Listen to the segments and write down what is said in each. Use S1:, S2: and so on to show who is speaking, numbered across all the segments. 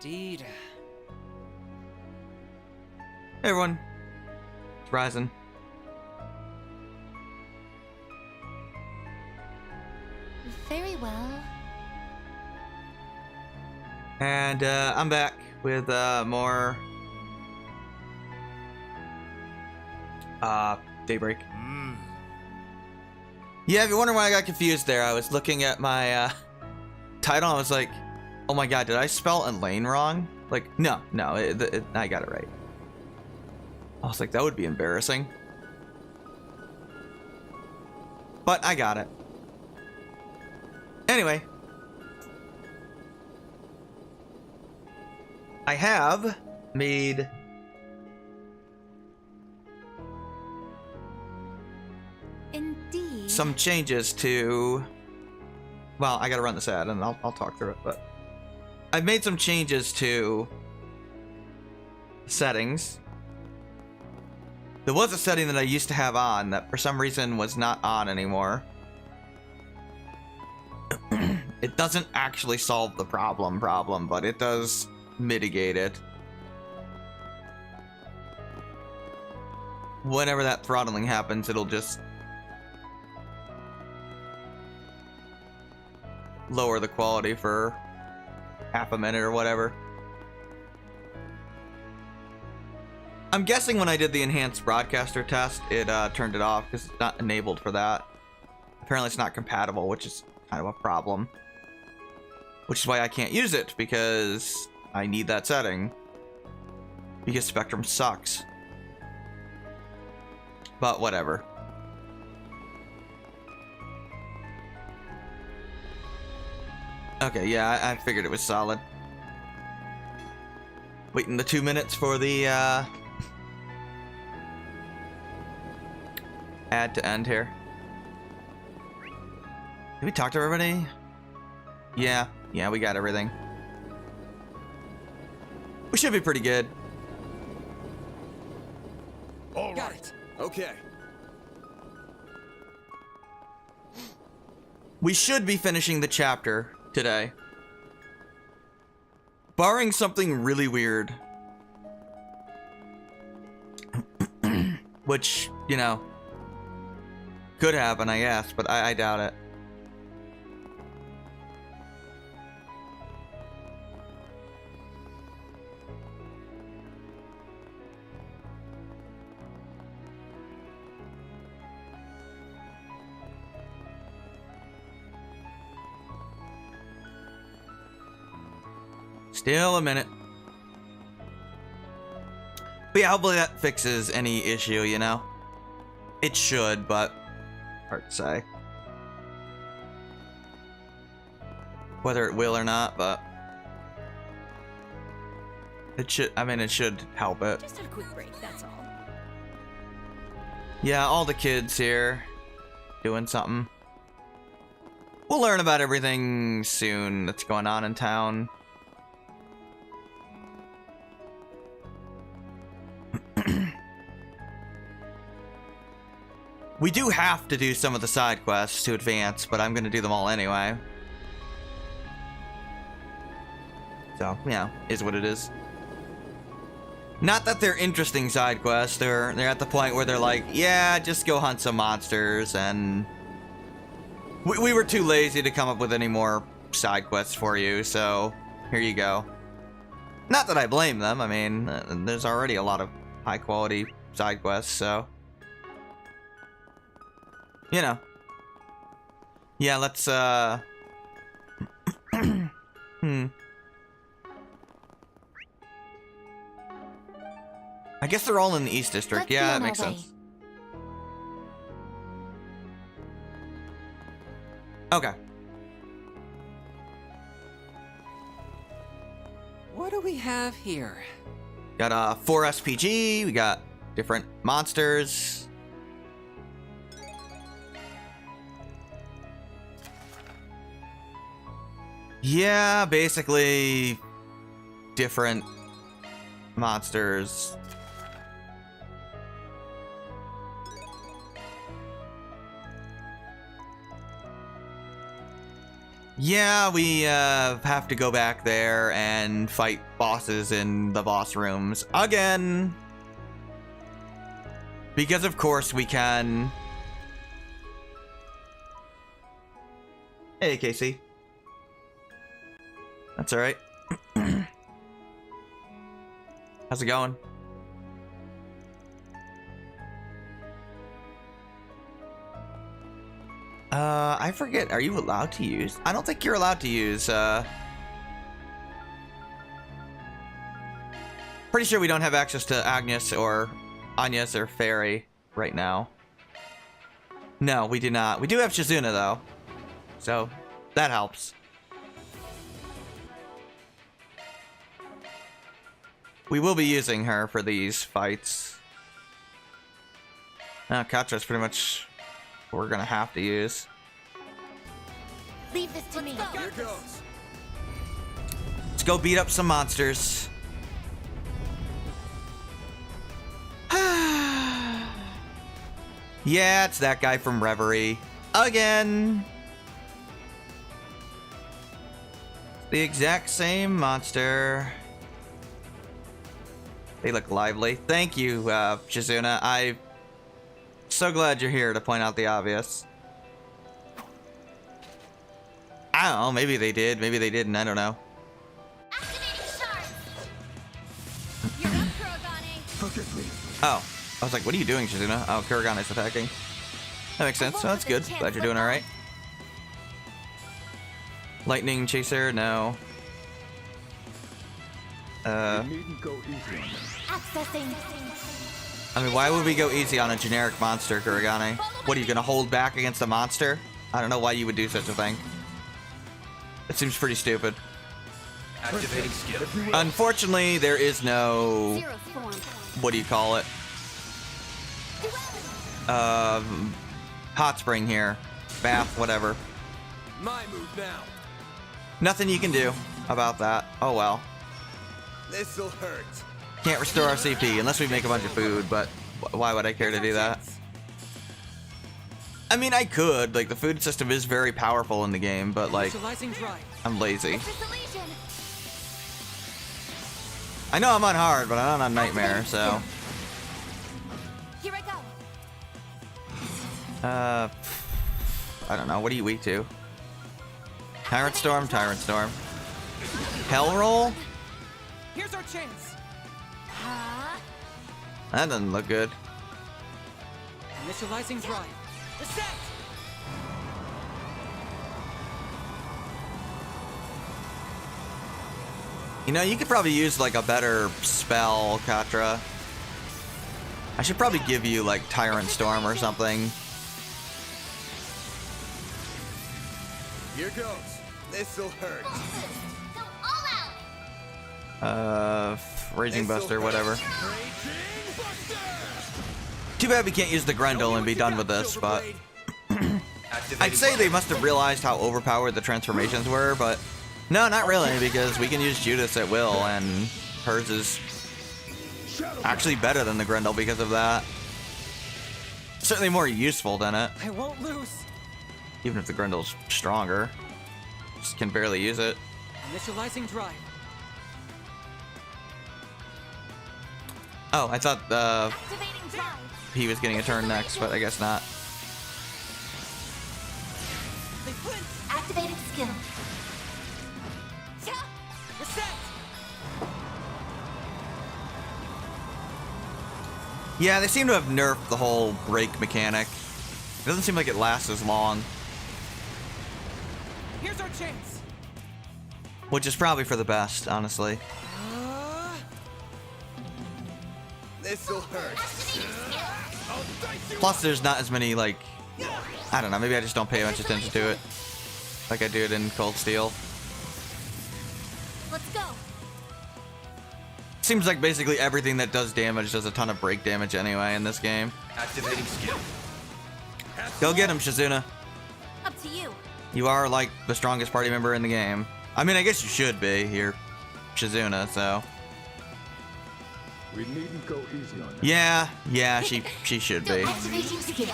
S1: Indeed.
S2: Hey everyone, it's Ryzen.
S3: Very well.
S2: And I'm back with more Daybreak. Yeah, if you're wondering why I got confused there, I was looking at my title and I was like, oh my god, did I spell Elaine wrong? Like, no, I got it right. I was like, that would be embarrassing. But I got it. Anyway. I have made
S3: Indeed.
S2: some changes to... Well, I gotta run this ad and I'll talk through it, but... I've made some changes to settings. There was a setting that I used to have on that for some reason was not on anymore. It doesn't actually solve the problem, but it does mitigate it. Whenever that throttling happens, it'll just lower the quality for half a minute or whatever. I'm guessing when I did the enhanced broadcaster test, it turned it off because it's not enabled for that. Apparently it's not compatible, which is kind of a problem. Which is why I can't use it, because I need that setting. Because Spectrum sucks. But whatever. Okay, yeah, I figured it was solid. Waiting the 2 minutes for the ad to end here. Did we talk to everybody? Yeah, we got everything. We should be pretty good.
S4: All got it. Okay.
S2: We should be finishing the chapter today. Barring something really weird. Which, you know, could happen, I guess, but I doubt it. Still a minute. But yeah, hopefully that fixes any issue, you know? It should, but hard to say. Whether it will or not, but it should, I mean, it should help it.
S3: Just a quick break, that's all.
S2: Yeah, all the kids here doing something. We'll learn about everything soon that's going on in town. We do have to do some of the side quests to advance, but I'm going to do them all anyway. So, yeah, is what it is. Not that they're interesting side quests. They're at the point where they're like, yeah, just go hunt some monsters, and we were too lazy to come up with any more side quests for you, so here you go. Not that I blame them. I mean, there's already a lot of high quality side quests, so you know. Yeah, let's I guess they're all in the East District. Yeah, that makes sense. Okay.
S1: What do we have here?
S2: Got 4 SPG, we got different monsters. Yeah, basically different monsters. Yeah, we have to go back there and fight bosses in the boss rooms again. Because of course we can. Hey, Casey. That's alright. How's it going? I forget. Are you allowed to use? I don't think you're allowed to use, Pretty sure we don't have access to Agnès or Fairy right now. No, we do not. We do have Shizuna, though. So, that helps. We will be using her for these fights. Katra's pretty much what we're gonna have to use.
S3: Leave this to me.
S4: Here goes.
S2: Let's go beat up some monsters. Yeah, it's that guy from Reverie. Again. The exact same monster. They look lively. Thank you, Shizuna. I'm so glad you're here to point out the obvious. I don't know. Maybe they did. Maybe they didn't. I don't know.
S3: Activating shards. You're up, Kurogane.
S4: Look at me.
S2: Oh. I was like, what are you doing, Shizuna? Oh, Kurogane's attacking. That makes sense. Oh, that's good. Glad you're doing alright. Lightning Chaser? No.
S4: You needn't go easy on them.
S3: Accessing.
S2: I mean, why would we go easy on a generic monster, Kurogane? What, are you gonna hold back against a monster? I don't know why you would do such a thing. It seems pretty stupid.
S4: Activating skill.
S2: Unfortunately, there is no...
S3: Zero form.
S2: What do you call it? Hot spring here. Bath, whatever.
S4: My move now.
S2: Nothing you can do about that. Oh well.
S4: This'll hurt.
S2: Can't restore our CP unless we make a bunch of food, but why would I care to do that? I mean, I could. Like, the food system is very powerful in the game, but, like, I'm lazy. I know I'm on hard, but I'm not on nightmare, so...
S3: Here I go.
S2: I don't know. What are you weak to? Tyrant Storm, Tyrant Storm. Hell Roll?
S1: Here's our chance.
S2: That doesn't look good.
S1: Initializing drive. Reset.
S2: You know, you could probably use, like, a better spell, Katra. I should probably give you, like, Tyrant Storm or something.
S4: Here goes. This'll hurt.
S3: Go all out.
S2: Raging Buster, whatever.
S4: Raging Buster!
S2: Too bad we can't use the Grendel and be done with this, but... I'd say they must have realized how overpowered the transformations were, but... No, not really, because we can use Judas at will, and hers is actually better than the Grendel because of that. Certainly more useful than it.
S1: I won't lose.
S2: Even if the Grendel's stronger. Just can barely use it.
S1: Initializing drive.
S2: Oh, I thought
S3: Activating drive.
S2: he was getting a turn next, but I guess not.
S1: They flinch.
S3: Activating skill.
S1: Reset.
S2: Yeah, they seem to have nerfed the whole break mechanic. It doesn't seem like it lasts as long.
S1: Here's our chance.
S2: Which is probably for the best, honestly.
S4: This'll hurt.
S2: Plus, there's not as many, like... I don't know, maybe I just don't pay much attention to it. Like I do it in Cold Steel.
S3: Let's go.
S2: Seems like basically everything that does damage does a ton of break damage anyway in this game.
S4: Activating skill.
S2: Go get him, Shizuna.
S3: Up to you.
S2: You are, like, the strongest party member in the game. I mean, I guess you should be. You're Shizuna, so...
S4: We needn't go easy on them.
S2: Yeah, she should be.
S3: Activating skill.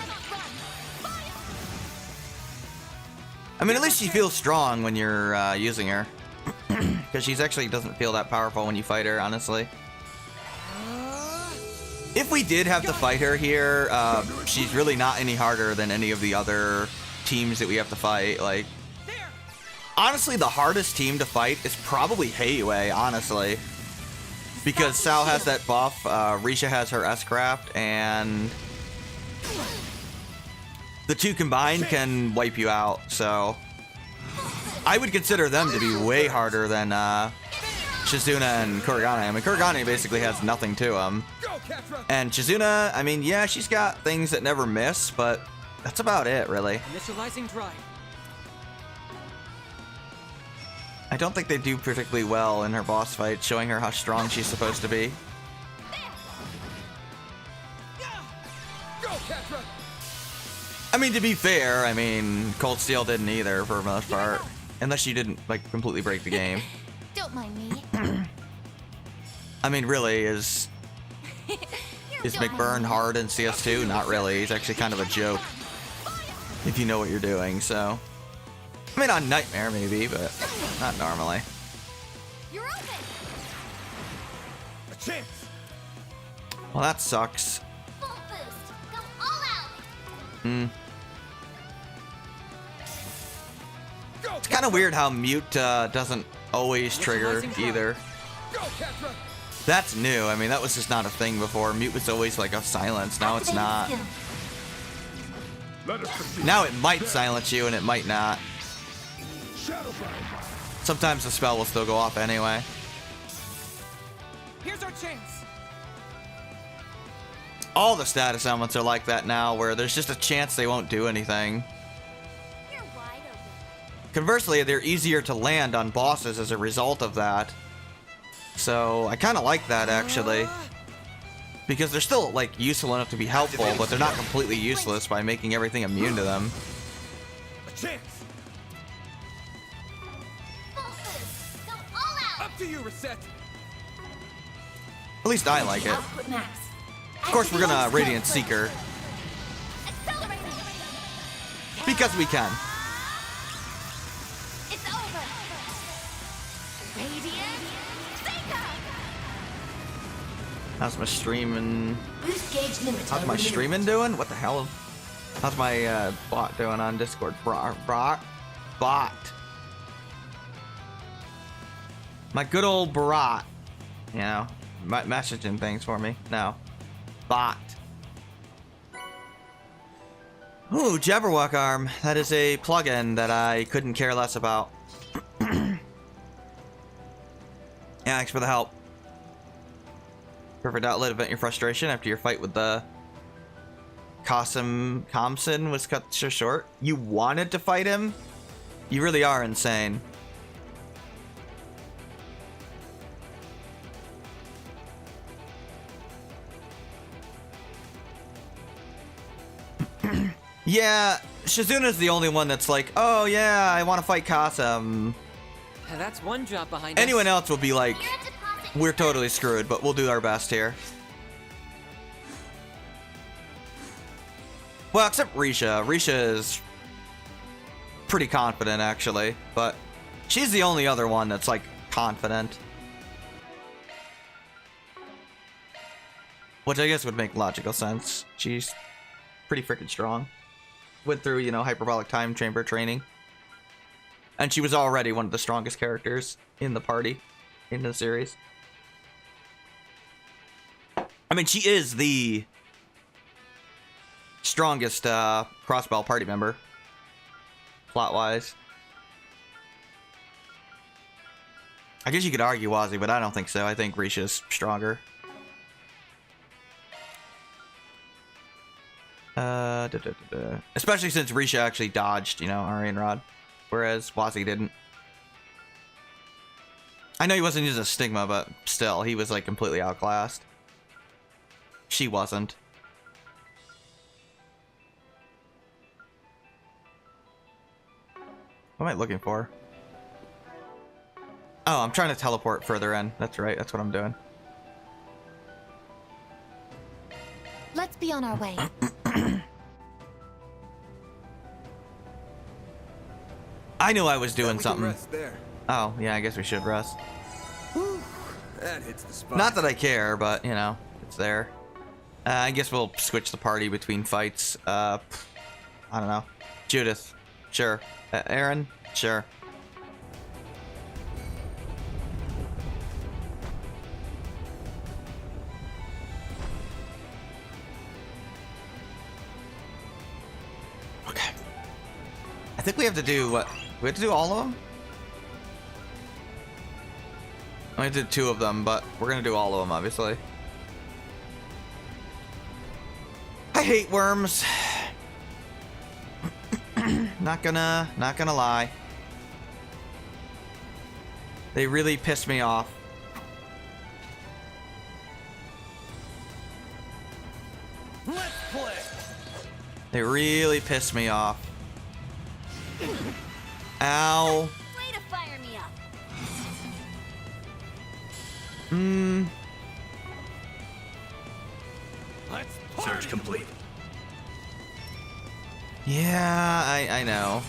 S2: I mean, at least she feels strong when you're using her. Because she's actually doesn't feel that powerful when you fight her, honestly. If we did have to fight her here, she's really not any harder than any of the other teams that we have to fight. Like, honestly, the hardest team to fight is probably Heiwei, honestly. Because Sal has that buff, Risha has her S-Craft, and the two combined can wipe you out, so I would consider them to be way harder than Shizuna and Kurigane. I mean, Kurigane basically has nothing to him. And Shizuna, I mean, yeah, she's got things that never miss, but that's about it, really.
S1: Initializing drive.
S2: I don't think they do particularly well in her boss fight, showing her how strong she's supposed to be. I mean, to be fair, I mean, Cold Steel didn't either for the most part. Unless you didn't, like, completely break the game.
S3: Don't mind me.
S2: I mean, really, is McBurn hard in CS2? Not really. He's actually kind of a joke. If you know what you're doing, so. I mean, on Nightmare, maybe, but not normally.
S3: You're open.
S4: A chance.
S2: Well, that sucks.
S3: Full boost. Go all out.
S2: It's kind of weird how mute doesn't always trigger either. That's new. I mean, that was just not a thing before. Mute was always like a silence. Now it's not. Now it might silence you and it might not. Sometimes the spell will still go off anyway.
S1: Here's our chance.
S2: All the status elements are like that now, where there's just a chance they won't do anything.
S3: You're wide open.
S2: Conversely, they're easier to land on bosses as a result of that. So I kind of like that, actually. Because they're still, like, useful enough to be helpful, but they're not completely useless by making everything immune to them.
S4: A chance.
S3: Full boost. Go all out.
S4: Up to you, Reset.
S2: At least I like it.
S3: Output max.
S2: Of course, we're gonna Radiant Seeker.
S3: Accelerating.
S2: Because we can.
S3: It's over. Radiant Seeker.
S2: How's my streaming?
S3: Boost gauge limit.
S2: How's my streaming doing? What the hell? How's my bot doing on Discord? Bot. My good old Barat. You know, messaging things for me. No. Bot. Ooh, Jabberwock Arm. That is a plugin that I couldn't care less about. Yeah, thanks for the help. Perfect outlet, vent your frustration after your fight with the Kamsen was cut so short. You wanted to fight him? You really are insane. Yeah, Shizuna's the only one that's like, oh yeah, I want to fight Kasem.
S1: That's one job behind
S2: Anyone
S1: us.
S2: else will be like, we're totally screwed, but we'll do our best here. Well, except Risha. Risha is pretty confident, actually, but she's the only other one that's, like, confident. Which I guess would make logical sense. She's pretty freaking strong. Went through, you know, hyperbolic time chamber training. And she was already one of the strongest characters in the party, in the series. I mean, she is the strongest crossbow party member, plot-wise. I guess you could argue Wazi, but I don't think so. I think Risha's stronger. Especially since Risha actually dodged, you know, Aryan Rod, whereas Wazi didn't. I know he wasn't using a stigma, but still, he was like completely outclassed. She wasn't. What am I looking for? Oh, I'm trying to teleport further in. That's right, that's what I'm doing.
S3: Let's be on our
S2: Oh,
S3: way.
S2: I knew I was doing
S5: We can
S2: something.
S5: rest there.
S2: Oh, yeah, I guess we should rest.
S5: That hits the spot.
S2: Not that I care, but, you know, it's there. I guess we'll switch the party between fights. I don't know. Judith. Sure. Aaron? Sure. Okay. I think we have to do what? We have to do all of them? I did 2 of them, but we're gonna do all of them, obviously. I hate worms. Not gonna lie. They really piss me off.
S1: Let's play.
S2: They really piss me off. Ow.
S3: Way to fire me up.
S1: Let's
S4: Search complete.
S2: Yeah, I know.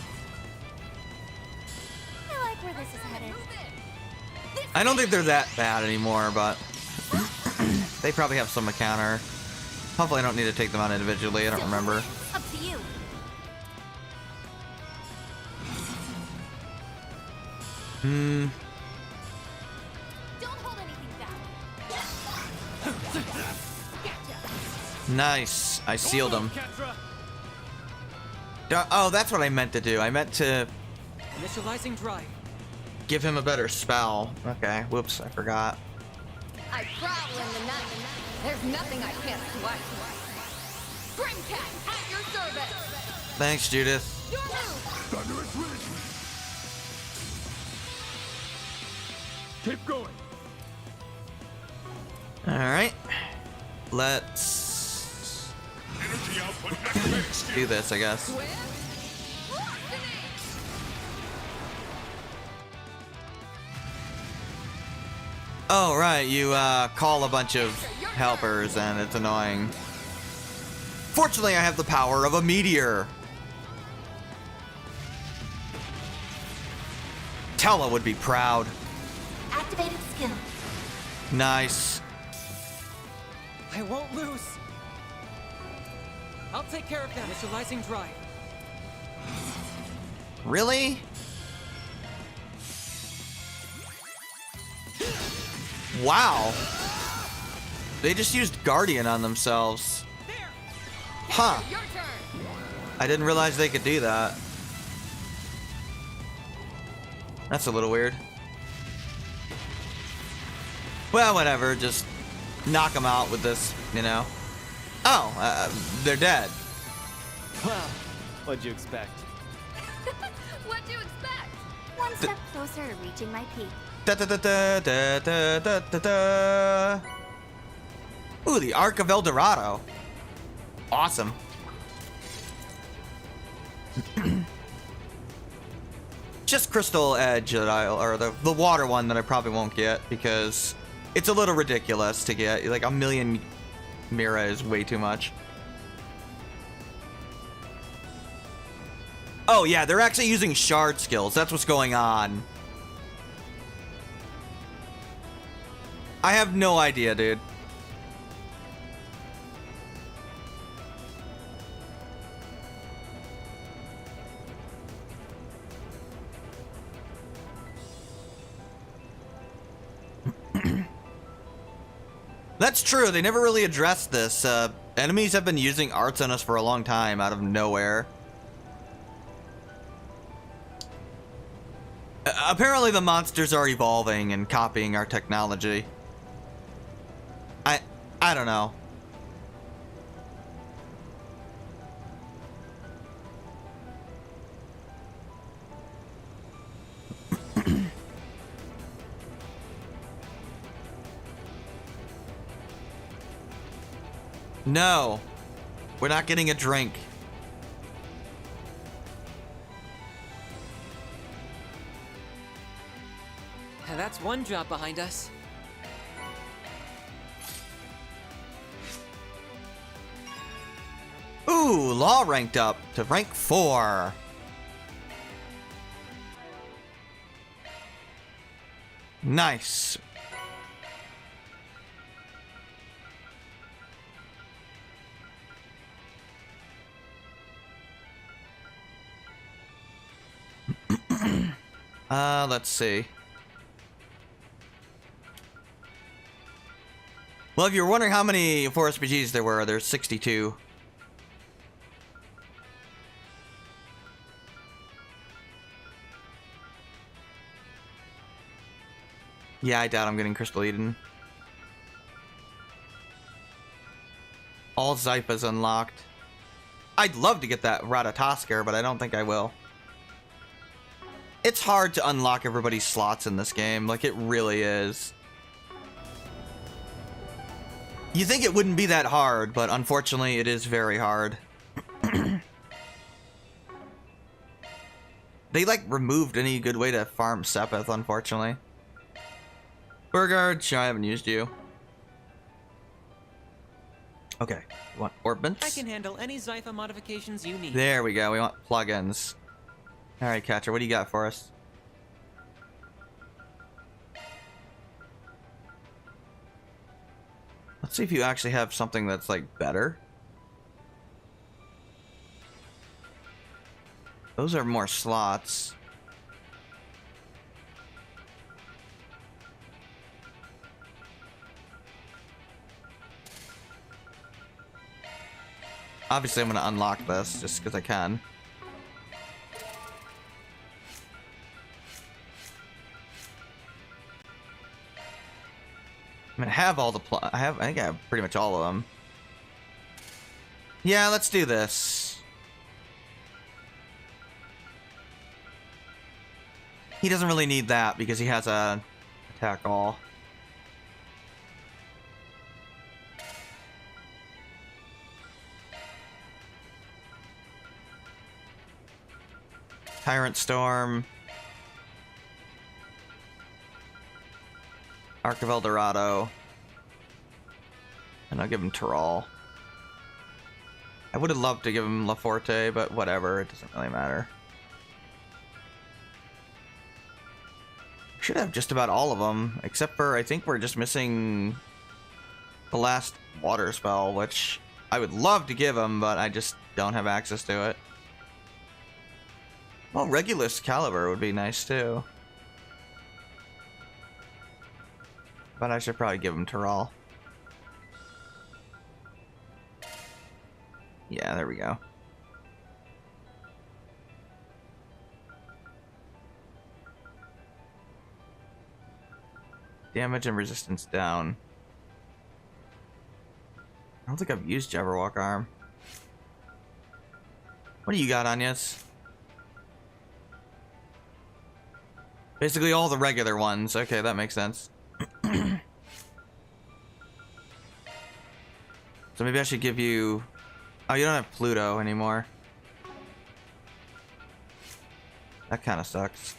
S3: I like where this is headed.
S2: I don't think they're that bad anymore, but they probably have some counter. Hopefully I don't need to take them out individually. I don't remember.
S3: Up to you. Don't hold anything back. Gotcha.
S2: Nice. I sealed them.
S1: Ketra.
S2: Oh, that's what I meant to do. I meant to
S1: Initializing drive.
S2: give him a better spell. Okay. Whoops. I forgot.
S3: I prowl in the night. There's nothing I can't swipe. Grimcat, at your service.
S2: Thanks, Judith.
S3: Your move.
S4: Thunderous ridge. Keep going.
S2: All right. Let's
S4: Energy output activated.
S2: do this, I guess.
S3: Swift. Lightning.
S2: Oh, right. You call a bunch of helpers, and it's annoying. Fortunately, I have the power of a meteor. Tella would be proud.
S3: Activated skill.
S2: Nice.
S1: I won't lose. I'll take care of that. Initializing drive.
S2: Really? Wow. They just used Guardian on themselves.
S1: There.
S2: Huh.
S3: Your turn.
S2: I didn't realize they could do that. That's a little weird. Well, whatever. Just knock them out with this, you know. Oh, they're dead.
S1: Well, what'd you expect?
S3: What'd you expect? One step closer to reaching my peak.
S2: Da da da da da da da da da. Ooh, the Ark of El Dorado. Awesome. Just Crystal Edge that or the water one that I probably won't get because it's a little ridiculous to get. Like a million Mira is way too much. Oh yeah, they're actually using shard skills. That's what's going on. I have no idea, dude. That's true. They never really addressed this. Enemies have been using arts on us for a long time out of nowhere. Apparently the monsters are evolving and copying our technology. I don't know. No. We're not getting a drink.
S1: And that's one job behind us.
S2: Ooh, Law ranked up to rank 4. Nice. Let's see. Well, if you're wondering how many 4SPGs there were, there's 62. Yeah, I doubt I'm getting Crystal Eden. All Zyphas unlocked. I'd love to get that Ratatoskr, but I don't think I will. It's hard to unlock everybody's slots in this game. Like, it really is. You think it wouldn't be that hard, but unfortunately, it is very hard. They, like, removed any good way to farm Sepith, unfortunately. Burgard, I haven't used you. Okay, we want Orbments.
S1: I can handle any Zypha modifications you need.
S2: There we go, we want plugins. Alright, Catcher, what do you got for us? Let's see if you actually have something that's, like, better. Those are more slots. Obviously, I'm going to unlock this just because I can. I mean, I have all the I think I have pretty much all of them. Yeah, let's do this. He doesn't really need that because he has a attack all. Tyrant Storm. Arc of Eldorado. And I'll give him Terral. I would have loved to give him La Forte, but whatever, it doesn't really matter. Should have just about all of them, except for I think we're just missing the last water spell, which I would love to give him, but I just don't have access to it. Well, Regulus Caliber would be nice too. But I should probably give him Terral. Yeah, there we go. Damage and resistance down. I don't think I've used Jabberwock Arm. What do you got, Agnès? Basically all the regular ones. Okay, that makes sense. So maybe I should give you... Oh, you don't have Pluto anymore. That kind of sucks.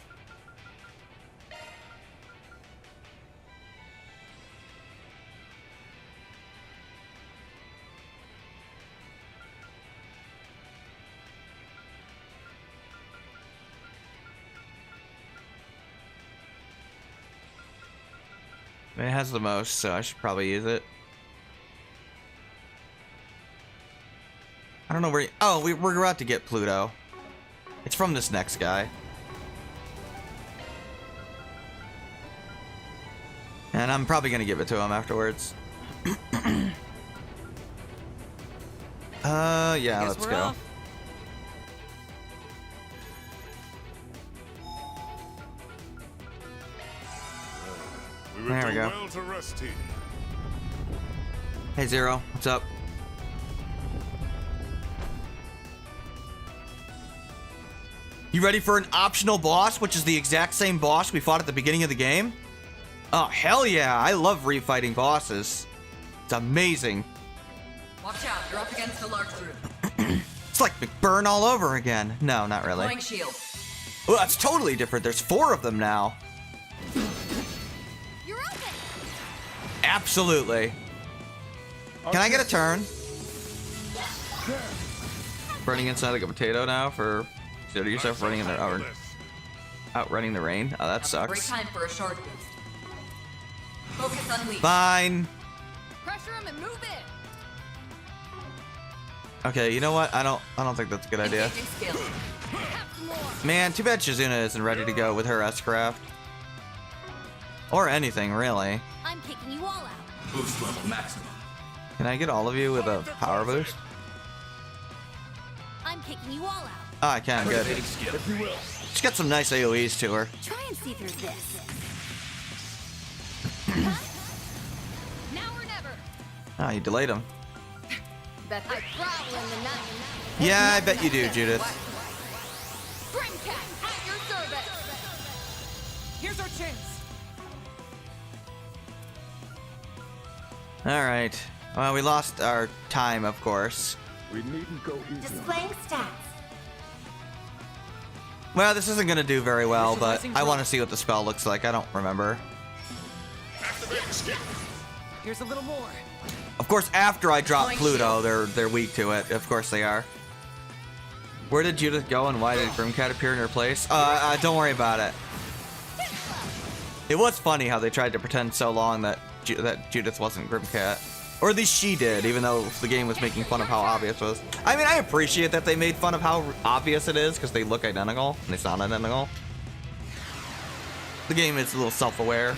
S2: It has the most, so I should probably use it. I don't know where... Oh, we're about to get Pluto. It's from this next guy. And I'm probably going to give it to him afterwards. Yeah, let's go.
S1: Off.
S2: There we go.
S4: Well to rest here.
S2: Hey, Zero. What's up? You ready for an optional boss, which is the exact same boss we fought at the beginning of the game? Oh, hell yeah. I love refighting bosses. It's amazing.
S6: Watch out, you're up against a large group.
S2: It's like McBurn all over again. No, not really.
S6: Deploying shield.
S2: Well, that's totally different. There's 4 of them now.
S3: You're open.
S2: Absolutely. Can I get a turn? Burning inside like a potato now for... Consider yourself running in the outrunning the rain. Oh, that
S6: Great
S2: sucks.
S6: time for a shard boost. Focus unleashed.
S2: Fine.
S3: Pressure him and move it.
S2: Okay, you know what? I don't think that's a good idea.
S6: Engaging skill.
S3: Have some more.
S2: Man, too bad Shizuna isn't ready to go with her S-craft. Or anything, really.
S3: I'm kicking you all out.
S5: Boost level maximum.
S2: Can I get all of you with a power boost?
S3: I'm kicking you all out.
S2: Oh, I can. Good.
S5: Activating skill.
S4: If you will.
S2: She's got some nice AoEs to her.
S3: Try and see through this. Now or never.
S2: Oh, you delayed him.
S3: Bet I prowl in the night.
S2: Yeah, I bet you do, Judith.
S3: Brimcat, at your service.
S1: Here's our chance.
S2: All right. Well, we lost our time, of course.
S4: We needn't go easy on
S3: Displaying stats.
S2: Well, this isn't gonna do very well, but I want to see what the spell looks like. I don't remember.
S1: Here's a little more.
S2: Of course, after I drop Pluto, they're weak to it. Of course they are. Where did Judith go, and why did Grimcat appear in her place? Don't worry about it. It was funny how they tried to pretend so long that Judith wasn't Grimcat. Or at least she did, even though the game was making fun of how obvious it was. I mean, I appreciate that they made fun of how obvious it is, because they look identical, and they sound identical. The game is a little self-aware.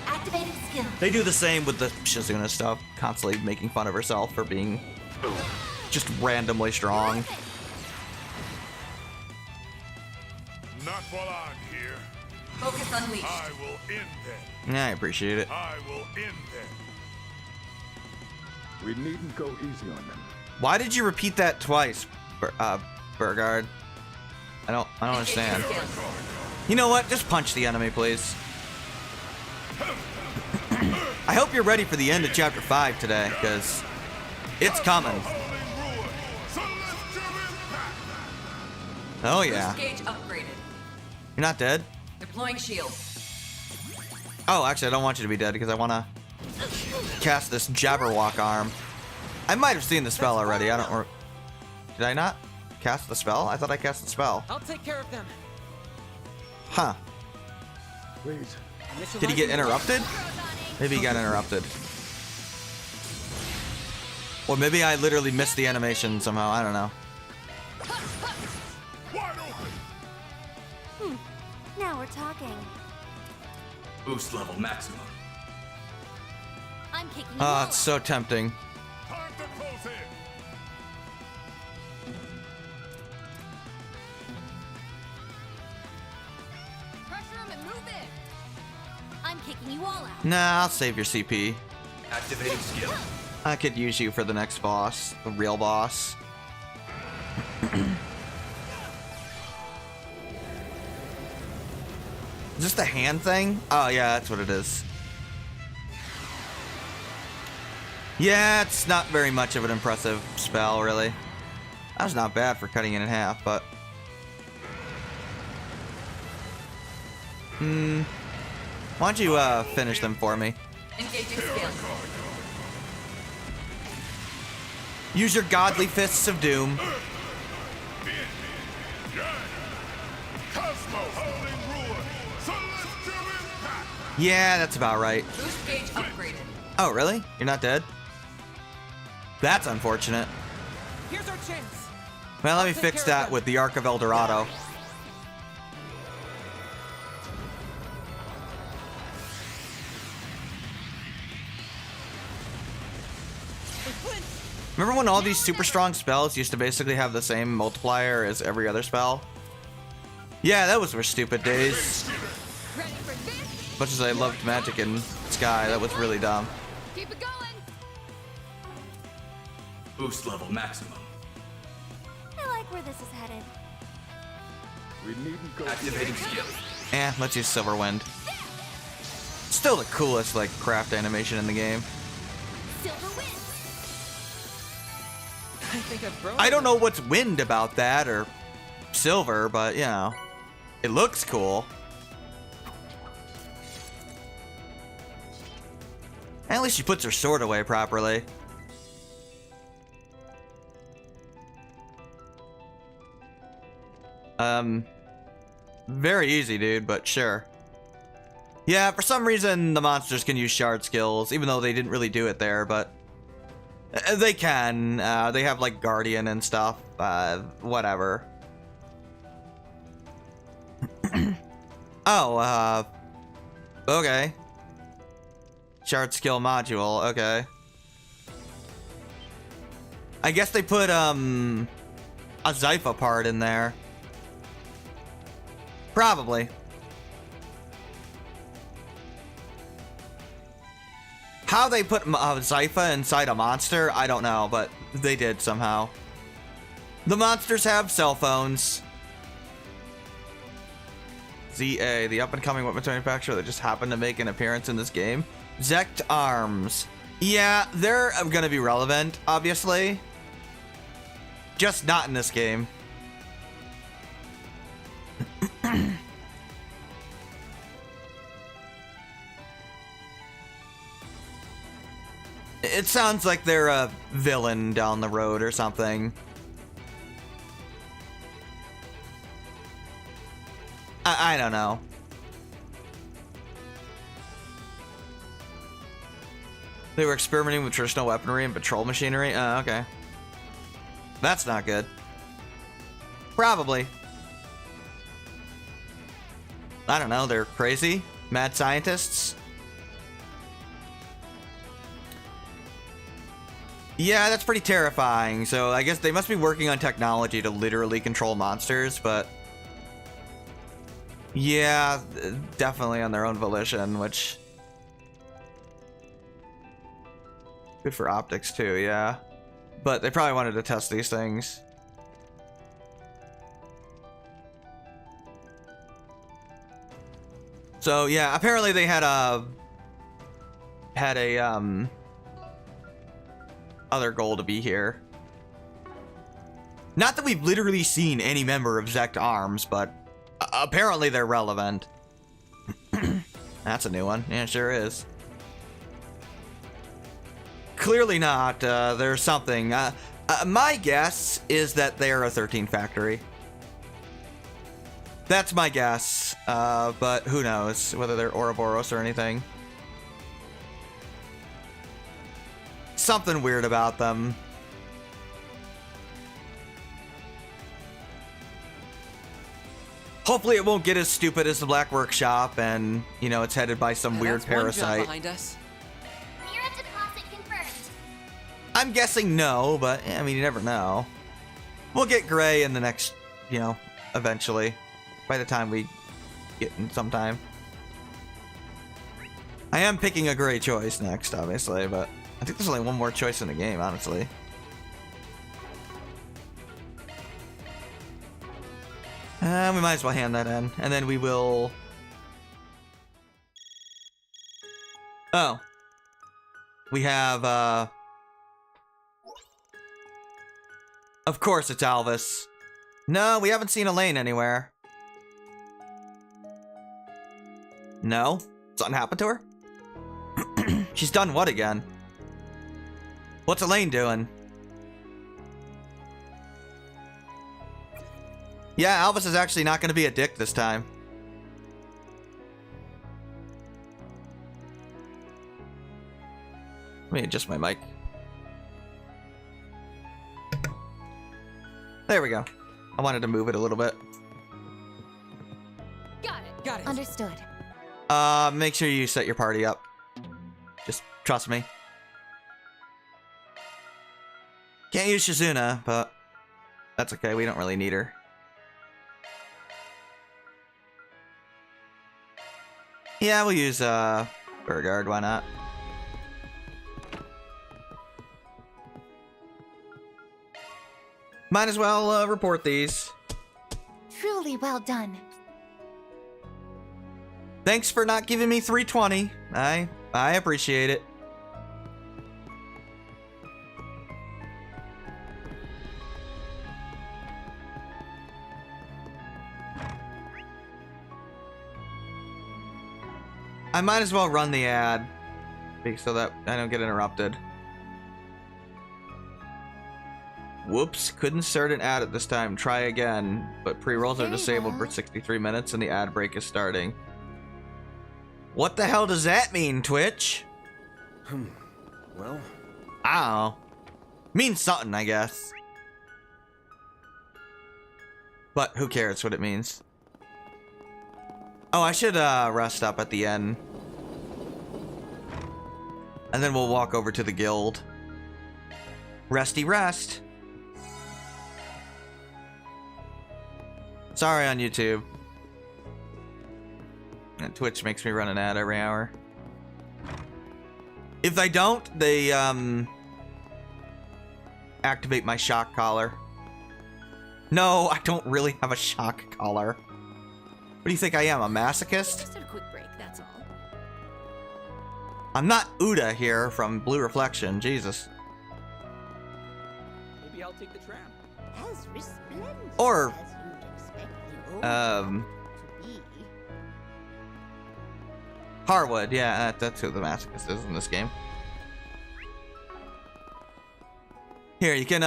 S3: Activating skill.
S2: They do the same with the Shizuna stuff, constantly making fun of herself for being just randomly strong.
S7: Not while I'm here.
S6: Focus unleashed.
S7: I will end them.
S2: Yeah, I appreciate it.
S7: I will end them.
S4: We needn't go easy on them.
S2: Why did you repeat that twice, Burgard? I don't understand.
S6: Engaging skill.
S2: You know what? Just punch the enemy, please. I hope you're ready for the end of Chapter 5 today, because it's coming. Oh, yeah.
S6: Boost gauge upgraded.
S2: You're not dead?
S6: Deploying shield.
S2: Oh, actually, I don't want you to be dead, because I want to cast this Jabberwock arm. I might have seen the spell already. I don't... Did I not cast the spell? I thought I cast the spell.
S1: I'll take care of them.
S2: Huh.
S4: Please.
S2: Did he get interrupted? Maybe he got interrupted. Or maybe I literally missed the animation somehow. I don't know.
S7: Wide open.
S3: Now we're talking.
S5: Boost level maximum.
S3: I'm kicking you
S2: Ah,
S3: all
S2: it's
S3: out.
S2: so tempting.
S7: Time to close in.
S3: Pressure him and move it. I'm kicking you all out.
S2: Nah, I'll save your CP.
S5: Activating skill.
S2: I could use you for the next boss, the real boss. Is this the hand thing? Oh, yeah, that's what it is. Yeah, it's not very much of an impressive spell, really. That was not bad for cutting it in half, but... Why don't you, finish them for me?
S6: Engaging skill.
S2: Use your godly fists of doom.
S7: Cosmo holding ruin. Celestial impact.
S2: Yeah, that's about right.
S6: Boost gauge upgraded.
S2: Oh, really? You're not dead? That's unfortunate.
S1: Here's our chance.
S2: Well, let me
S1: I'll take
S2: fix
S1: care of
S2: that
S1: them.
S2: with the Ark of El Dorado. Remember when all these super strong spells used to basically have the same multiplier as every other spell? Yeah, that was for stupid days.
S3: Ready for this?
S2: As much as I loved Magic and Sky, that was really dumb.
S3: Keep it going.
S5: Boost level maximum.
S3: I like where this is headed.
S4: We needn't go
S5: Activating skill.
S2: Let's use Silverwind. Still the coolest, like, craft animation in the game.
S3: Silver wins.
S1: I think I've grown.
S2: I don't know what's wind about that, or silver, but, you know, it looks cool. At least she puts her sword away properly. Very easy, dude, but sure. Yeah, for some reason the monsters can use shard skills, even though they didn't really do it there, but they can. They have like Guardian and stuff. Whatever. Oh, okay. Shard skill module, okay. I guess they put, a Zypha part in there. Probably. How they put Zypha inside a monster, I don't know, but they did somehow. The monsters have cell phones. ZA, the up-and-coming weapons manufacturer that just happened to make an appearance in this game. Zect Arms. Yeah, they're gonna be relevant, obviously. Just not in this game. It sounds like they're a villain down the road or something. I don't know. They were experimenting with traditional weaponry and patrol machinery? Okay. That's not good. Probably. I don't know, they're crazy? Mad scientists? Yeah, that's pretty terrifying. So I guess they must be working on technology to literally control monsters, but... yeah, definitely on their own volition, which... good for optics too, yeah. But they probably wanted to test these things. So yeah, apparently they had a other goal to be here. Not that we've literally seen any member of Zect Arms, but apparently they're relevant. That's a new one. Yeah, it sure is. Clearly not. There's something. My guess is that they're a 13 factory. That's my guess. But who knows whether they're Ouroboros or anything. Something weird about them. Hopefully it won't get as stupid as the Black Workshop and, you know, it's headed by some weird
S1: That's one job
S2: parasite.
S1: behind us.
S3: Mirror deposit confirmed.
S2: I'm guessing no, but I mean, you never know. We'll get Gray in the next, you know, eventually. By the time we get in sometime. I am picking a Gray choice next, obviously, but I think there's only one more choice in the game, honestly. We might as well hand that in, and then we will... oh. We have, of course it's Alvis. No, we haven't seen Elaine anywhere. No? Something happened to her? She's done what again? What's Elaine doing? Yeah, Alvis is actually not going to be a dick this time. Let me adjust my mic. There we go. I wanted to move it a little bit.
S3: Got it.
S1: Got it.
S3: Understood.
S2: Make sure you set your party up. Just trust me. Can't use Shizuna, but that's okay. We don't really need her. Yeah, we'll use, Burgard. Why not? Might as well, report these.
S3: Truly well done.
S2: Thanks for not giving me 320. I appreciate it. I might as well run the ad so that I don't get interrupted. Whoops, couldn't start an ad at this time. Try again. But pre-rolls are
S3: Very
S2: disabled
S3: well.
S2: for 63 minutes and the ad break is starting. What the hell does that mean, Twitch?
S8: Well,
S2: I don't know. Means something, I guess. But who cares what it means? Oh, I should rest up at the end. And then we'll walk over to the guild. Resty rest. Sorry on YouTube. And Twitch makes me run an ad every hour. If I don't, they activate my shock collar. No, I don't really have a shock collar. What do you think I am, a masochist?
S3: Just a quick break, that's all.
S2: I'm not Uda here from Blue Reflection, Jesus.
S1: Maybe I'll take the tram.
S9: As resplendent
S2: Or,
S9: as you'd expect the old
S2: um,
S9: to be.
S2: Harwood, yeah, that's who the masochist is in this game. Here, you can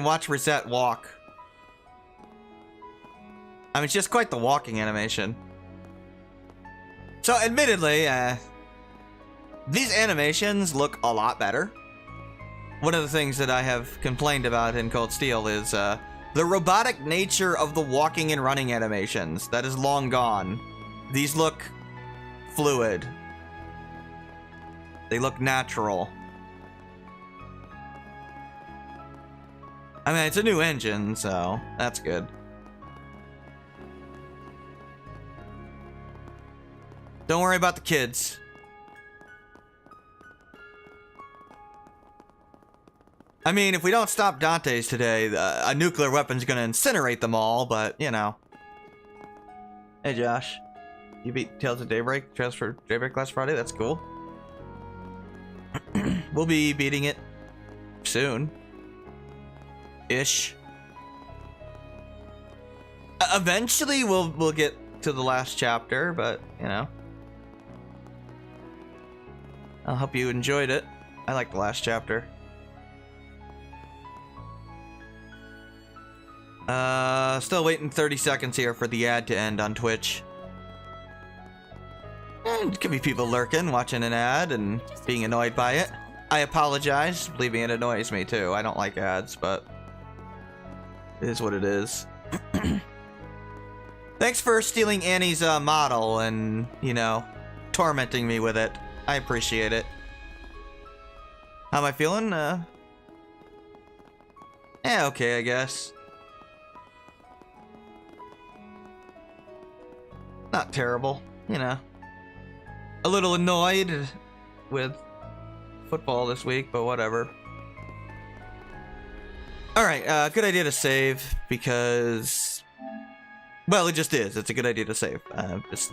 S2: watch Rosette walk. I mean, it's just quite the walking animation. So, admittedly, these animations look a lot better. One of the things that I have complained about in Cold Steel is the robotic nature of the walking and running animations. That is long gone. These look fluid. They look natural. I mean, it's a new engine, so that's good. Don't worry about the kids. I mean, if we don't stop Dantès today, a nuclear weapon's gonna incinerate them all, but, you know. Hey, Josh. You beat Tales of Daybreak? Trails for Daybreak last Friday? That's cool. We'll be beating it soon. Ish. Eventually, we'll get to the last chapter, but, you know. I hope you enjoyed it. I like the last chapter. Still waiting 30 seconds here for the ad to end on Twitch. And could be people lurking, watching an ad, and being annoyed by it. I apologize. Believe me, it annoys me too. I don't like ads, but it is what it is. Thanks for stealing Annie's model and, you know, tormenting me with it. I appreciate it. How am I feeling? Okay, I guess. Not terrible, you know. A little annoyed with football this week, but whatever. Alright, good idea to save because... Well, it just is. It's a good idea to save. Just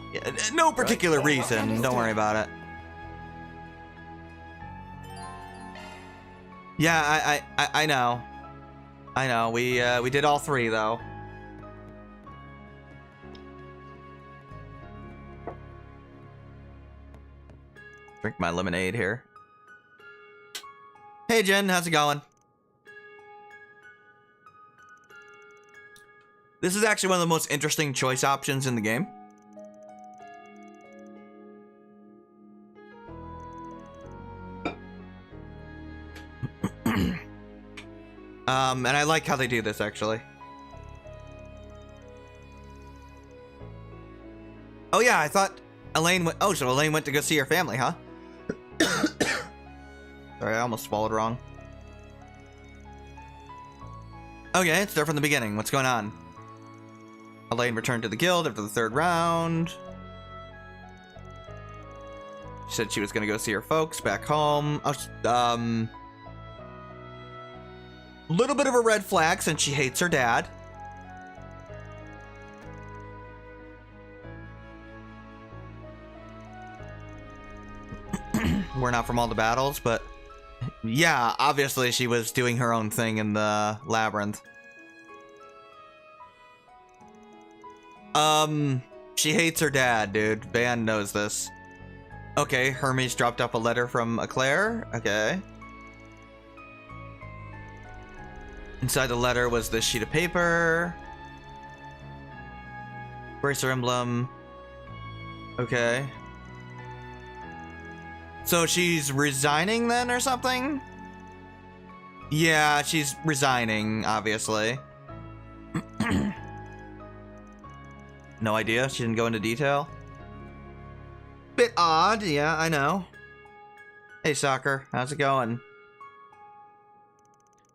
S2: no particular reason. Don't worry about it. Yeah, I know. I know. We did all three though. Drink my lemonade here. Hey Jen, how's it going? This is actually one of the most interesting choice options in the game. And I like how they do this actually. Oh yeah, I thought Elaine went. Oh, so Elaine went to go see her family, huh? Sorry, I almost swallowed wrong. Okay, let's start from the beginning. What's going on? Elaine returned to the guild after the third round. She said she was gonna go see her folks back home. Little bit of a red flag since she hates her dad. We're not from all the battles, but yeah, obviously she was doing her own thing in the labyrinth. She hates her dad, dude. Van knows this. Okay, Hermes dropped off a letter from Eclair. Okay. Inside the letter was this sheet of paper. Bracer emblem. Okay. So she's resigning then or something? Yeah, she's resigning, obviously. No idea. She didn't go into detail. Bit odd, yeah, I know. Hey, Soccer, how's it going?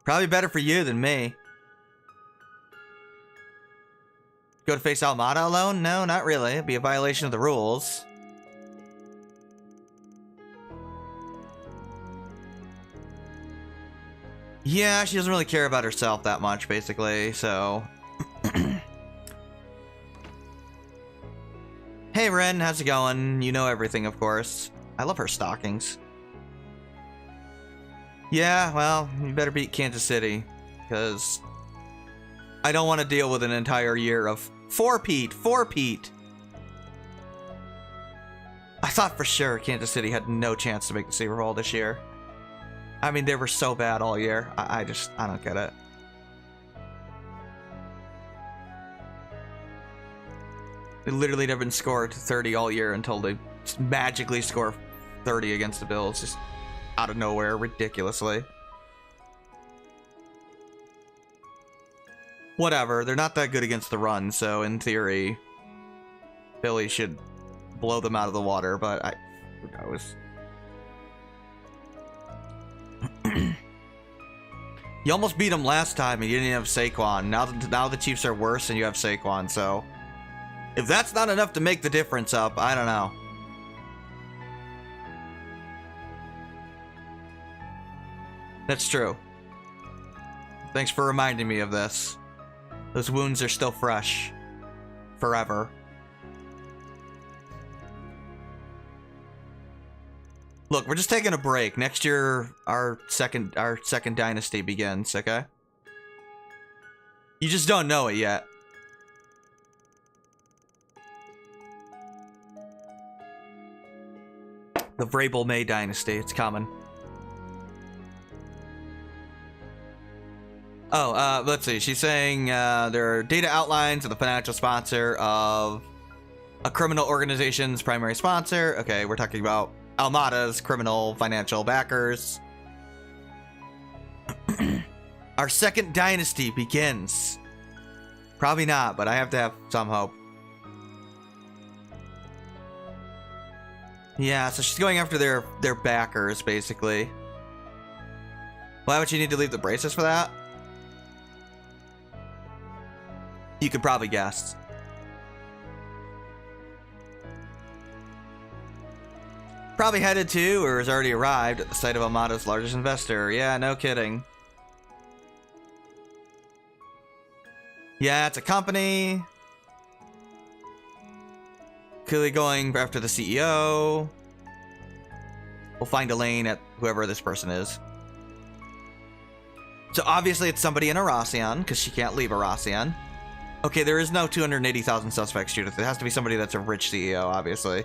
S2: Probably better for you than me. Go to face Almata alone? No, not really. It'd be a violation of the rules. Yeah, she doesn't really care about herself that much, basically, so... Hey, Ren, how's it going? You know everything, of course. I love her stockings. Yeah, well, you better beat Kansas City, because I don't want to deal with an entire year of four-peat. I thought for sure Kansas City had no chance to make the Super Bowl this year. I mean, they were so bad all year. I don't get it. They literally never been scored 30 all year until they just magically score 30 against the Bills. Just out of nowhere, ridiculously. Whatever, they're not that good against the run, so in theory, Philly should blow them out of the water, but who knows. You almost beat them last time and you didn't have Saquon. Now the Chiefs are worse and you have Saquon, so if that's not enough to make the difference up, I don't know. That's true. Thanks for reminding me of this. Those wounds are still fresh. Forever. Look, we're just taking a break. Next year, our second dynasty begins, okay? You just don't know it yet. The Vrabel May dynasty, it's coming. Oh, let's see. She's saying there are data outlines of the financial sponsor of a criminal organization's primary sponsor. Okay, we're talking about Almata's criminal financial backers. Our second dynasty begins. Probably not, but I have to have some hope. Yeah, so she's going after their backers, basically. Why would you need to leave the braces for that? You could probably guess. Probably headed to, or has already arrived at the site of Almata's largest investor. Yeah, no kidding. Yeah, it's a company. Clearly going after the CEO. We'll find Elaine at whoever this person is. So obviously it's somebody in Aracion, because she can't leave Aracion. Okay, there is no 280,000 suspects, Judith. It has to be somebody that's a rich CEO, obviously.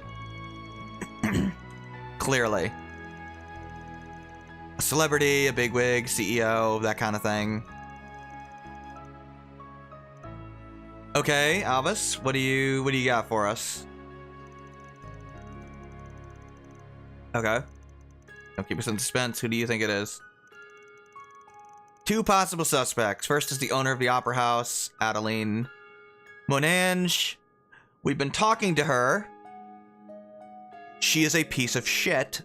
S2: Clearly. A celebrity, a bigwig, CEO, that kind of thing. Okay, Albus, what do you got for us? Okay. Don't keep us in suspense. Who do you think it is? Two possible suspects. First is the owner of the Opera House, Adeline Monange. We've been talking to her. She is a piece of shit.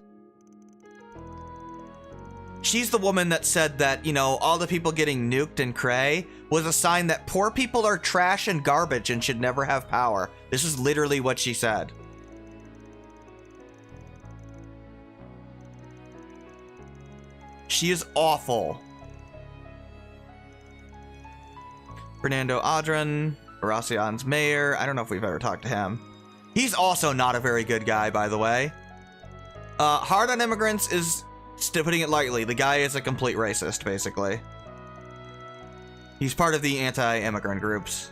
S2: She's the woman that said that, you know, all the people getting nuked in Cray was a sign that poor people are trash and garbage and should never have power. This is literally what she said. She is awful. Fernando Adran, Aracion's mayor. I don't know if we've ever talked to him. He's also not a very good guy, by the way. Hard on immigrants is, still putting it lightly, the guy is a complete racist, basically. He's part of the anti-immigrant groups.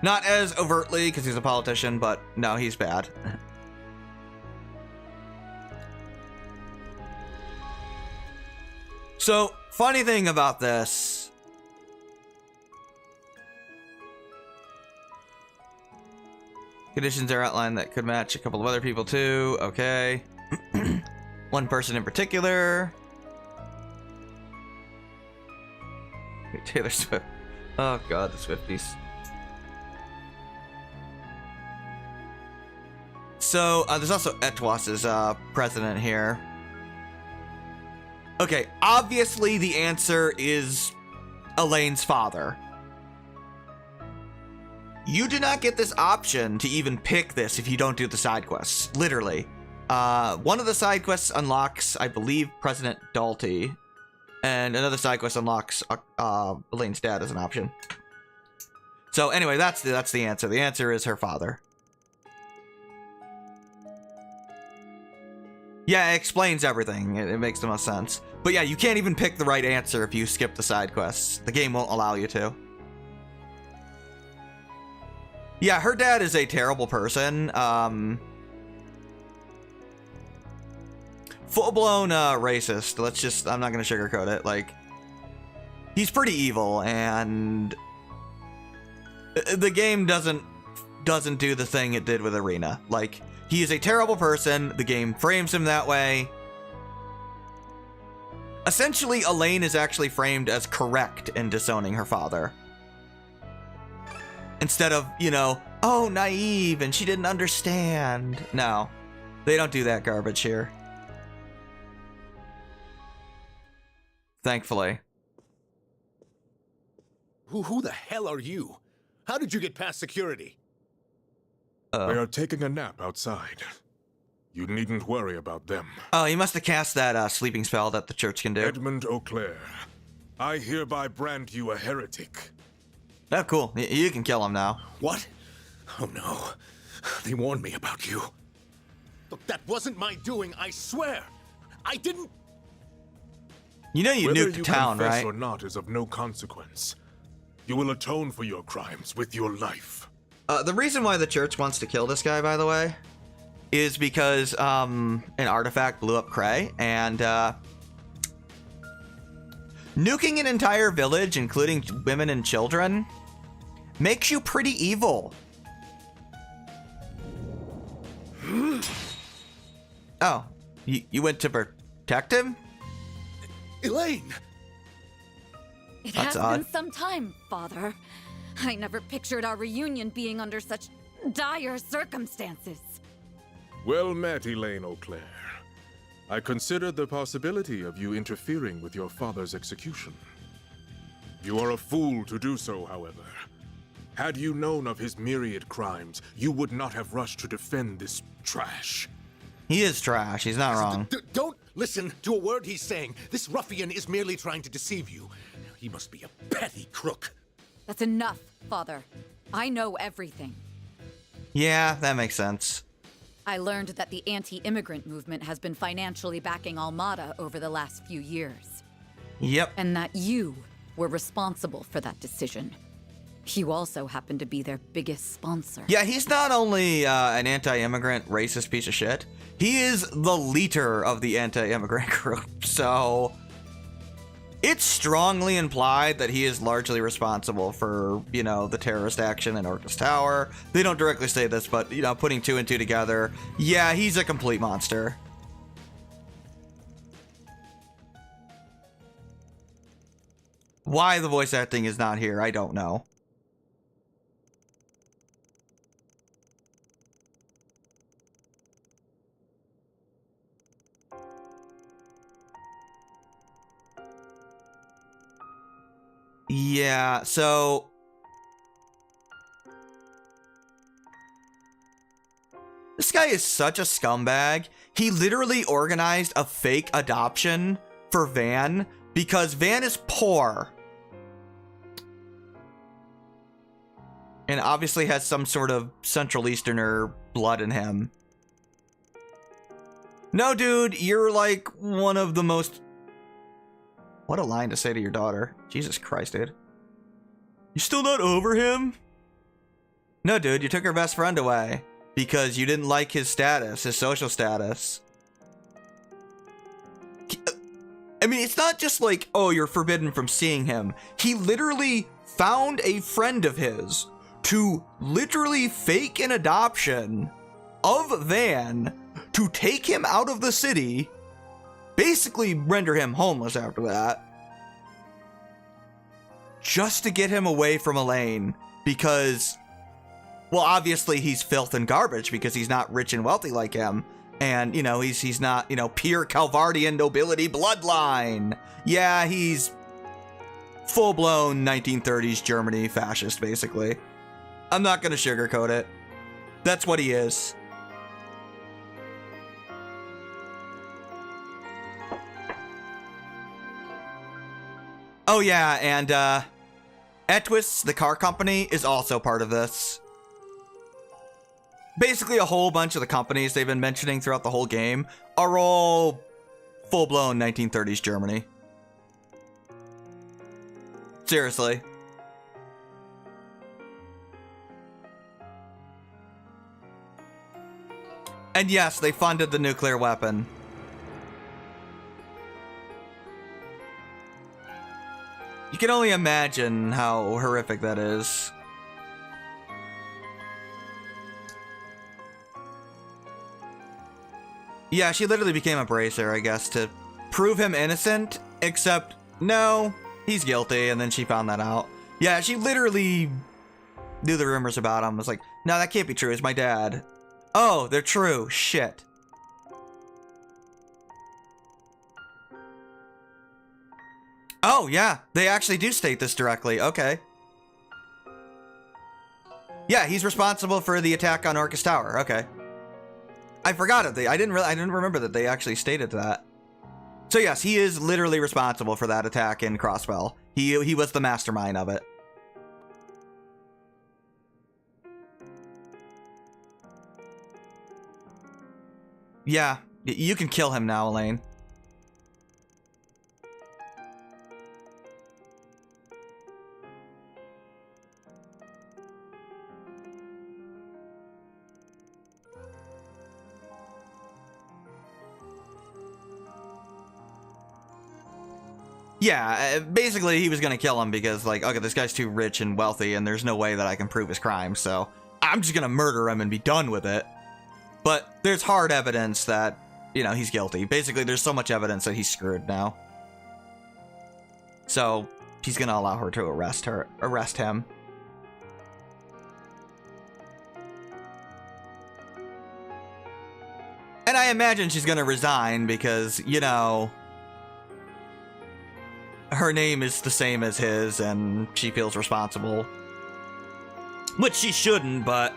S2: Not as overtly, because he's a politician, but no, he's bad. So, funny thing about this. Conditions are outlined that could match a couple of other people too. Okay. One person in particular. Taylor Swift. Oh god, the Swifties. So, there's also Etwas' president here. Okay, obviously the answer is Elaine's father. You do not get this option to even pick this if you don't do the side quests. Literally. One of the side quests unlocks, I believe, President Dalty. And another side quest unlocks Elaine's dad as an option. So anyway, that's the answer. The answer is her father. Yeah, it explains everything. It makes the most sense. But yeah, you can't even pick the right answer if you skip the side quests. The game won't allow you to. Yeah, her dad is a terrible person. Full-blown racist. I'm not gonna sugarcoat it. Like, he's pretty evil, and the game doesn't do the thing it did with Arena. Like, he is a terrible person. The game frames him that way. Essentially, Elaine is actually framed as correct in disowning her father. Instead of, you know, oh, naive and she didn't understand. No, they don't do that garbage here. Thankfully.
S10: Who the hell are you? How did you get past security?
S4: They are taking a nap outside. You needn't worry about them.
S2: Oh, you must have cast that sleeping spell that the church can do.
S4: Edmund Auclair, I hereby brand you a heretic.
S2: Oh, cool. You can kill him now.
S10: What? Oh no. They warned me about you. Look, that wasn't my doing, I swear. I didn't...
S2: You know you
S4: Whether
S2: nuked
S4: you
S2: the town,
S4: confess
S2: right?
S4: or not is of no consequence. You will atone for your crimes with your life.
S2: The reason why the church wants to kill this guy, by the way, is because an artifact blew up Cray, and nuking an entire village, including women and children, makes you pretty evil. Oh, you went to protect him?
S10: Elaine!
S3: It
S2: That's
S3: has
S2: odd.
S3: been some time, Father. I never pictured our reunion being under such dire circumstances.
S4: Well met, Elaine Auclair. I considered the possibility of you interfering with your father's execution. You are a fool to do so, however. Had you known of his myriad crimes, you would not have rushed to defend this trash.
S2: He is trash. He's not wrong.
S10: Don't listen to a word he's saying. This ruffian is merely trying to deceive you. He must be a petty crook.
S3: That's enough, Father. I know everything.
S2: Yeah, that makes sense.
S3: I learned that the anti-immigrant movement has been financially backing Almata over the last few years.
S2: Yep.
S3: And that you were responsible for that decision. You also happen to be their biggest sponsor.
S2: Yeah, he's not only an anti-immigrant racist piece of shit, he is the leader of the anti-immigrant group, so it's strongly implied that he is largely responsible for, you know, the terrorist action in Orcus Tower. They don't directly say this, but, you know, putting two and two together, yeah, he's a complete monster. Why the voice acting is not here, I don't know. Yeah, so this guy is such a scumbag. He literally organized a fake adoption for Van because Van is poor. And obviously has some sort of Central Easterner blood in him. No, dude, you're like one of the most... What a line to say to your daughter. Jesus Christ, dude. You still not over him? No, dude, you took her best friend away because you didn't like his status, his social status. I mean, it's not just like, oh, you're forbidden from seeing him. He literally found a friend of his, to literally fake an adoption of Van to take him out of the city, basically render him homeless after that, just to get him away from Elaine because, well, obviously he's filth and garbage because he's not rich and wealthy like him. And, you know, he's not, you know, pure Calvardian nobility bloodline. Yeah, he's full-blown 1930s Germany fascist, basically. I'm not going to sugarcoat it. That's what he is. Oh, yeah, and, Etwis, the car company, is also part of this. Basically, a whole bunch of the companies they've been mentioning throughout the whole game are all full-blown 1930s Germany. Seriously. And yes, they funded the nuclear weapon. You can only imagine how horrific that is. Yeah, she literally became a bracer, I guess, to prove him innocent, except, no, he's guilty, and then she found that out. Yeah, she literally knew the rumors about him, was like, no, that can't be true, it's my dad. Oh, they're true, shit. Oh, yeah, they actually do state this directly, okay. Yeah, he's responsible for the attack on Orcus Tower, okay. I forgot it. I didn't remember that they actually stated that. So yes, he is literally responsible for that attack in Crossbell. He was the mastermind of it. Yeah, you can kill him now, Elaine. Yeah, basically he was gonna kill him because, like, okay, this guy's too rich and wealthy and there's no way that I can prove his crime, so I'm just gonna murder him and be done with it. But there's hard evidence that, you know, he's guilty. Basically, there's so much evidence that he's screwed now. So he's gonna allow her to arrest him. And I imagine she's gonna resign because, you know, her name is the same as his and she feels responsible. Which she shouldn't, but...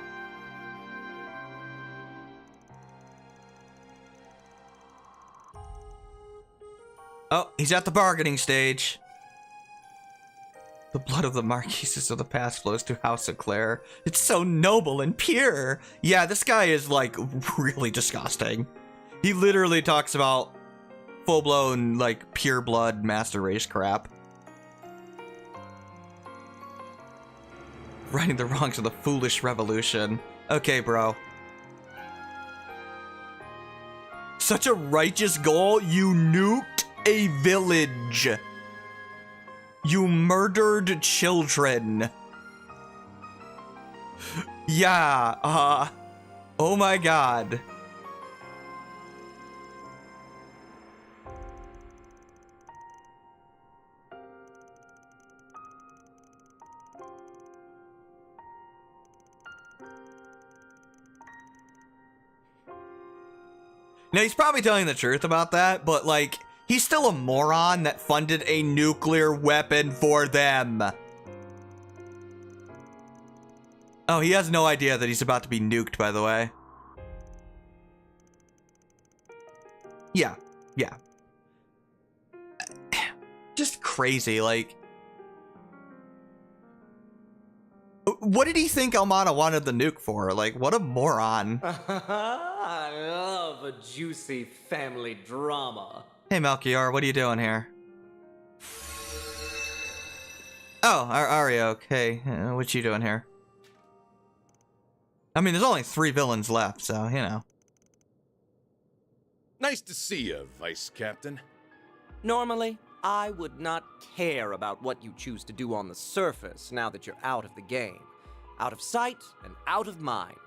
S2: Oh, he's at the bargaining stage. The blood of the Marquises of the past flows through House of Clare. It's so noble and pure. Yeah, this guy is, like, really disgusting. He literally talks about full-blown, like, pure blood master race crap. Righting the wrongs of the foolish revolution. Okay, bro. Such a righteous goal, you nuked a village. You murdered children. Yeah, oh my god. Now, he's probably telling the truth about that, but, like, he's still a moron that funded a nuclear weapon for them. Oh, he has no idea that he's about to be nuked, by the way. Yeah. Just crazy, like... What did he think Almata wanted the nuke for? Like, what a moron.
S11: I love a juicy family drama.
S2: Hey, Melchior, what are you doing here? Oh, Arioch, hey, what you doing here? I mean, there's only 3 villains left, so, you know.
S10: Nice to see you, Vice Captain.
S11: Normally, I would not care about what you choose to do on the surface now that you're out of the game. out of sight and out of mind.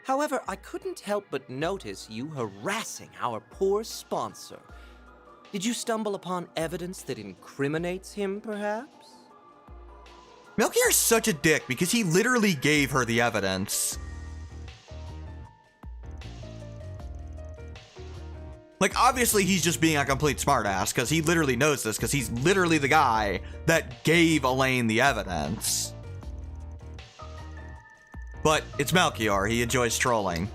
S11: However, I couldn't help but notice you harassing our poor sponsor. Did you stumble upon evidence that incriminates him, perhaps?
S2: Melchior's such a dick because he literally gave her the evidence. Like, obviously he's just being a complete smartass because he literally knows this because he's literally the guy that gave Elaine the evidence. But it's Melchior. He enjoys trolling.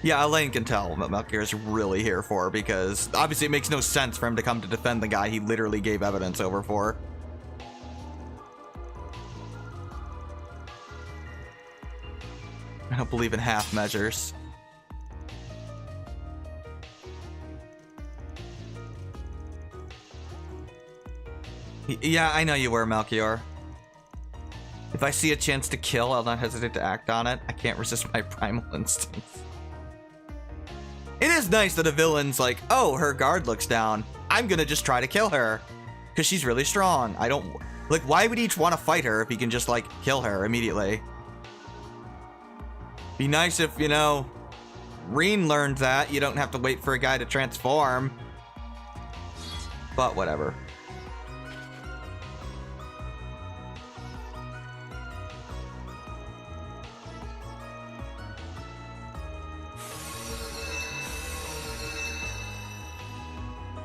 S2: Yeah, Elaine can tell what Melchior's really here for because obviously it makes no sense for him to come to defend the guy he literally gave evidence over for. I don't believe in half measures. Yeah, I know you were, Melchior. If I see a chance to kill, I'll not hesitate to act on it. I can't resist my primal instincts. It is nice that a villain's like, oh, her guard looks down. I'm gonna just try to kill her. Because she's really strong. I don't... Like, why would he want to fight her if he can just, like, kill her immediately? Be nice if, you know, Reen learned that. You don't have to wait for a guy to transform. But whatever.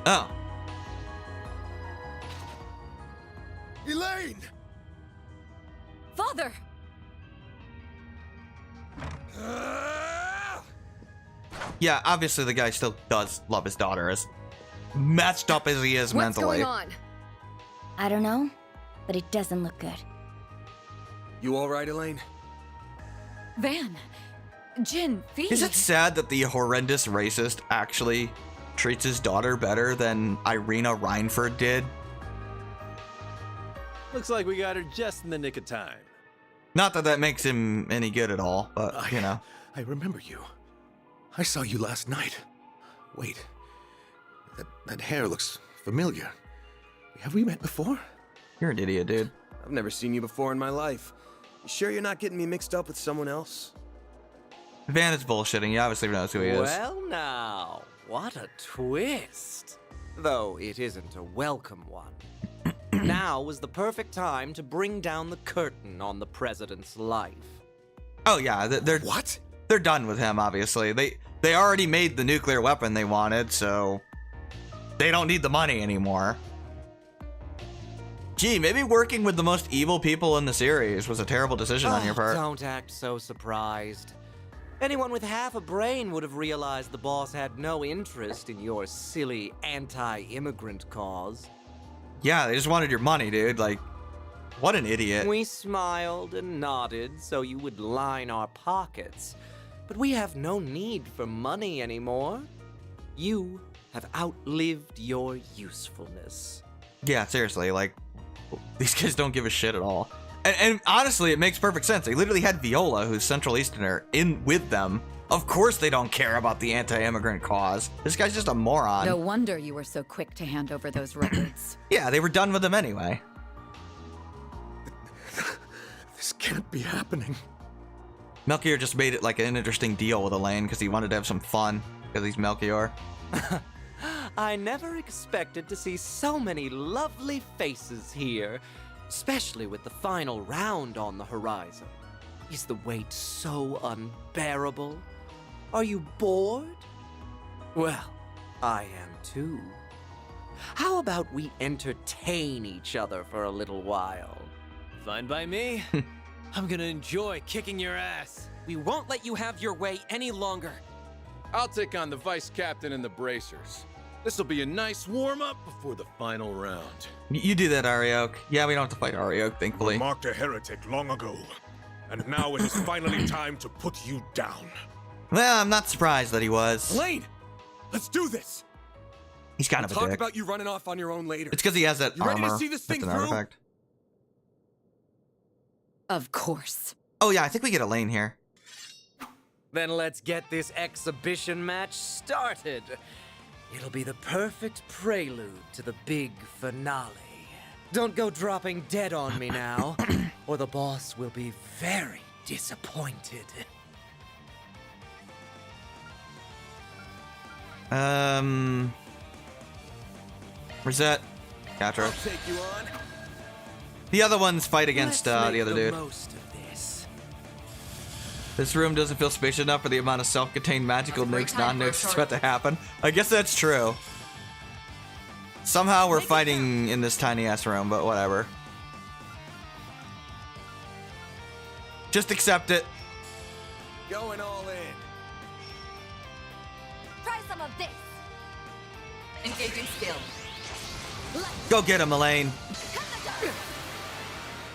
S2: Oh.
S10: Elaine!
S3: Father!
S2: Yeah, obviously the guy still does love his daughter, as messed up as he is mentally.
S3: What's going on?
S9: I don't know, but it doesn't look good.
S8: You all right, Elaine?
S3: Van, Jin, Fee.
S2: Is it sad that the horrendous racist actually treats his daughter better than Irina Reinford did?
S8: Looks like we got her just in the nick of time.
S2: Not that that makes him any good at all, but, you know.
S10: I remember you. I saw you last night. Wait. That hair looks familiar. Have we met before?
S2: You're an idiot, dude.
S8: I've never seen you before in my life. You sure you're not getting me mixed up with someone else?
S2: Van is bullshitting. He obviously knows who he is.
S11: Well, now, what a twist. Though it isn't a welcome one. Now was the perfect time to bring down the curtain on the president's life.
S2: Oh yeah, they're
S10: what?
S2: They're done with him. Obviously, they already made the nuclear weapon they wanted, so they don't need the money anymore. Gee, maybe working with the most evil people in the series was a terrible decision on your part.
S11: Don't act so surprised. Anyone with half a brain would have realized the boss had no interest in your silly anti-immigrant cause.
S2: Yeah, they just wanted your money, dude. Like, what an idiot.
S11: We smiled and nodded so you would line our pockets. But we have no need for money anymore. You have outlived your usefulness.
S2: Yeah, seriously, like, these guys don't give a shit at all. And honestly, it makes perfect sense. They literally had Viola, who's Central Easterner, in with them. Of course they don't care about the anti-immigrant cause. This guy's just a moron.
S3: No wonder you were so quick to hand over those records.
S2: Yeah, they were done with them anyway.
S10: This can't be happening.
S2: Melchior just made it like an interesting deal with Elaine because he wanted to have some fun because he's Melchior.
S11: I never expected to see so many lovely faces here, especially with the final round on the horizon. Is the wait so unbearable? Are you bored? Well, I am too. How about we entertain each other for a little while?
S12: Fine by me. I'm gonna enjoy kicking your ass.
S1: We won't let you have your way any longer.
S13: I'll take on the vice captain and the bracers. This'll be a nice warm-up before the final round.
S2: You do that, Arioch. Yeah, we don't have to fight Arioch, thankfully.
S4: You marked a heretic long ago, and now it is finally time to put you down.
S2: Well, I'm not surprised that he was.
S8: Elaine, let's do this.
S2: He's kind of a
S8: talk
S2: dick.
S8: about you running off on your own later.
S2: It's because he has that
S8: you
S2: armor.
S8: ready to see this thing
S2: That's an
S8: through?
S2: artifact.
S3: Of course.
S2: Oh yeah, I think we get Elaine here.
S11: Then let's get this exhibition match started. It'll be the perfect prelude to the big finale. Don't go dropping dead on me now, or the boss will be very disappointed.
S2: Reset. Gotcha.
S8: I'll take you on.
S2: The other ones fight against the other dude.
S11: Most of this.
S2: This room doesn't feel spacious enough for the amount of self-contained magical nukes, non-nukes that's about to happen. I guess that's true. Somehow we're fighting in this tiny-ass room, but whatever. Just accept it.
S8: Going all in.
S3: Try some of this.
S6: Engaging skill.
S2: Go get him, Elaine.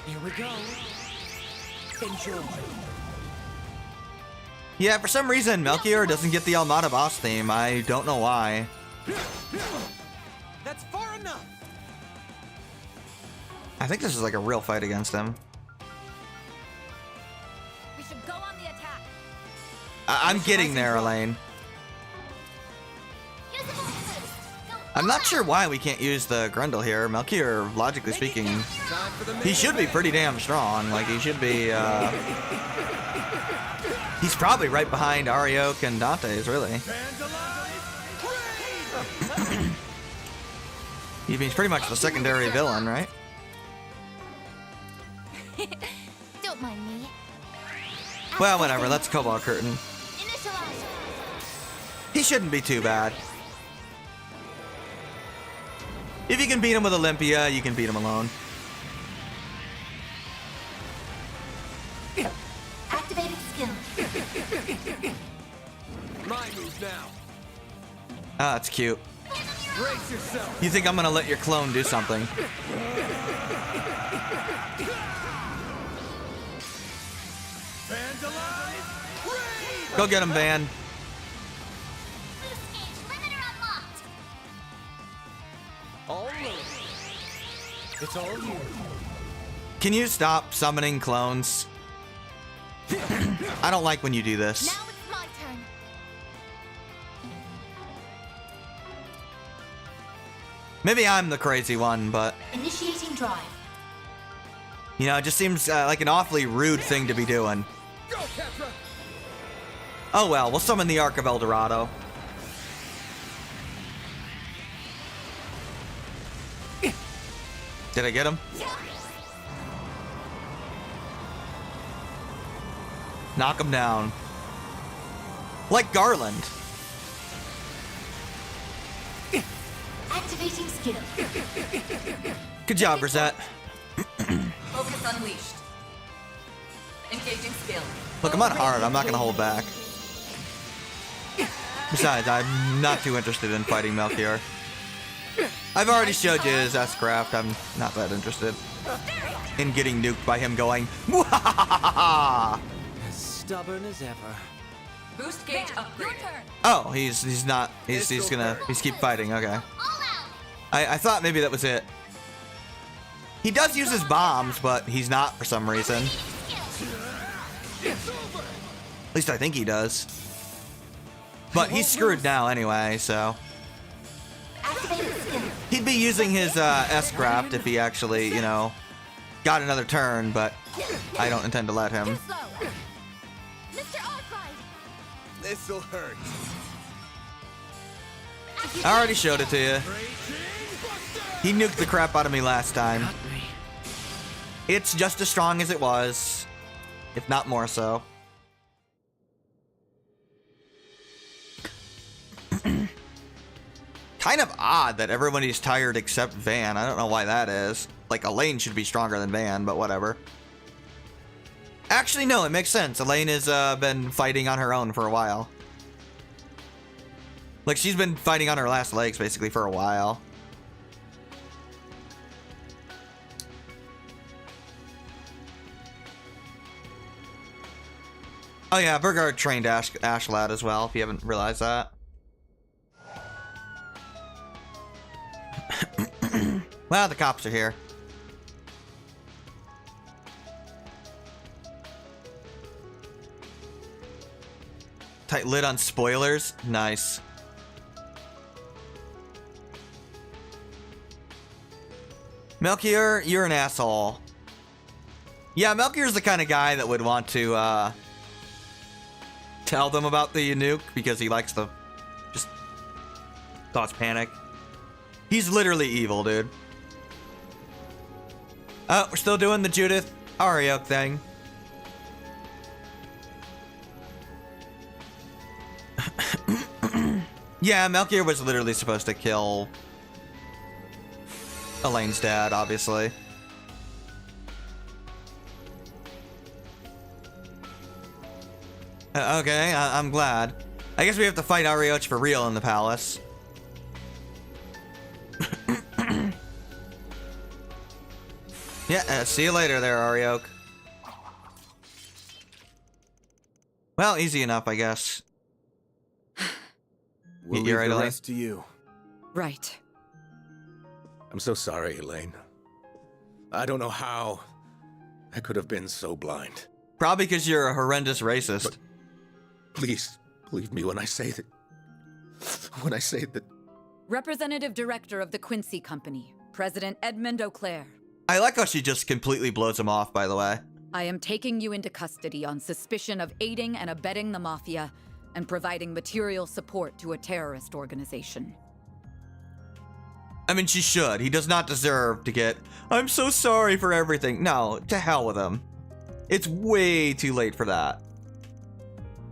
S11: Here we go. Enjoy.
S2: Yeah, for some reason, Melchior doesn't get the Almata boss theme. I don't know why.
S12: That's far enough.
S2: I think this is like a real fight against him.
S3: We should go on the attack.
S2: I'm getting there, Elaine. I'm not sure why we can't use the Grundle here. Melchior, logically speaking, he should be pretty damn strong. Like, he should be, he's probably right behind Arioch and Dantès, really. He's pretty much the secondary villain, right?
S3: Don't mind me.
S2: Well, whatever. Let's Cobalt Curtain.
S3: Initialize.
S2: He shouldn't be too bad. If you can beat him with Olympia, you can beat him alone.
S3: Activating skill.
S8: My move now.
S2: Ah, that's cute.
S8: Brace yourself.
S2: You think I'm gonna let your clone do something? Go get him, Van.
S3: Boost gauge limiter unlocked.
S12: All right. It's all you.
S2: Can you stop summoning clones? I don't like when you do this.
S3: Now it's my turn.
S2: Maybe I'm the crazy one, but
S3: Initiating drive.
S2: you know, it just seems like an awfully rude thing to be doing.
S8: Go, Ketra.
S2: Oh well, we'll summon the Ark of El Dorado. Did I get him? Knock him down. Like Garland.
S3: Activating skill.
S2: Good job, Rosette.
S6: Focus unleashed. Engaging skill.
S2: Look, I'm not hard. I'm not gonna hold back. Besides, I'm not too interested in fighting Melchior. I've already showed you his S-craft. I'm not that interested in getting nuked by him going, "Mwahahaha!"
S11: As stubborn as ever.
S6: Boost gauge
S3: Your
S6: upgraded.
S3: turn.
S2: Oh, he's keep fighting. Okay.
S3: All out.
S2: I thought maybe that was it. He does use his bombs, but he's not for some reason. At least I think he does. But he's screwed now anyway, so.
S3: Activating skill.
S2: He'd be using his S-craft if he actually, you know, got another turn, but I don't intend to let him.
S3: Too slow. Mr. Arkwright.
S8: This'll hurt.
S2: I already showed it to you. He nuked the crap out of me last time. It's just as strong as it was, if not more so. Kind of odd that everybody's tired except Van. I don't know why that is. Like, Elaine should be stronger than Van, but whatever. Actually, no, it makes sense. Elaine has been fighting on her own for a while. Like, she's been fighting on her last legs, basically, for a while. Oh yeah, Burgard trained Ashlad as well, if you haven't realized that. Well, the cops are here. Tight lid on spoilers? Nice. Melchior, you're an asshole. Yeah, Melchior's the kind of guy that would want to tell them about the nuke because he likes to just cause panic. He's literally evil, dude. We're still doing the Judith Arioch thing. Yeah, Melchior was literally supposed to kill Elaine's dad, obviously. Okay, I'm glad. I guess we have to fight Arioch for real in the palace. Yeah, see you later there, Arioch. Well, easy enough, I guess.
S8: We'll
S2: You're
S8: leave
S2: right,
S8: the
S2: Elaine?
S8: rest to you.
S6: Right.
S10: I'm so sorry, Elaine. I don't know how I could have been so blind.
S2: Probably because you're a horrendous racist.
S10: But please, believe me when I say that... When I say that...
S6: Representative Director of the Quincy Company, President Edmund Auclair.
S2: I like how she just completely blows him off, by the way.
S6: I am taking you into custody on suspicion of aiding and abetting the Mafia and providing material support to a terrorist organization.
S2: I mean, she should. He does not deserve to get, I'm so sorry for everything. No, to hell with him. It's way too late for that.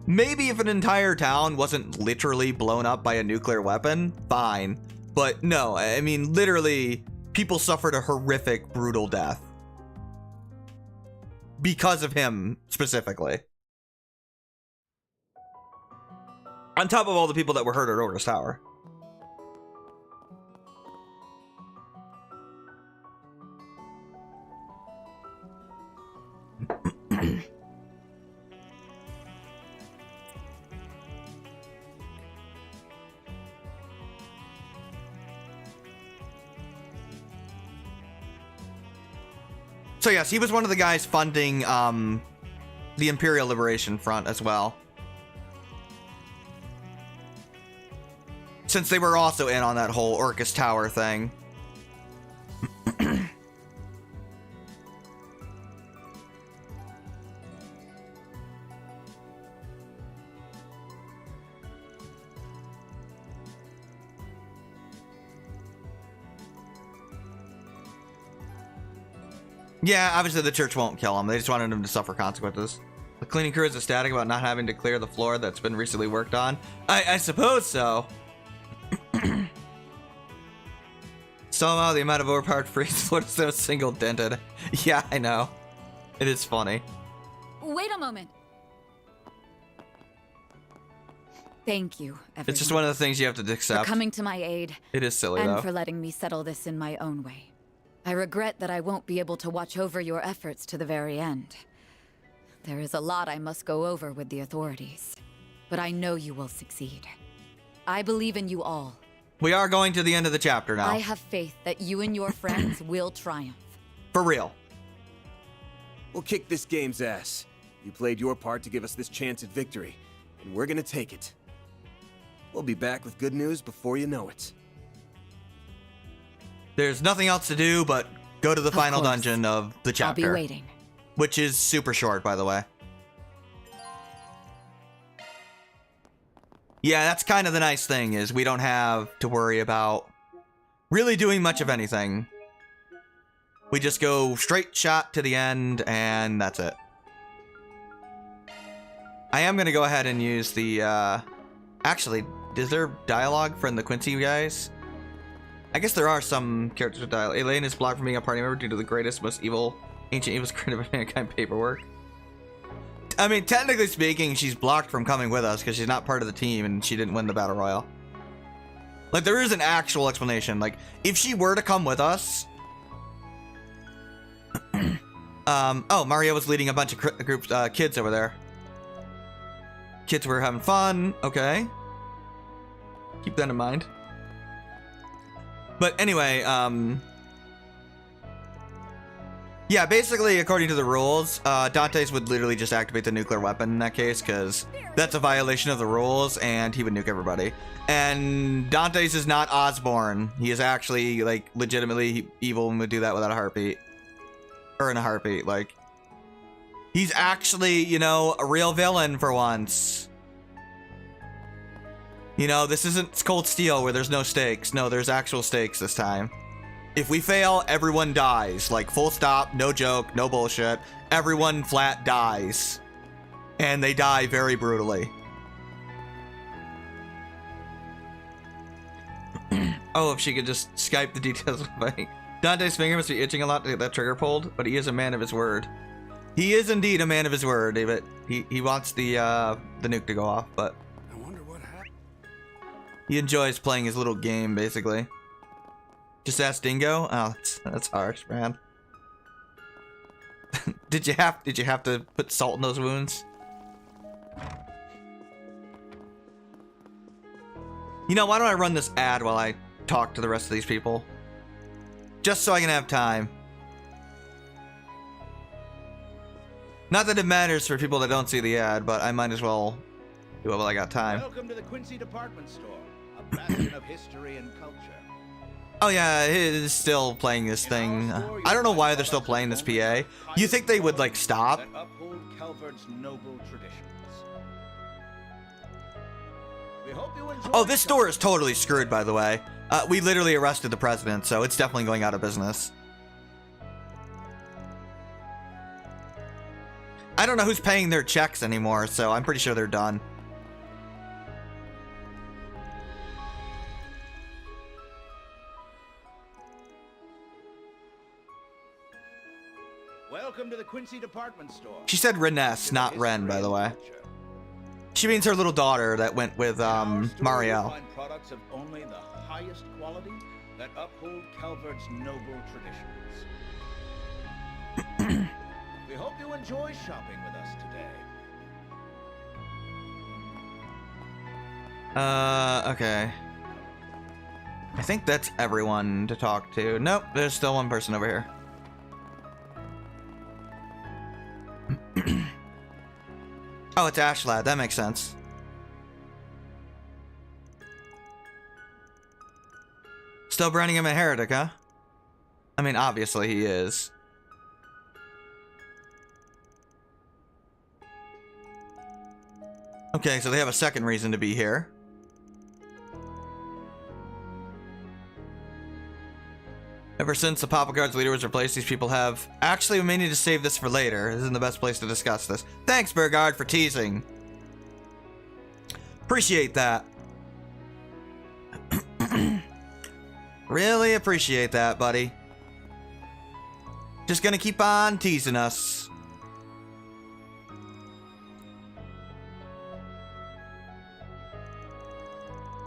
S2: Maybe if an entire town wasn't literally blown up by a nuclear weapon, fine. But no, I mean, literally, people suffered a horrific, brutal death. Because of him, specifically. On top of all the people that were hurt at Orcus Tower. So yes, he was one of the guys funding the Imperial Liberation Front as well. Since they were also in on that whole Orcus Tower thing. Yeah, obviously the church won't kill him. They just wanted him to suffer consequences. The cleaning crew is ecstatic about not having to clear the floor that's been recently worked on. I suppose so. Somehow the amount of overpowered freeze floor is so single dented. Yeah, I know. It is funny.
S6: Wait a moment. Thank you, everyone.
S2: It's just one of the things you have to accept.
S6: For coming to my aid.
S2: It is silly,
S6: and
S2: though.
S6: for letting me settle this in my own way. I regret that I won't be able to watch over your efforts to the very end. There is a lot I must go over with the authorities, but I know you will succeed. I believe in you all.
S2: We are going to the end of the chapter now.
S6: I have faith that you and your friends will triumph.
S2: For real.
S8: We'll kick this game's ass. You played your part to give us this chance at victory, and we're gonna take it. We'll be back with good news before you know it.
S2: There's nothing else to do but go to the final dungeon of the chapter.
S6: I'll be waiting.
S2: Which is super short, by the way. Yeah, that's kind of the nice thing, is we don't have to worry about really doing much of anything. We just go straight shot to the end, and that's it. I am going to go ahead and use the, actually, is there dialogue from the Quincy guys? I guess there are some characters with dialogue. Elaine is blocked from being a party member due to the greatest, most evil, ancient evils created by mankind paperwork. I mean, technically speaking, she's blocked from coming with us because she's not part of the team and she didn't win the Battle Royale. Like, there is an actual explanation. Like, if she were to come with us... oh, Mario was leading a bunch of kids over there. Kids were having fun. Okay. Keep that in mind. But anyway, Yeah, basically, according to the rules, Dantès would literally just activate the nuclear weapon in that case, because that's a violation of the rules, and he would nuke everybody. And Dantès is not Osborne. He is actually, like, legitimately evil and would do that without a heartbeat. Or in a heartbeat, like. He's actually, you know, a real villain for once. You know, this isn't Cold Steel where there's no stakes. No, there's actual stakes this time. If we fail, everyone dies. Like, full stop, no joke, no bullshit. Everyone flat dies. And they die very brutally. Oh, if she could just Skype the details of the fight. Dante's finger must be itching a lot to get that trigger pulled, but he is a man of his word. He is indeed a man of his word, David. He wants the nuke to go off, but
S7: I wonder what happened.
S2: he enjoys playing his little game, basically. Just ask Dingo? Oh, that's harsh, man. Did you have to put salt in those wounds? You know, why don't I run this ad while I talk to the rest of these people? Just so I can have time. Not that it matters for people that don't see the ad, but I might as well do it while I got time.
S14: Welcome to the Quincy Department Store, a bastion of history and culture.
S2: Oh yeah, it is still playing this thing. I don't know why they're still playing this PA. You think they would, like, stop?
S14: That uphold Calvert's noble traditions. We hope you enjoy.
S2: Oh, this store is totally screwed, by the way. We literally arrested the president, so it's definitely going out of business. I don't know who's paying their checks anymore, so I'm pretty sure they're done.
S14: Welcome to the Quincy Department Store.
S2: She said Reness, not Ren, by the way. She means her little daughter that went with Marielle.
S14: Find products of only the highest quality that uphold Calvert's noble traditions. We hope you enjoy shopping with us today.
S2: Okay. I think that's everyone to talk to. Nope, there's still one person over here. Oh, it's Ashlad. That makes sense. Still branding him a heretic, huh? I mean, obviously he is. Okay, so they have a second reason to be here. Ever since the Papa Guard's leader was replaced, these people have... Actually, we may need to save this for later. This isn't the best place to discuss this. Thanks, Burgard, for teasing. Appreciate that. Really appreciate that, buddy. Just gonna keep on teasing us.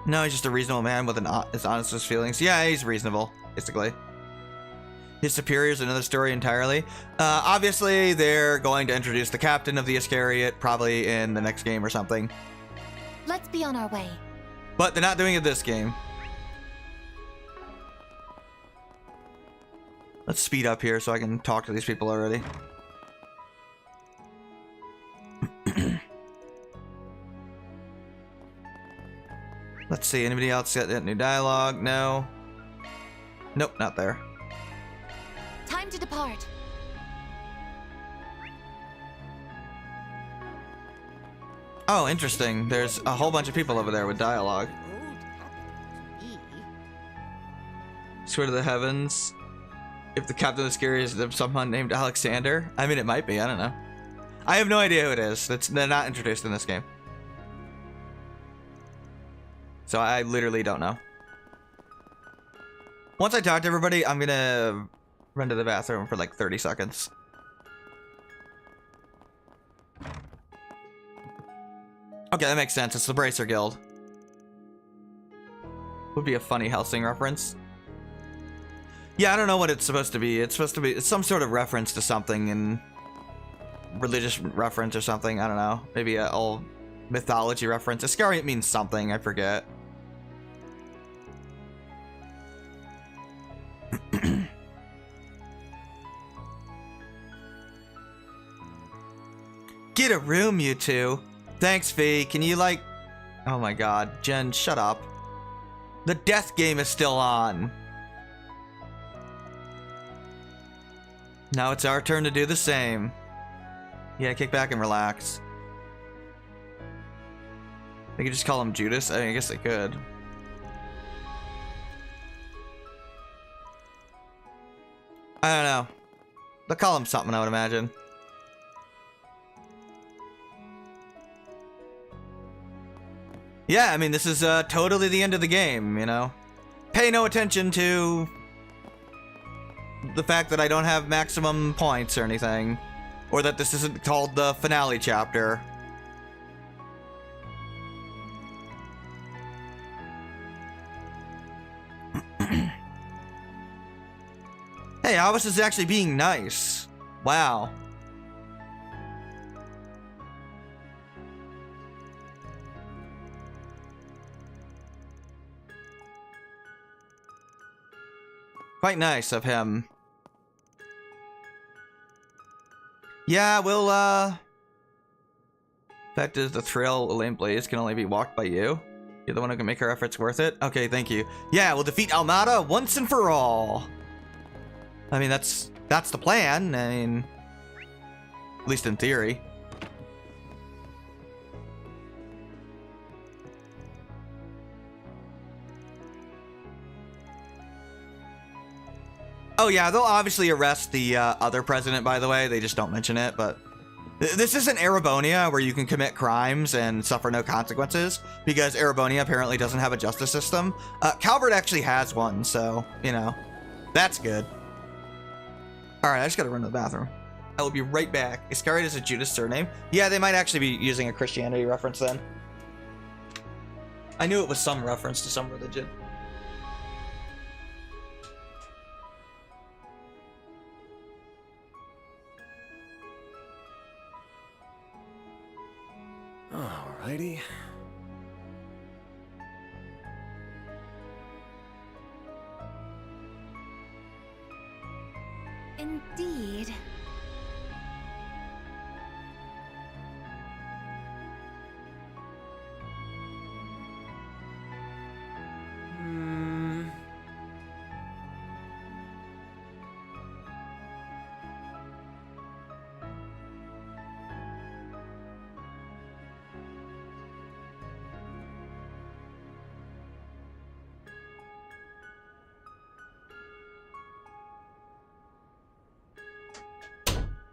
S2: No, he's just a reasonable man with his honest his feelings. Yeah, he's reasonable, basically. His superior's another story entirely. Obviously, they're going to introduce the captain of the Iscariot, probably in the next game or something.
S9: Let's be on our way.
S2: But they're not doing it this game. Let's speed up here so I can talk to these people already. Let's see, anybody else got that new dialogue? No. Nope, not there.
S9: Time to depart.
S2: Oh, interesting. There's a whole bunch of people over there with dialogue. Swear to the heavens. If the captain of the scary is someone named Alexander? I mean, it might be. I don't know. I have no idea who it is. They're not introduced in this game. So I literally don't know. Once I talk to everybody, I'm gonna run to the bathroom for like 30 seconds. Okay, that makes sense. It's the Bracer Guild. Would be a funny Helsing reference. Yeah, I don't know what it's supposed to be. It's some sort of reference to something, and religious reference or something. I don't know. Maybe a old mythology reference. Iscariot means something. I forget. need a room, you two. Thanks, Fee. Can you, like... Oh my god. Jen, shut up. The death game is still on. Now it's our turn to do the same. Yeah, kick back and relax. They could just call him Judas. I guess they could. I don't know. They'll call him something, I would imagine. Yeah, I mean, this is totally the end of the game, you know? Pay no attention to the fact that I don't have maximum points or anything. Or that this isn't called the finale chapter. Hey, I was just actually being nice. Wow. Quite nice of him. Yeah, we'll, fact is, the trail Elaine Blaze can only be walked by you. You're the one who can make her efforts worth it? Okay, thank you. Yeah, we'll defeat Almata once and for all. I mean, that's the plan. I mean, at least in theory. Oh yeah, they'll obviously arrest the other president, by the way. They just don't mention it, but... This isn't Erebonia, where you can commit crimes and suffer no consequences, because Erebonia apparently doesn't have a justice system. Calvert actually has one, so, you know, that's good. Alright, I just gotta run to the bathroom. I will be right back. Iscariot is a Judas surname? Yeah, they might actually be using a Christianity reference then. I knew it was some reference to some religion.
S8: Alrighty.
S9: Indeed.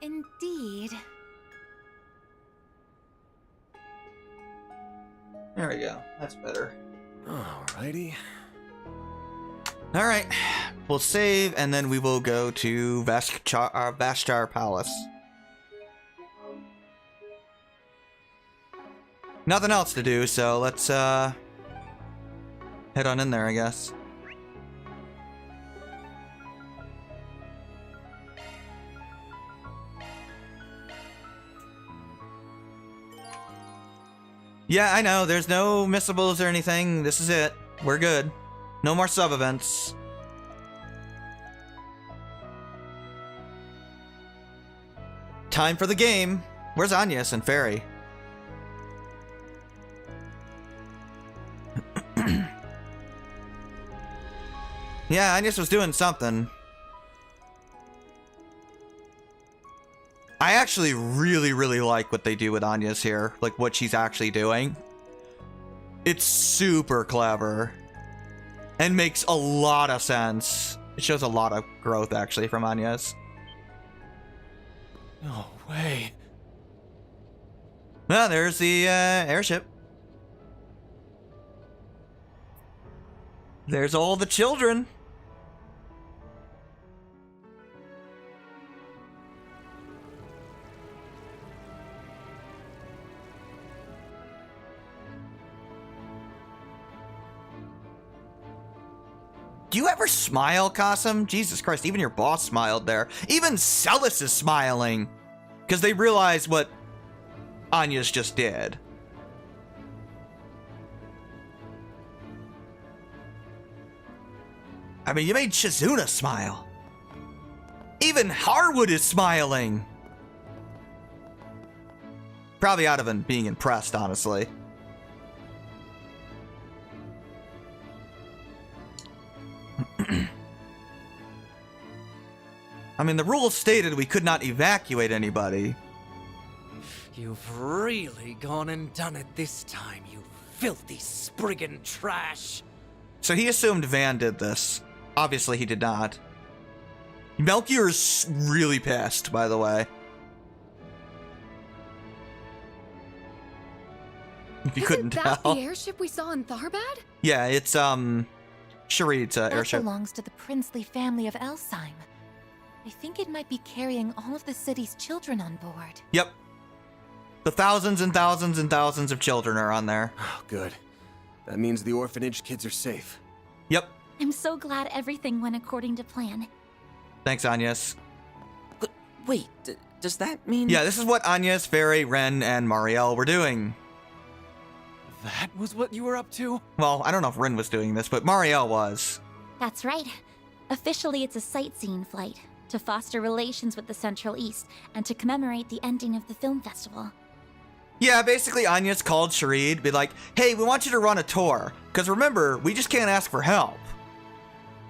S9: Indeed.
S2: There we go. That's better.
S8: Alrighty.
S2: Alright. We'll save, and then we will go to Vashtar Palace. Nothing else to do, so let's head on in there, I guess. Yeah, I know. There's no missables or anything. This is it. We're good. No more sub-events. Time for the game. Where's Agnès and Fairy? Yeah, Agnès was doing something. I actually really like what they do with Agnès here. Like, what she's actually doing. It's super clever. And makes a lot of sense. It shows a lot of growth, actually, from Agnès.
S12: No way.
S2: Well, there's the airship. There's all the children. Do you ever smile, Qasim? Jesus Christ, even your boss smiled there. Even Celis is smiling. Because they realize what Agnès just did. I mean, you made Shizuna smile. Even Harwood is smiling. Probably out of being impressed, honestly. I mean, the rules stated we could not evacuate anybody.
S11: You've really gone and done it this time, you filthy spriggan trash.
S2: So he assumed Van did this. Obviously, he did not. Melchior's really pissed, by the way. If you couldn't
S3: Isn't that
S2: tell.
S3: the airship we saw in Tharbad?
S2: Yeah, it's, Sharid's airship.
S15: That belongs to the princely family of Elsheim. I think it might be carrying all of the city's children on board.
S2: Yep. The thousands and thousands and thousands of children are on there.
S8: Oh, good. That means the orphanage kids are safe.
S2: Yep.
S9: I'm so glad everything went according to plan.
S2: Thanks, Agnès.
S11: Wait, does that mean...
S2: Yeah, this is what Agnès, Fairy, Ren, and Marielle were doing.
S12: That was what you were up to?
S2: Well, I don't know if Ren was doing this, but Marielle was.
S9: That's right. Officially, it's a sightseeing flight to foster relations with the Central East and to commemorate the ending of the film festival.
S2: Yeah, basically Agnès called Sharid, be like, hey, we want you to run a tour. Because remember, we just can't ask for help.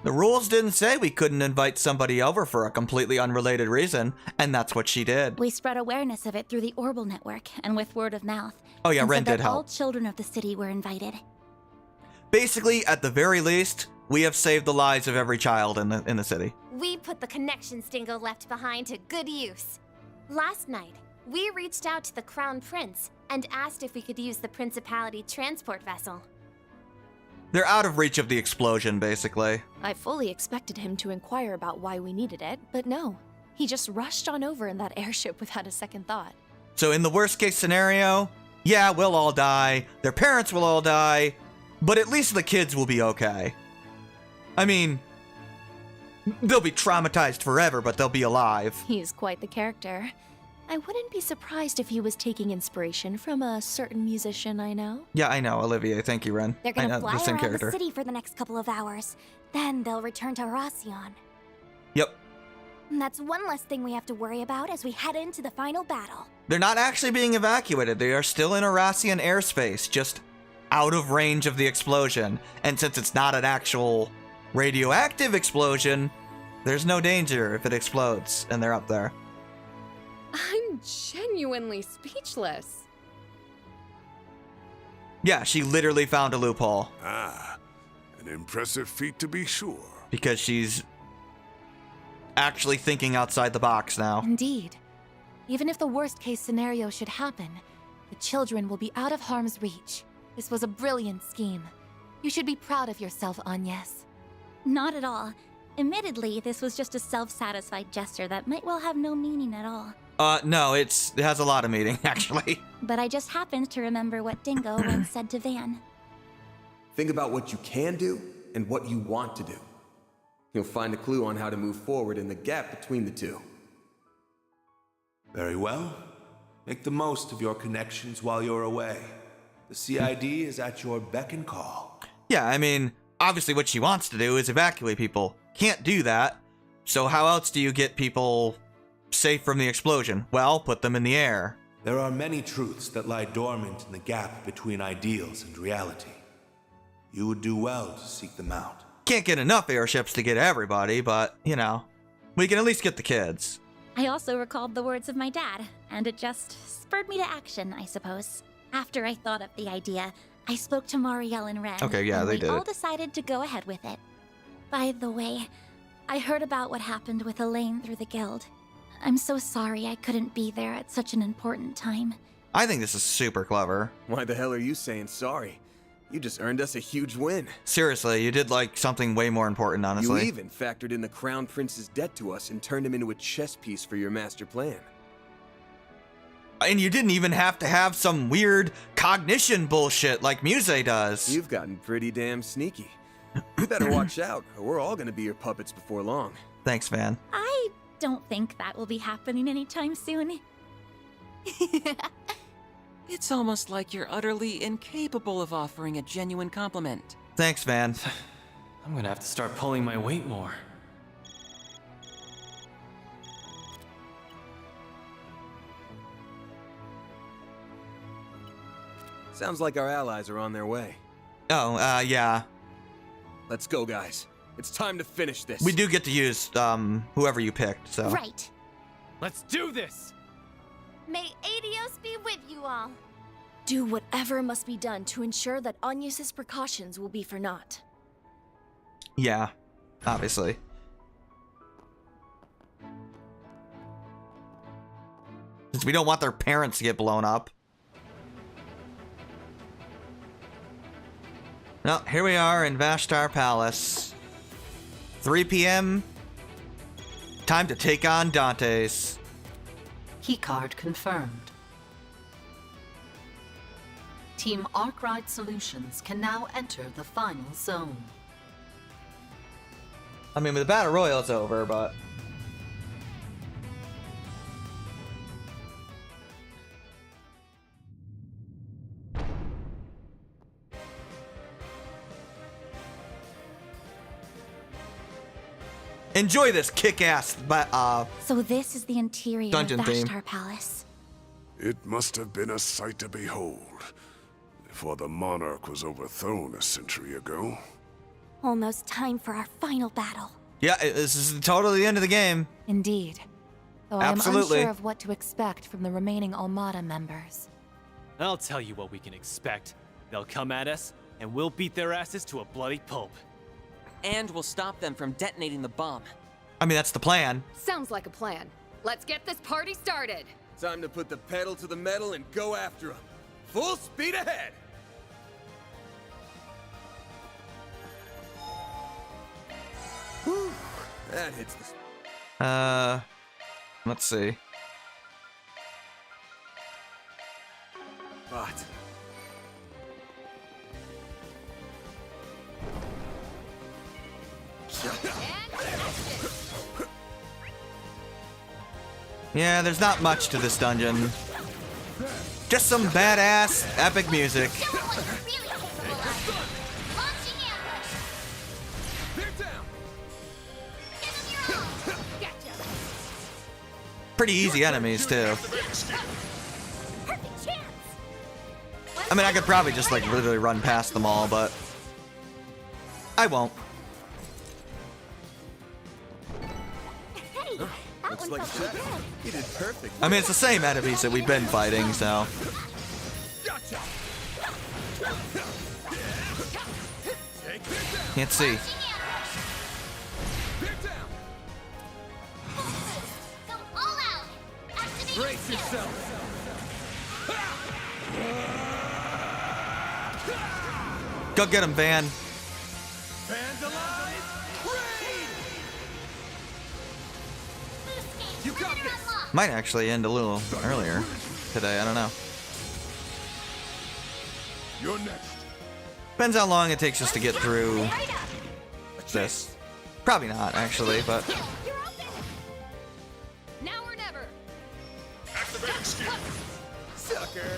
S2: The rules didn't say we couldn't invite somebody over for a completely unrelated reason, and that's what she did.
S9: We spread awareness of it through the Orbital Network and with word of mouth.
S2: Oh yeah,
S9: and
S2: Ren
S9: said that
S2: did help.
S9: All children of the city were invited.
S2: Basically, at the very least, we have saved the lives of every child in the city.
S16: We put the connections Dingo left behind to good use. Last night, we reached out to the Crown Prince and asked if we could use the Principality transport vessel.
S2: They're out of reach of the explosion, basically.
S15: I fully expected him to inquire about why we needed it, but no. He just rushed on over in that airship without a second thought.
S2: So in the worst case scenario, yeah, we'll all die, their parents will all die, but at least the kids will be okay. I mean, they'll be traumatized forever, but they'll be alive.
S15: He's quite the character. I wouldn't be surprised if he was taking inspiration from a certain musician I know.
S2: Yeah, I know, Olivier. Thank you, Ren.
S9: They're gonna fly
S2: the same
S9: around
S2: character.
S9: the city for the next couple of hours. Then they'll return to Racion.
S2: Yep.
S9: And that's one less thing we have to worry about as we head into the final battle.
S2: They're not actually being evacuated. They are still in Aracian airspace, just out of range of the explosion. And since it's not an actual radioactive explosion, there's no danger if it explodes and they're up there.
S3: I'm genuinely speechless.
S2: Yeah, she literally found a loophole.
S7: Ah, an impressive feat to be sure.
S2: Because she's actually thinking outside the box now.
S15: Indeed. Even if the worst case scenario should happen, the children will be out of harm's reach. This was a brilliant scheme. You should be proud of yourself, Agnès.
S9: Not at all. Admittedly, this was just a self-satisfied gesture that might well have no meaning at all.
S2: No, it has a lot of meaning, actually.
S9: But I just happened to remember what Dingo once said to Van.
S8: Think about what you can do and what you want to do. You'll find a clue on how to move forward in the gap between the two.
S17: Very well. Make the most of your connections while you're away. The CID is at your beck and call.
S2: Yeah, I mean, obviously what she wants to do is evacuate people. Can't do that. So how else do you get people safe from the explosion? Well, put them in the air.
S17: There are many truths that lie dormant in the gap between ideals and reality. You would do well to seek them out.
S2: Can't get enough airships to get everybody, but, you know, we can at least get the kids.
S9: I also recalled the words of my dad, and it just spurred me to action, I suppose. After I thought up the idea, I spoke to Marielle and Ren.
S2: Okay, yeah,
S9: and
S2: they
S9: we
S2: did
S9: all
S2: it.
S9: decided to go ahead with it. By the way, I heard about what happened with Elaine through the guild. I'm so sorry I couldn't be there at such an important time.
S2: I think this is super clever.
S8: Why the hell are you saying sorry? You just earned us a huge win.
S2: Seriously, you did like something way more important, honestly.
S8: You even factored in the Crown Prince's debt to us and turned him into a chess piece for your master plan.
S2: And you didn't even have to have some weird cognition bullshit like Muse does.
S8: You've gotten pretty damn sneaky. You better watch out, or we're all gonna be your puppets before long.
S2: Thanks, Van.
S9: I don't think that will be happening anytime soon.
S1: It's almost like you're utterly incapable of offering a genuine compliment.
S2: Thanks, Van.
S12: I'm gonna have to start pulling my weight more.
S8: Sounds like our allies are on their way.
S2: Oh, yeah.
S8: Let's go, guys. It's time to finish this.
S2: We do get to use, whoever you picked, so.
S16: Right.
S12: Let's do this!
S16: May Adios be with you all.
S18: Do whatever must be done to ensure that Agnès' precautions will be for naught.
S2: Yeah, obviously. Since we don't want their parents to get blown up. Well, here we are in Vashtar Palace. 3 p.m. Time to take on Dantès.
S19: Keycard confirmed. Team Arkwright Solutions can now enter the final zone.
S2: I mean, the Battle Royale is over, but... Enjoy this kick-ass,
S9: So this is the interior
S2: dungeon
S9: of
S2: theme.
S9: Vashtar Palace.
S7: It must have been a sight to behold, before the monarch was overthrown a century ago.
S9: Almost time for our final battle.
S2: Yeah, this is totally the end of the game.
S15: Indeed. Though I am
S2: Absolutely.
S15: unsure of what to expect from the remaining Almata members.
S12: I'll tell you what we can expect. They'll come at us, and we'll beat their asses to a bloody pulp.
S1: And we'll stop them from detonating the bomb.
S2: I mean, that's the plan.
S3: Sounds like a plan. Let's get this party started.
S8: Time to put the pedal to the metal and go after them. Full speed ahead! Whew, that hits the...
S2: Let's see.
S8: But...
S2: Yeah, there's not much to this dungeon. Just some badass, epic music. Pretty easy enemies, too. I mean, I could probably just, like, literally run past them all, but... I won't.
S8: Looks like Jack. You did perfect.
S2: I mean, it's the same enemies that we've been fighting, so... Can't see.
S8: Brace yourself.
S2: Go get him, Van. Might actually end a little earlier today, I don't know.
S7: You're next.
S2: Depends how long it takes us to get through this. Probably not, actually, but...
S3: Now or never.
S7: Activating skill.
S8: Sucker.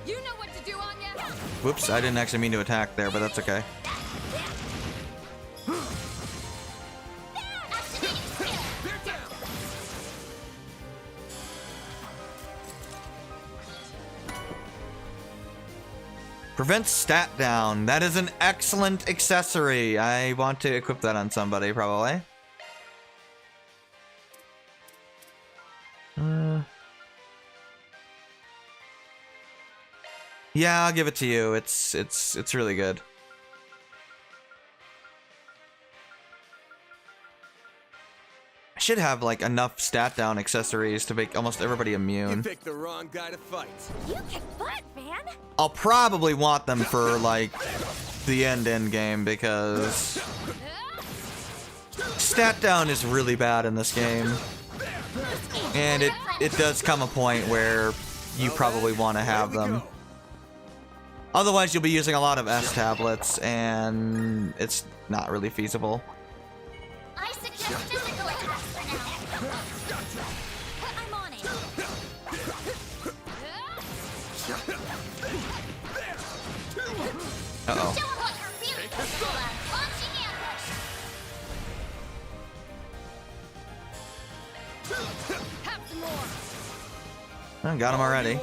S3: You know what to do, Anya.
S2: Whoops, I didn't actually mean to attack there, but that's okay. Prevents stat down. That is an excellent accessory. I want to equip that on somebody, probably. Yeah, I'll give it to you. It's really good. I should have like enough stat down accessories to make almost everybody immune.
S8: You picked the wrong guy to fight.
S9: You kick butt, man.
S2: I'll probably want them for like the end game because stat down is really bad in this game. And it does come a point where you probably want to have them. Otherwise, you'll be using a lot of S tablets, and it's not really feasible.
S16: I suggest physical attacks for now. I'm on it.
S2: Uh-oh.
S16: Show 'em what you're feeling, Priscilla. Launching ambush.
S3: Have some more.
S2: I got him already.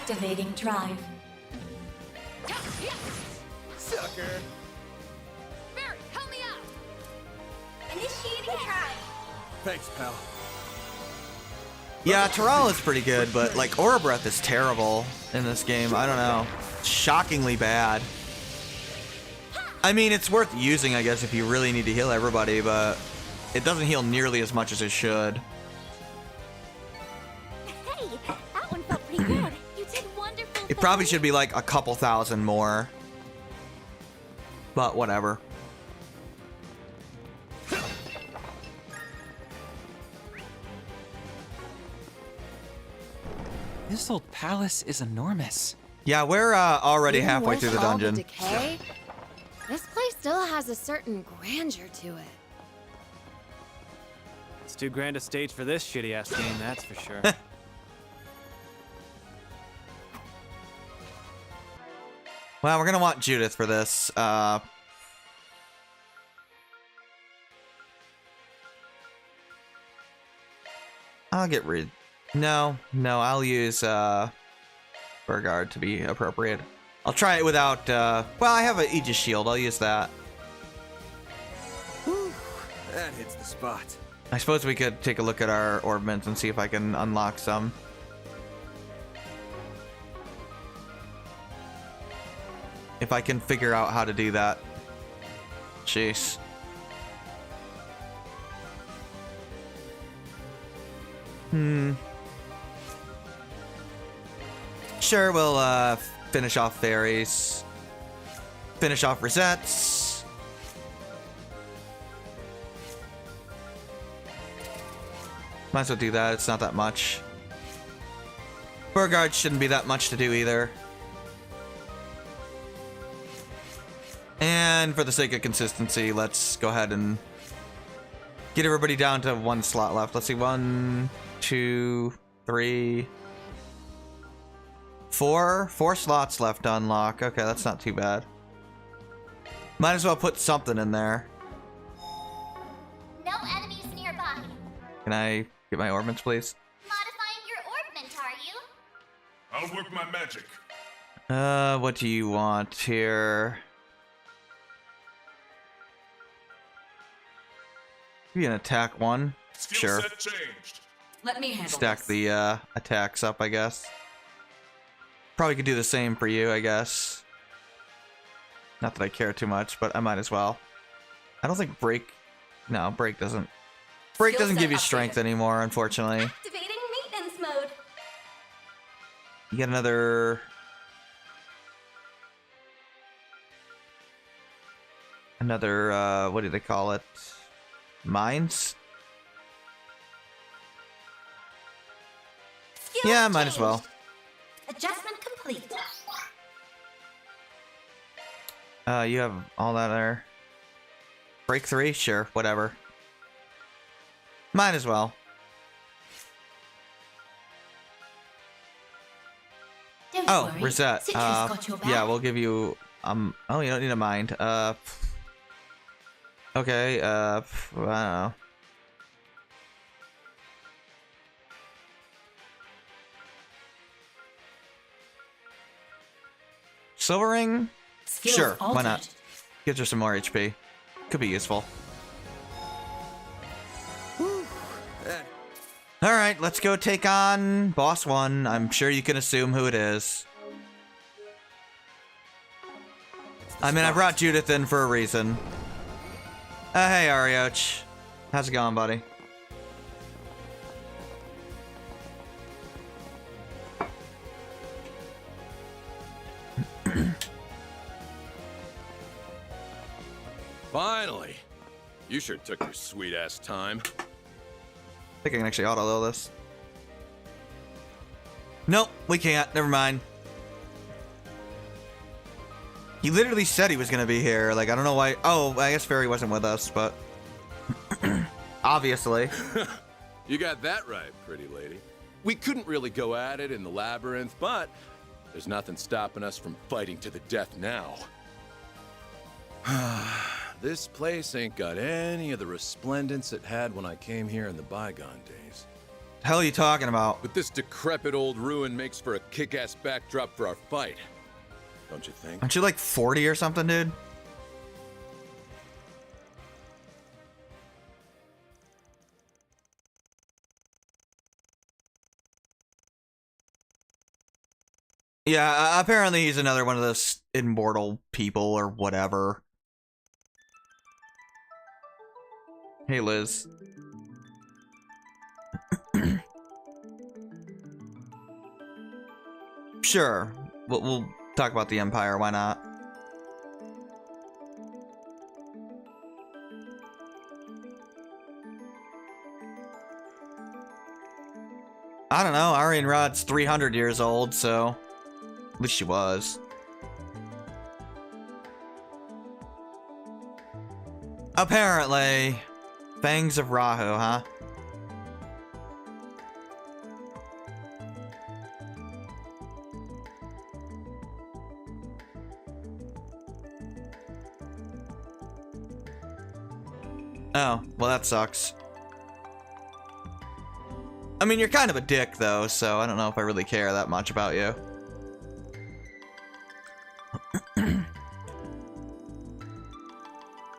S19: Activating drive.
S8: Sucker.
S3: Barry, help me out!
S16: Initiating drive.
S8: Thanks, pal.
S2: Yeah, Terral is pretty good, but like Aura Breath is terrible in this game. I don't know. Shockingly bad. I mean, it's worth using, I guess, if you really need to heal everybody, but it doesn't heal nearly as much as it should.
S9: Hey, that one felt pretty good. You did wonderful.
S2: It probably should be like a couple thousand more. But whatever.
S1: This old palace is enormous.
S2: Yeah, we're already
S3: Even
S2: halfway
S3: with
S2: through the
S3: all
S2: dungeon.
S3: decay, this place still has a certain grandeur to it.
S12: It's too grand a stage for this shitty ass game, that's for sure.
S2: Well, we're gonna want Judith for this. I'll get rid. No, I'll use Burgard to be appropriate. I'll try it without. Well, I have an Aegis shield. I'll use that.
S8: Whew, that hits the spot.
S2: I suppose we could take a look at our orbments and see if I can unlock some. If I can figure out how to do that. Jeez. Sure, we'll finish off fairies. Finish off resets. Might as well do that, it's not that much. Burgard shouldn't be that much to do either. And for the sake of consistency, let's go ahead and get everybody down to one slot left. Let's see, 1, 2, 3, 4. 4 slots left to unlock. Okay, that's not too bad. Might as well put something in there.
S16: No enemies nearby.
S2: Can I get my orbments, please?
S16: Modifying your orbment, are you?
S4: I'll work my magic.
S2: What do you want here? Maybe an attack 1.
S4: Skill
S2: Sure.
S4: set changed.
S19: Let me handle
S2: Stack
S19: this.
S2: the attacks up, I guess. Probably could do the same for you, I guess. Not that I care too much, but I might as well. I don't think break. No, break doesn't. Break
S19: Skill
S2: doesn't
S19: set
S2: give you
S19: updated.
S2: strength anymore, unfortunately.
S16: Activating maintenance mode.
S2: You get another. What do they call it? Mines?
S16: Skills
S2: Yeah, might as well.
S16: changed. Adjustment complete.
S2: You have all that there. Break 3? Sure, whatever. Might as well.
S19: Don't
S2: Oh,
S19: worry.
S2: reset.
S19: Citrus got your back.
S2: Yeah, we'll give you oh, you don't need a mind. Okay, I don't know. Silver ring?
S19: Skills
S2: Sure, why
S19: altered.
S2: not? Gives her some more HP. Could be useful. Alright, let's go take on Boss 1. I'm sure you can assume who it is. I mean, I brought Judith in for a reason. Hey, Arioch. How's it going, buddy?
S13: Finally! You sure took your sweet-ass time.
S2: I think I can actually auto-load this. Nope, we can't. Never mind. He literally said he was gonna be here. Like, I don't know why. Oh, I guess Fairy wasn't with us, but obviously.
S13: You got that right, pretty lady. We couldn't really go at it in the labyrinth, but there's nothing stopping us from fighting to the death now. This place ain't got any of the resplendence it had when I came here in the bygone days.
S2: The hell are you talking about?
S13: But this decrepit old ruin makes for a kick-ass backdrop for our fight. Don't you think?
S2: Aren't you like 40 or something, dude? Yeah, apparently he's another one of those immortal people or whatever. Hey, Liz. Sure. We'll talk about the Empire, why not? I don't know, Arianrod's 300 years old, so... At least she was. Apparently. Fangs of Rahu, huh? Oh, well that sucks. I mean, you're kind of a dick, though, so I don't know if I really care that much about you.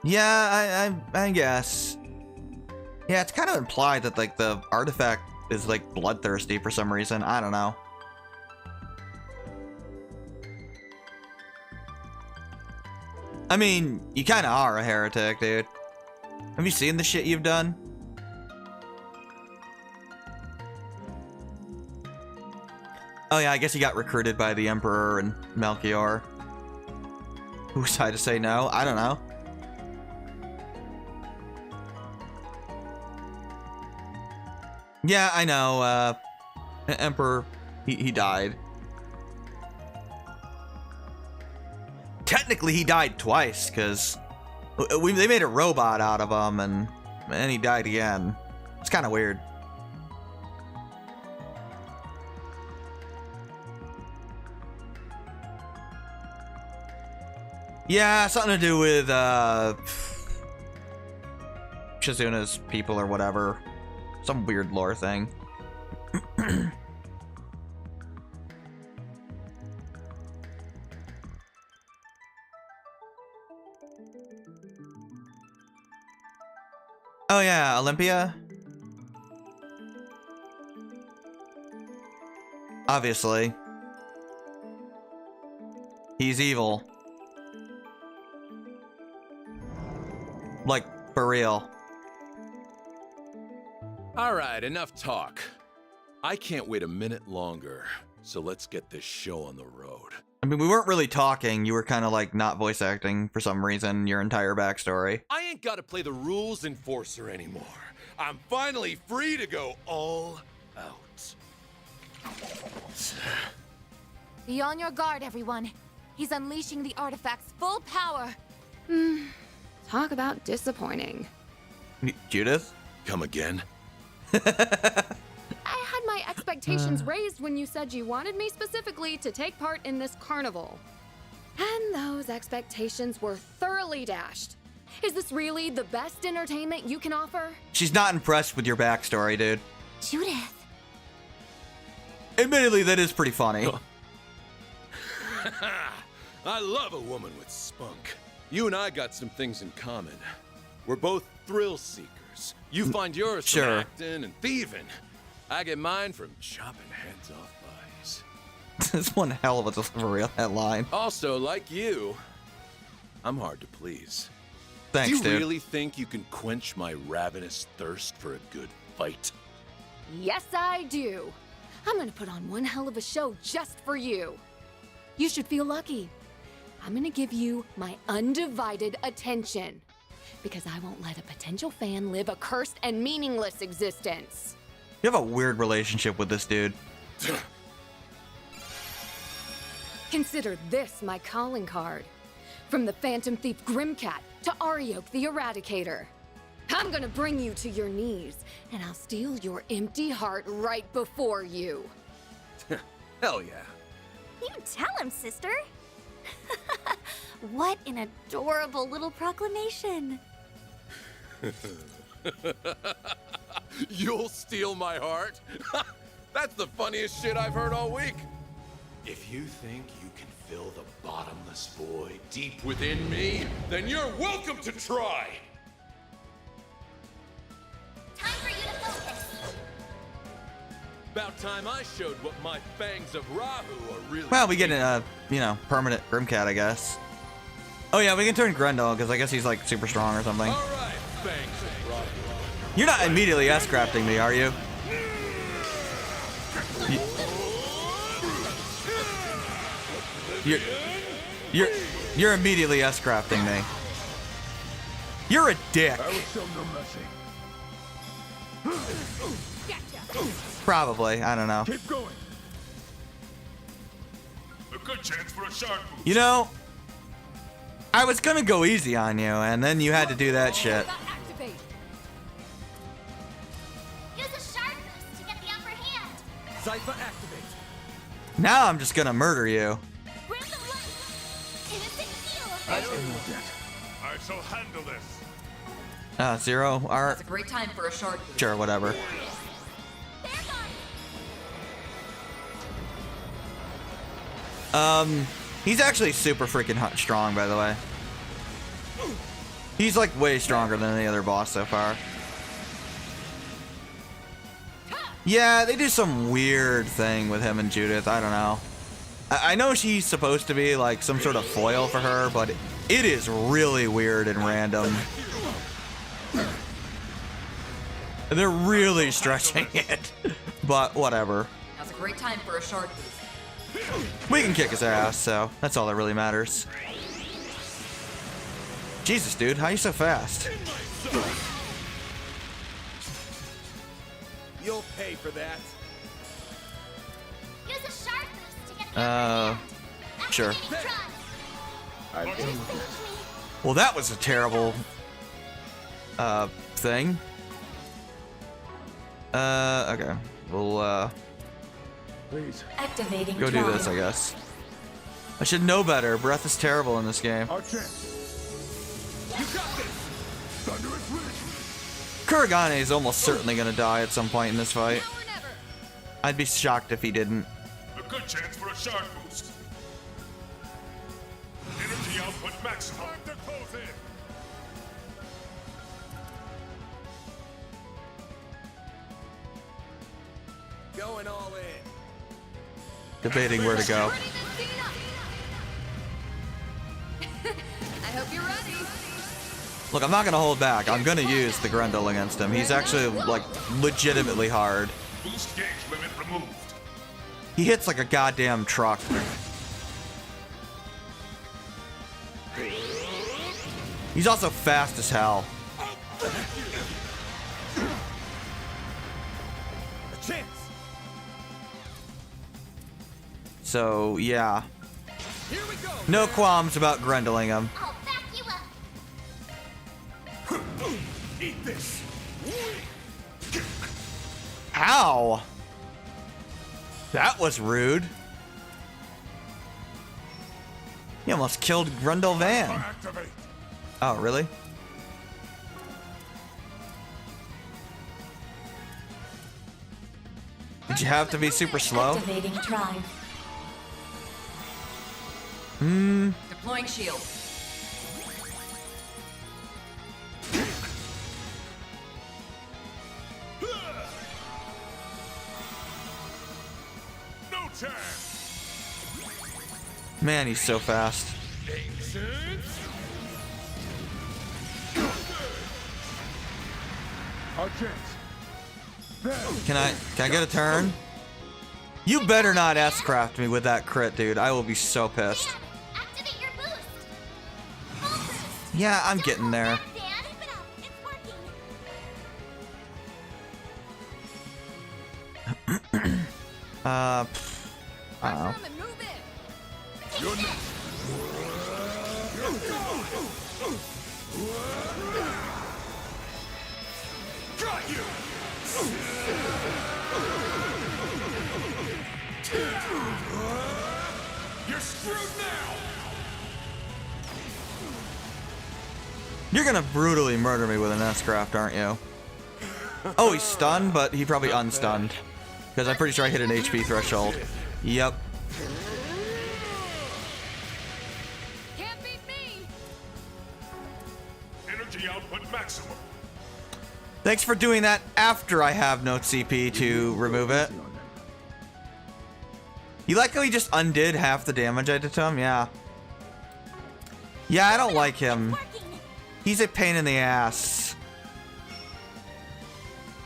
S2: Yeah, I guess. Yeah, it's kind of implied that, like, the artifact is, like, bloodthirsty for some reason. I don't know. I mean, you kind of are a heretic, dude. Have you seen the shit you've done? Oh yeah, I guess he got recruited by the Emperor and Melchior. Who was I to say no? I don't know. Yeah, I know, Emperor, he died. Technically, he died twice, because they made a robot out of him, and he died again. It's kind of weird. Yeah, something to do with, Shizuna's people or whatever. Some weird lore thing. Oh yeah, Olympia? Obviously. He's evil. Like, for real.
S13: All right, enough talk. I can't wait a minute longer, so let's get this show on the road.
S2: I mean, we weren't really talking. You were kind of like not voice acting for some reason, your entire backstory.
S13: I ain't gotta play the rules enforcer anymore. I'm finally free to go all out.
S15: Be on your guard, everyone. He's unleashing the artifact's full power.
S3: Talk about disappointing.
S2: Judith?
S13: Come again?
S3: I had my expectations raised when you said you wanted me specifically to take part in this carnival. And those expectations were thoroughly dashed. Is this really the best entertainment you can offer?
S2: She's not impressed with your backstory, dude.
S15: Judith.
S2: Admittedly, that is pretty funny.
S13: I love a woman with spunk. You and I got some things in common. We're both thrill seekers. You find yours from acting and thieving. I get mine from chopping heads off bodies.
S2: This one hell of a real headline.
S13: Also, like you, I'm hard to please.
S2: Thanks,
S13: Do you
S2: dude.
S13: really think you can quench my ravenous thirst for a good fight?
S3: Yes, I do. I'm gonna put on one hell of a show just for you. You should feel lucky. I'm gonna give you my undivided attention. Because I won't let a potential fan live a cursed and meaningless existence.
S2: You have a weird relationship with this dude.
S3: Consider this my calling card. From the Phantom Thief Grimcat to Arioch the Eradicator. I'm gonna bring you to your knees, and I'll steal your empty heart right before you.
S8: Hell yeah.
S9: You tell him, sister. What an adorable little proclamation.
S13: You'll steal my heart? That's the funniest shit I've heard all week. If you think you can fill the bottomless void deep within me, then you're welcome to try.
S16: Time for you to focus.
S13: About time I showed what my fangs of Rahu are really.
S2: Well, we get a, you know, permanent Grimcat, I guess. Oh yeah, we can turn Grendel, because I guess he's like super strong or something.
S13: Alright, fangs of Rahu.
S2: You're not immediately S-crafting me, are you? You're immediately S-crafting me. You're a dick.
S14: I will show no mercy.
S2: Probably, I don't know.
S14: Keep going. A good chance for a shark boost.
S2: You know, I was gonna go easy on you, and then you had to do that shit.
S16: Use a shark boost to get the upper hand.
S8: Zypher activate.
S2: Now I'm just gonna murder you.
S16: Grab the light. Innocent heal.
S14: I shall handle this.
S2: Zero, art.
S19: It's a great time for a shark.
S2: Sure, whatever. He's actually super freaking strong, by the way. He's like way stronger than any other boss so far. Yeah, they do some weird thing with him and Judith. I don't know. I know she's supposed to be like some sort of foil for her, but it is really weird and random. They're really stretching it, but whatever.
S19: Now's a great time for a shark boost.
S2: We can kick his ass, so that's all that really matters. Jesus, dude, how are you so fast?
S8: You'll pay for that.
S16: Use a shark boost to get the upper hand.
S2: Sure.
S16: Activating
S2: Well, that was a terrible thing. Okay. We'll
S14: Please.
S19: Activating
S2: go do this, I guess. I should know better. Breath is terrible in this game.
S14: Our chance. You got this. Thunderous wind.
S2: Kuragane is almost certainly gonna die at some point in this fight. I'd be shocked if he didn't.
S14: A good chance for a shark boost. Energy output maximum. Time to close in.
S8: Going all in.
S2: Debating where to go.
S3: I hope you're ready.
S2: Look, I'm not gonna hold back. I'm gonna use the Grendel against him. He's actually like legitimately hard.
S14: Boost gauge limit removed.
S2: He hits like a goddamn truck. He's also fast as hell.
S8: A chance.
S2: So, yeah.
S8: Here we go.
S2: No qualms about Grendeling him.
S16: I'll back you up.
S14: Eat this.
S2: Ow! That was rude. He almost killed Grendel Van.
S14: Activate.
S2: Oh, really? Did you have to be super slow?
S9: Activating drive.
S19: Deploying shield.
S14: No chance.
S2: Man, he's so fast.
S14: Our chance.
S2: Can I get a turn? You better not S-craft me with that crit, dude. I will be so pissed.
S16: Activate your boost. Full boost.
S2: Yeah, I'm getting there.
S16: Dan, keep it up. It's working.
S2: I don't know.
S14: You're next. Got you. You're screwed now.
S2: You're gonna brutally murder me with an S-craft, aren't you? Oh, he's stunned, but he probably unstunned. Because I'm pretty sure I hit an HP threshold. Yep.
S3: Can't beat me.
S7: Energy output maximum.
S2: Thanks for doing that after I have no CP to remove it. You like how he just undid half the damage I did to him? Yeah. Yeah, I don't like him. He's a pain in the ass.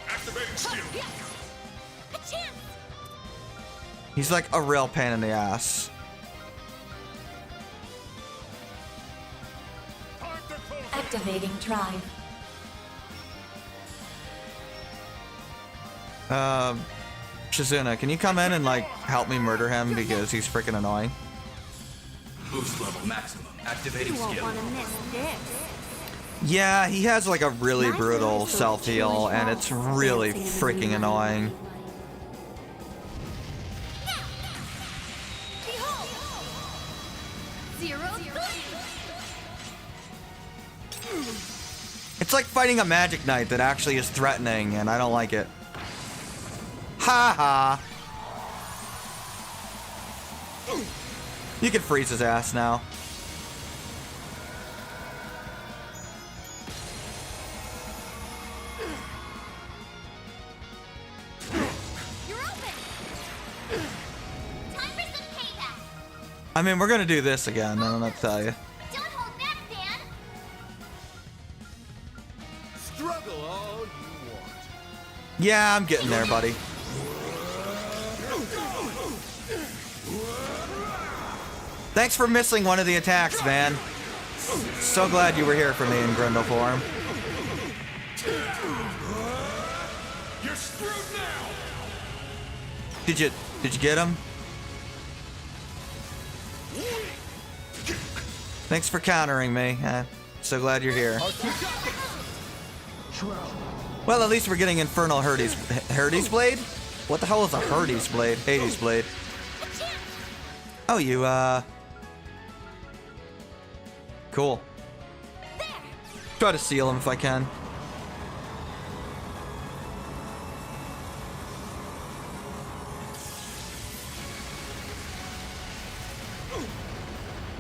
S7: Activating skill.
S2: He's like a real pain in the ass.
S19: Activating drive.
S2: Shizuna, can you come in and like help me murder him because he's freaking annoying?
S5: Boost level maximum. Activating
S16: You won't
S5: skill.
S16: want to miss this.
S2: Yeah, he has like a really brutal self-heal and it's really freaking annoying. It's like fighting a magic knight that actually is threatening and I don't like it. Ha ha! You can freeze his ass now.
S16: You're open. Time for some payback.
S2: I mean, we're gonna do this again, I don't know what to tell you.
S16: Don't hold back, Dan.
S13: Struggle all you want.
S2: Yeah, I'm getting there, buddy. Thanks for missing one of the attacks, man. So glad you were here for me in Grendel form.
S7: You're screwed now.
S2: Did you get him? Thanks for countering me. So glad you're here. Well, at least we're getting Infernal Hades Blade? What the hell is a Hades Blade? Hades Blade. Oh, you, Cool. Try to seal him if I can.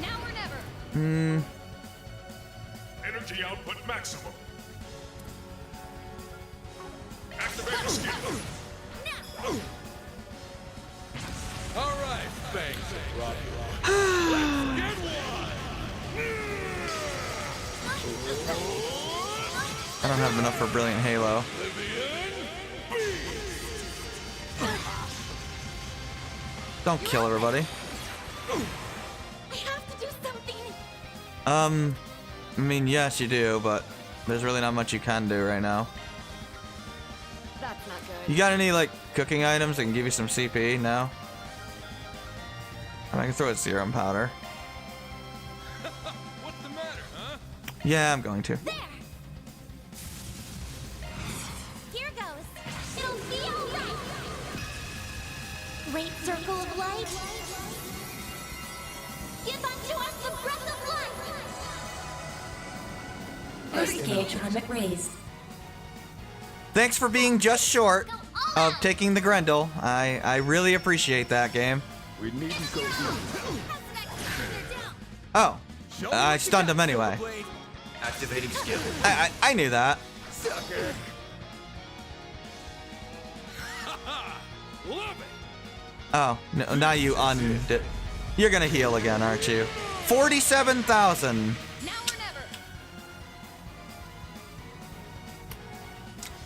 S3: Now or never.
S7: Energy output maximum. Activating skill.
S13: All right, thanks, Robbie. Let's get one.
S2: I don't have enough for Brilliant Halo. Don't kill everybody.
S16: I have to do something.
S2: I mean, yes, you do, but there's really not much you can do right now.
S3: That's not good.
S2: You got any, like, cooking items that can give you some CP now? I can throw a serum powder.
S13: What's the matter, huh?
S2: Yeah, I'm going to.
S16: Here goes. It'll be all right. Great circle of light. Give unto us the breath of life.
S19: First gauge limit raised.
S2: Thanks for being just short of taking the Grendel. I really appreciate that, game.
S7: We needn't go.
S2: Oh, I stunned him anyway.
S5: Activating skill.
S2: I knew that.
S13: Sucker. Love it.
S2: Oh, no, now you undid. You're gonna heal again, aren't you? 47,000.
S3: Now or never.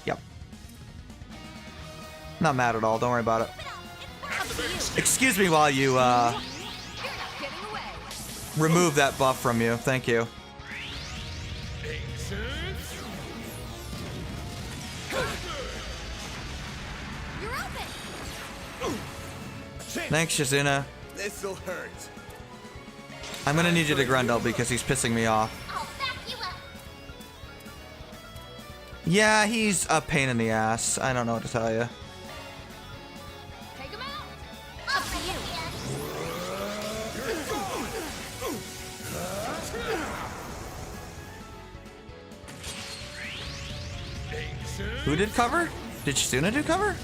S2: Yep. Not mad at all. Don't worry about it. Excuse me while you remove that buff from you. Thank you.
S16: You're open.
S2: Thanks, Shizuna.
S8: This'll hurt.
S2: I'm gonna need you to Grendel because he's pissing me off.
S16: I'll back you up.
S2: Yeah, he's a pain in the ass. I don't know what to tell you.
S3: Take him out.
S16: Up to you.
S2: Who did cover? Did Shizuna do cover?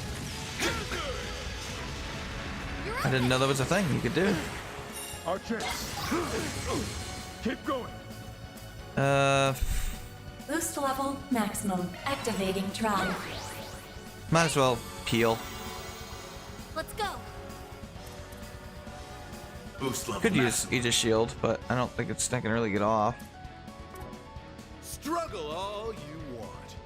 S2: I didn't know that was a thing you could do.
S4: Our chance. Keep going.
S19: Boost level maximum. Activating drive.
S2: Might as well peel.
S16: Let's go.
S5: Boost level.
S2: Could use Aegis Shield, but I don't think it's not gonna really get off.
S13: Struggle all you want.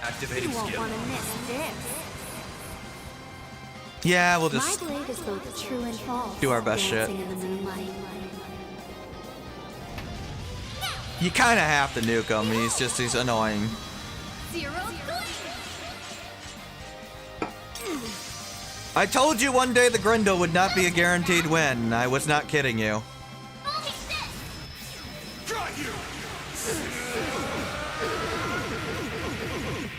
S5: Activating
S16: You won't
S5: skill.
S16: want to miss this.
S2: Yeah, we'll
S16: My
S2: just
S16: blade is both true and false.
S2: do our best shit.
S16: Dancing in the moonlight.
S2: You kind of have to nuke him. He's annoying.
S16: Zero
S2: I told you one day the Grendel would not be a guaranteed win. I was not kidding you.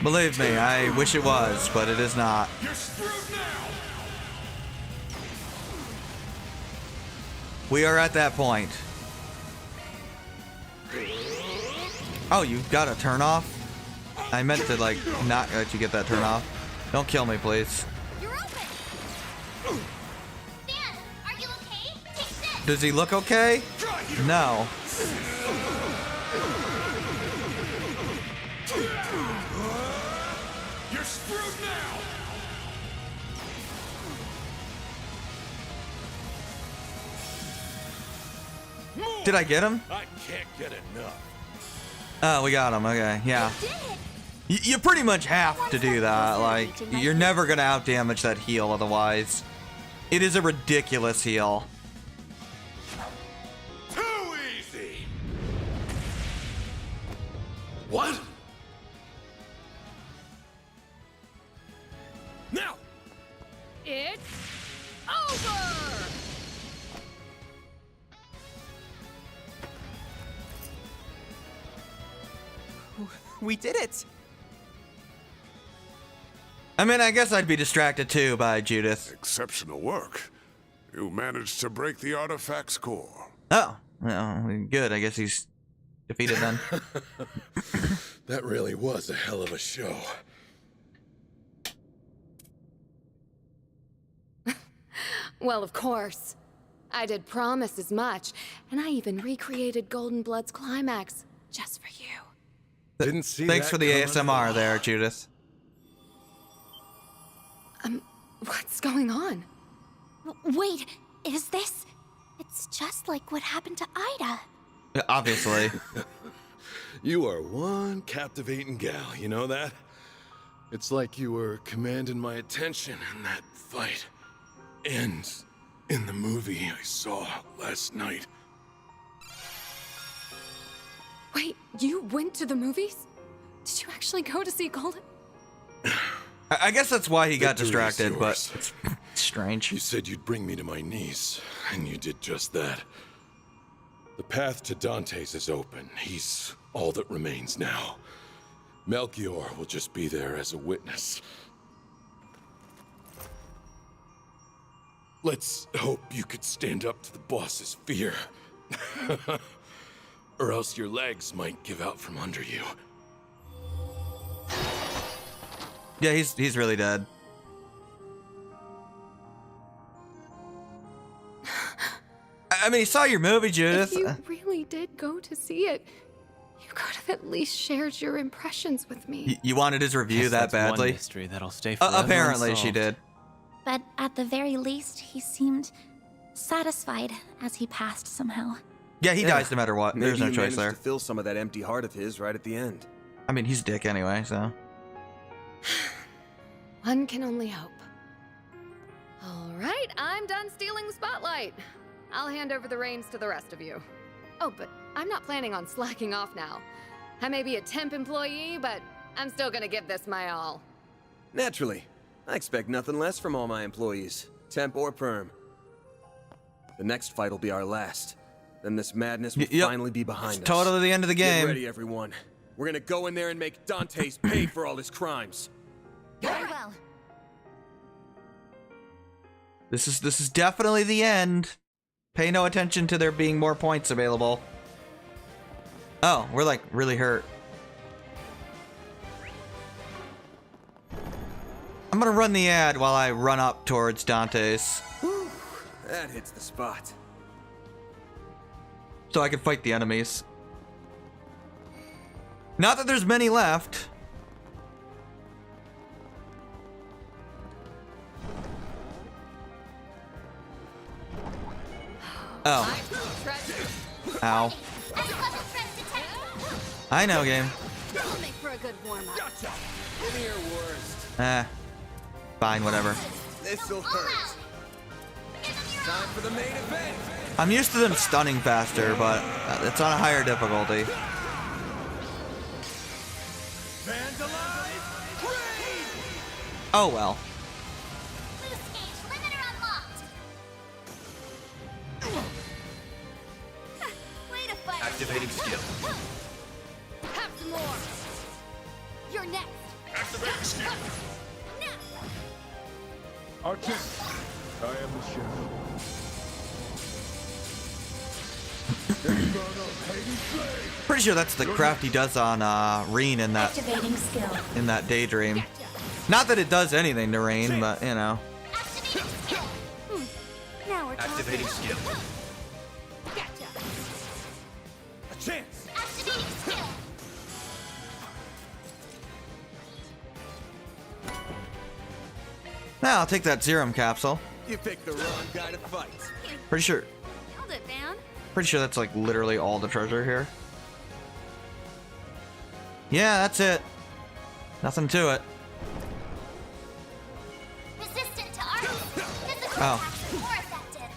S2: Believe me, I wish it was, but it is not. We are at that point. Oh, you got a turn off? I meant to, like, not let you get that turn off. Don't kill me, please.
S16: You're open. Dan, are you okay? Take this.
S2: Does he look okay? No.
S4: You're screwed now.
S2: Did I get him?
S13: I can't get enough.
S2: Oh, we got him. Okay, yeah. You pretty much have to do that. Like, you're never gonna outdamage that heal otherwise. It is a ridiculous heal.
S13: Too easy. What? Now.
S3: It's over!
S11: We did it!
S2: I mean, I guess I'd be distracted too by Judith.
S7: Exceptional work. You managed to break the artifact's core.
S2: Oh, well, good. I guess he's defeated then.
S13: That really was a hell of a show.
S3: Well, of course. I did promise as much, and I even recreated Golden Blood's climax just for you.
S13: Didn't see
S2: Thanks
S13: that
S2: for the
S13: coming.
S2: ASMR there, Judith.
S3: What's going on?
S9: Wait, is this... It's just like what happened to Ida.
S2: Obviously.
S13: You are one captivating gal, you know that? It's like you were commanding my attention in that fight. And in the movie I saw last night.
S3: Wait, you went to the movies? Did you actually go to see Golden?
S2: I guess that's why he got
S13: Victory is
S2: distracted, but
S13: yours.
S2: it's strange.
S13: You said you'd bring me to my knees, and you did just that. The path to Dantès is open. He's all that remains now. Melchior will just be there as a witness. Let's hope you could stand up to the boss's fear. Or else your legs might give out from under you.
S2: Yeah, he's really dead. I mean, he saw your movie, Judith.
S3: If you really did go to see it, you could have at least shared your impressions with me.
S2: You wanted his review
S12: Guess
S2: that
S12: that's
S2: badly?
S12: One mystery that'll stay forever
S2: Apparently, she
S12: unsolved.
S2: did.
S9: But at the very least, he seemed satisfied as he passed somehow.
S2: Yeah, he dies no matter what.
S8: Maybe
S2: There's no
S8: you
S2: choice
S8: managed
S2: there.
S8: to fill some of that empty heart of his right at the end.
S2: I mean, he's a dick anyway, so.
S3: One can only hope. All right, I'm done stealing the spotlight. I'll hand over the reins to the rest of you. Oh, but I'm not planning on slacking off now. I may be a temp employee, but I'm still gonna give this my all.
S8: Naturally. I expect nothing less from all my employees, temp or perm. The next fight will be our last. Then this madness will finally be behind us.
S2: Totally the end of the game.
S8: Get ready, everyone. We're gonna go in there and make Dantès pay for all his crimes.
S9: Very well.
S2: This is definitely the end. Pay no attention to there being more points available. Oh, we're like really hurt. I'm gonna run the ad while I run up towards Dantès.
S8: Whew, that hits the spot.
S2: So I can fight the enemies. Not that there's many left. Oh. Ow. I know, game.
S3: That'll make for a good warm-up.
S8: Gotcha. Give me your worst.
S2: Fine, whatever.
S8: This'll hurt. Time for the main event.
S2: I'm used to them stunning faster, but it's on a higher difficulty.
S8: Fans alive.
S2: Oh well.
S5: Activating skill.
S3: Have some more. You're next.
S7: Activating skill.
S4: Artist, I am the shadow.
S2: Pretty sure that's the craft he does on Reen in that daydream. Not that it does anything to Reen, but you know.
S3: Now we're
S5: Activating skill.
S8: A chance.
S3: Activating skill.
S2: Now I'll take that serum capsule.
S8: You picked the wrong guy to fight.
S2: Pretty sure.
S3: Nailed it, man.
S2: Pretty sure that's like literally all the treasure here. Yeah, that's it. Nothing to it.
S16: Resistant to art. Physical
S2: Oh.
S16: attacks are more effective.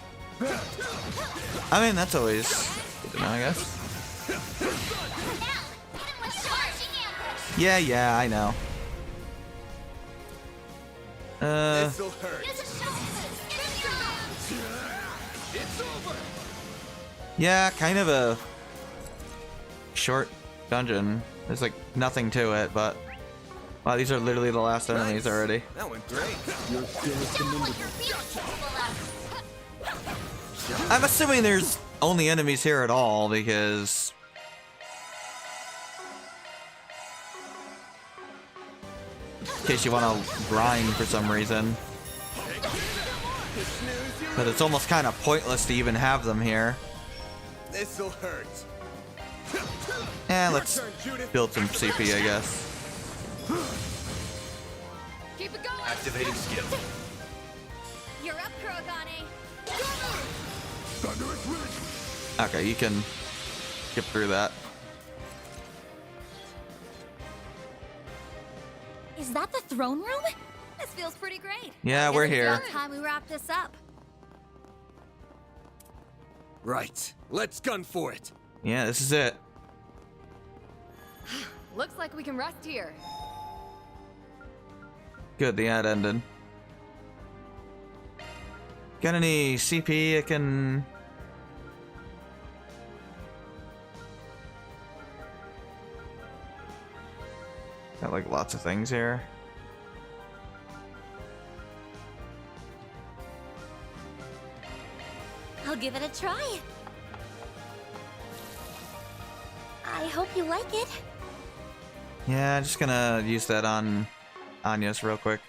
S2: I mean, that's always good to know, I guess.
S16: Now, hit him with charging ambush.
S2: Yeah, I know.
S8: This'll hurt.
S16: Use a shock.
S8: It's over.
S2: Yeah, kind of a short dungeon. There's like nothing to it, but wow, these are literally the last enemies already.
S8: That went great.
S2: I'm assuming there's only enemies here at all because in case you want to grind for some reason. But it's almost kind of pointless to even have them here.
S8: This'll hurt.
S2: Let's build some CP, I guess.
S3: Keep it going.
S5: Activating skill.
S3: You're up, Kurogane.
S2: Okay, you can skip through that.
S9: Is that the throne room?
S3: This feels pretty great.
S2: Yeah, we're here.
S3: It's about time we wrap this up.
S8: Right. Let's gun for it.
S2: Yeah, this is it.
S3: Looks like we can rest here.
S2: Good, the ad ended. Got any CP I can... Got like lots of things here.
S9: I'll give it a try. I hope you like it.
S2: Yeah, I'm just gonna use that on Agnès real quick.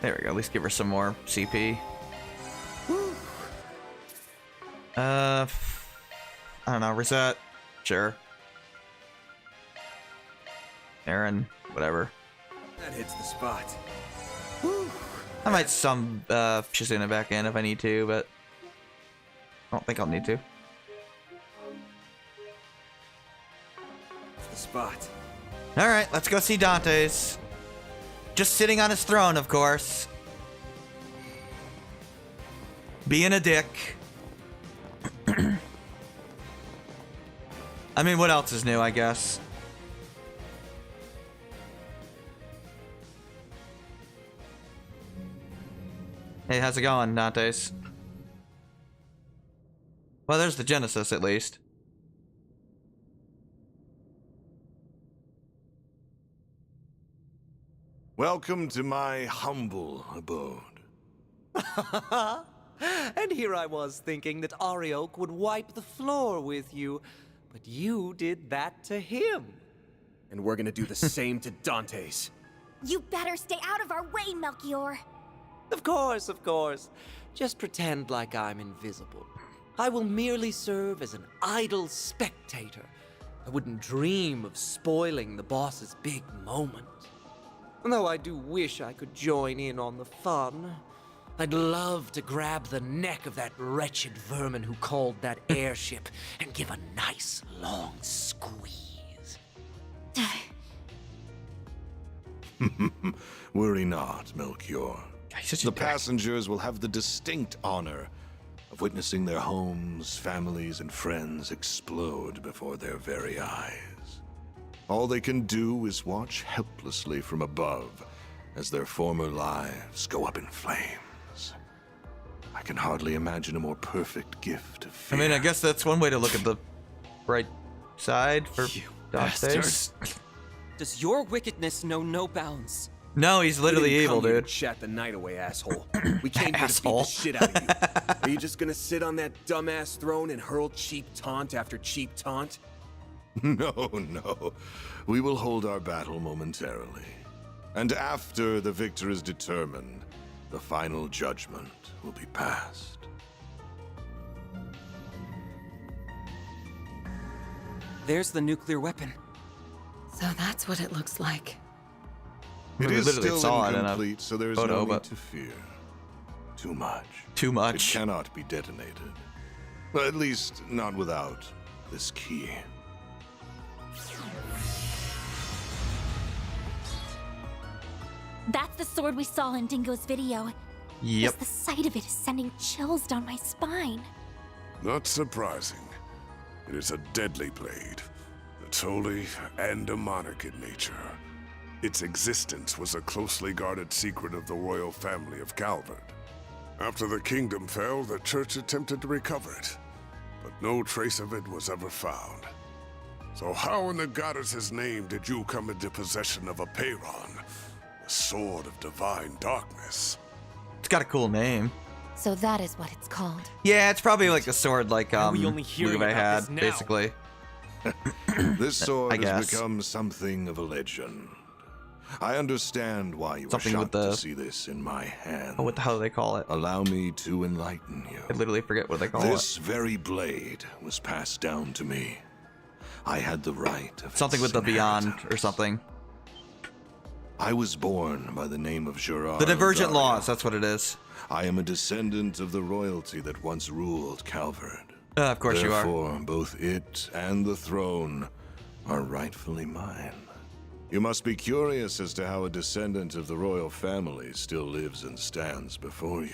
S2: There we go, at least give her some more CP. I don't know, reset? Sure. Aaron, whatever.
S8: That hits the spot.
S2: I might Shazuna back in if I need to, but I don't think I'll need to.
S8: The spot.
S2: Alright, let's go see Dantès. Just sitting on his throne, of course. Being a dick. I mean, what else is new, I guess? Hey, how's it going, Dantès? Well, there's the Genesis, at least.
S7: Welcome to my humble abode.
S11: And here I was thinking that Arioch would wipe the floor with you, but you did that to him.
S8: And we're gonna do the same to Dantès.
S9: You better stay out of our way, Melchior.
S11: Of course, of course. Just pretend like I'm invisible. I will merely serve as an idle spectator. I wouldn't dream of spoiling the boss's big moment. Though I do wish I could join in on the fun. I'd love to grab the neck of that wretched vermin who called that airship and give a nice long squeeze.
S7: Worry not, Melchior. The passengers will have the distinct honor of witnessing their homes, families, and friends explode before their very eyes. All they can do is watch helplessly from above as their former lives go up in flames. I can hardly imagine a more perfect gift of fear.
S2: I mean, I guess that's one way to look at the bright side for Dantès.
S1: Does your wickedness know no bounds?
S2: No, he's literally evil,
S8: dude.
S2: dude.
S8: Chat the night away, asshole. We came here to beat the shit out of you. Are you just gonna sit on that dumbass throne and hurl cheap taunt after cheap taunt?
S7: No, no. We will hold our battle momentarily. And after the victor is determined, the final judgment will be passed.
S1: There's the nuclear weapon.
S3: So that's what it looks like.
S7: It is
S2: literally
S7: still incomplete, so there is no need to fear. Too much.
S2: Too much.
S7: It cannot be detonated. Well, at least not without this key.
S9: That's the sword we saw in Dingo's video.
S2: Yep.
S9: Just the sight of it is sending chills down my spine.
S7: Not surprising. It is a deadly blade. It's holy and demonic in nature. Its existence was a closely guarded secret of the royal family of Calvard. After the kingdom fell, the church attempted to recover it, but no trace of it was ever found. So how in the goddess's name did you come into possession of a Peyron, the sword of divine darkness?
S2: It's got a cool name.
S15: So that is what it's called.
S2: Yeah, it's probably like a sword like
S12: only hearing
S2: Luve
S12: about
S2: had,
S12: this now?
S2: basically.
S7: This sword
S2: I
S7: has
S2: guess.
S7: become something of a legend. I understand why you
S2: Something
S7: were
S2: with
S7: shocked
S2: the-
S7: to see this in my hand.
S2: Oh, what the hell do they call it?
S7: Allow me to enlighten you.
S2: I literally forget what they call
S7: This very blade was passed down to me. I had the right of
S2: it. Something with
S7: its
S2: the Beyond
S7: inheritance.
S2: or something.
S7: I was born by the name of Gerard.
S2: The Divergent
S7: Dario.
S2: Laws, that's what it is.
S7: I am a descendant of the royalty that once ruled Calvard.
S2: Of course you are.
S7: Therefore, both it and the throne are rightfully mine. You must be curious as to how a descendant of the royal family still lives and stands before you.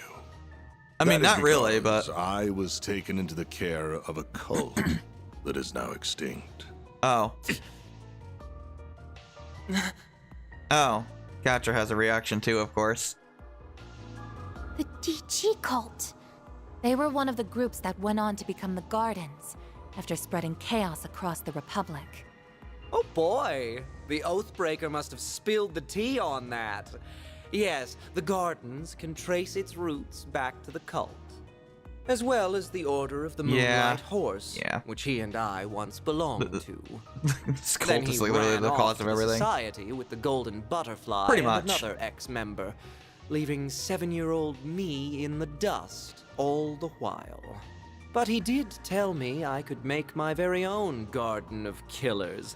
S2: I mean,
S7: That is
S2: not really,
S7: because
S2: but...
S7: I was taken into the care of a cult that is now extinct.
S2: Oh. Oh. Catcher has a reaction too, of course.
S15: The DG cult. They were one of the groups that went on to become the Gardens, after spreading chaos across the Republic.
S11: Oh boy, the Oathbreaker must have spilled the tea on that. Yes, the Gardens can trace its roots back to the cult, as well as the Order of the Moonlight Horse, which he and I once belonged to.
S2: This
S11: Then
S2: cult
S11: he
S2: is like literally
S11: ran
S2: the
S11: off
S2: cause
S11: to
S2: of
S11: the
S2: everything.
S11: Society with the Golden Butterfly
S2: Pretty
S11: and
S2: much.
S11: another ex-member, leaving 7-year-old me in the dust all the while. But he did tell me I could make my very own Garden of Killers.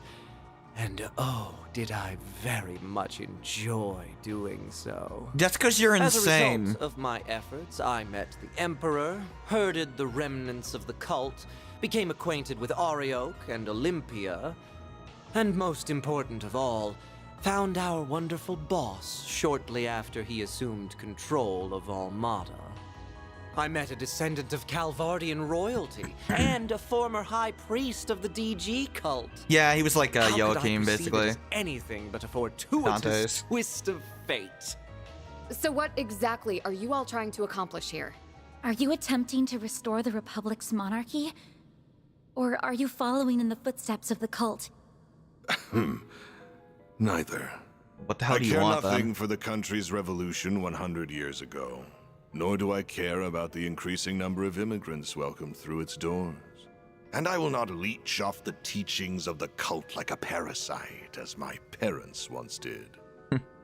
S11: And oh, did I very much enjoy doing so.
S2: That's because you're
S11: As a
S2: insane.
S11: result of my efforts, I met the Emperor, herded the remnants of the cult, became acquainted with Arioch and Olympia, and most important of all, found our wonderful boss shortly after he assumed control of Almata. I met a descendant of Calvardian royalty and a former high priest of the DG cult.
S2: Yeah, he was like
S11: How could I
S2: Joachim,
S11: perceive it
S2: basically.
S11: as anything but a fortuitous
S2: Dantès.
S11: twist of fate.
S3: So what exactly are you all trying to accomplish here?
S9: Are you attempting to restore the Republic's monarchy? Or are you following in the footsteps of the cult?
S7: Neither.
S2: What the hell
S7: I
S2: do you
S7: care
S2: want,
S7: nothing
S2: then?
S7: for the country's revolution 100 years ago. nor do I care about the increasing number of immigrants welcomed through its doors. And I will not leech off the teachings of the cult like a parasite, as my parents once did.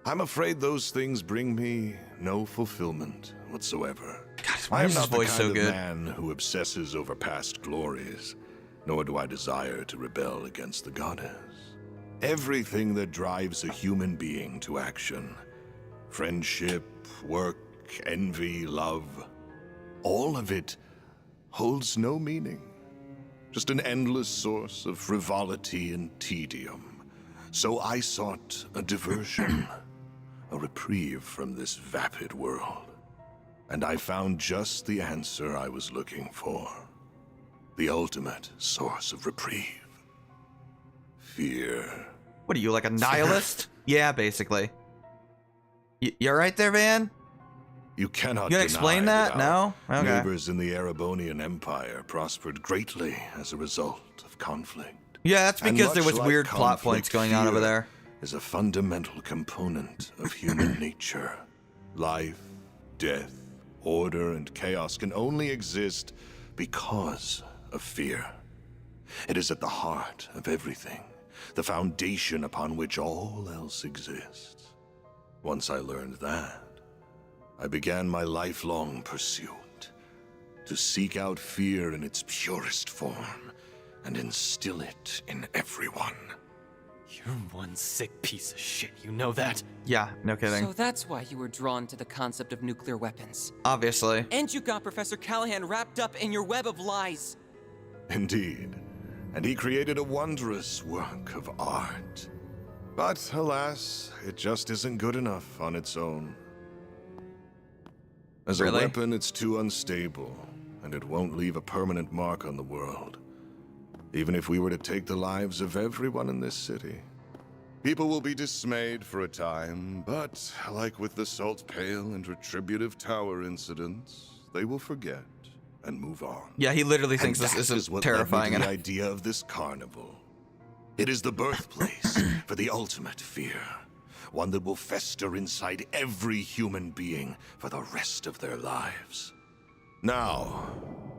S7: I'm afraid those things bring me no fulfillment whatsoever. I am not the kind of man who obsesses over past glories, nor do I desire to rebel against the goddess. Everything that drives a human being to action, friendship, work, envy, love, all of it holds no meaning. Just an endless source of frivolity and tedium. So I sought a diversion, a reprieve from this vapid world. And I found just the answer I was looking for. The ultimate source of reprieve. Fear.
S2: What are you, like a nihilist? Yeah, basically. You're right there, Van?
S7: You cannot
S2: You gonna explain that? No? Okay.
S7: Neighbors in the Erebonian Empire prospered greatly as a result of conflict.
S2: Yeah, that's because
S7: And
S2: there was
S7: much like
S2: weird plot
S7: conflict,
S2: points going on over
S7: fear
S2: there.
S7: Is a fundamental component of human nature. Life, death, order, and chaos can only exist because of fear. It is at the heart of everything, the foundation upon which all else exists. Once I learned that, I began my lifelong pursuit to seek out fear in its purest form and instill it in everyone.
S12: You're one sick piece of shit, you know that?
S2: Yeah, no kidding.
S1: So that's why you were drawn to the concept of nuclear weapons.
S2: Obviously.
S1: And you got Professor Callahan wrapped up in your web of lies.
S7: Indeed. And he created a wondrous work of art. But alas, it just isn't good enough on its own. As a weapon, it's too unstable, and it won't leave a permanent mark on the world. Even if we were to take the lives of everyone in this city. People will be dismayed for a time, but like with the Salt Pail and Retributive Tower incidents, they will forget and move on.
S2: Yeah, he literally
S7: And
S2: thinks this
S7: that
S2: isn't
S7: is what
S2: terrifying
S7: led me to the
S2: enough.
S7: idea of this carnival. It is the birthplace for the ultimate fear. One that will fester inside every human being for the rest of their lives. Now,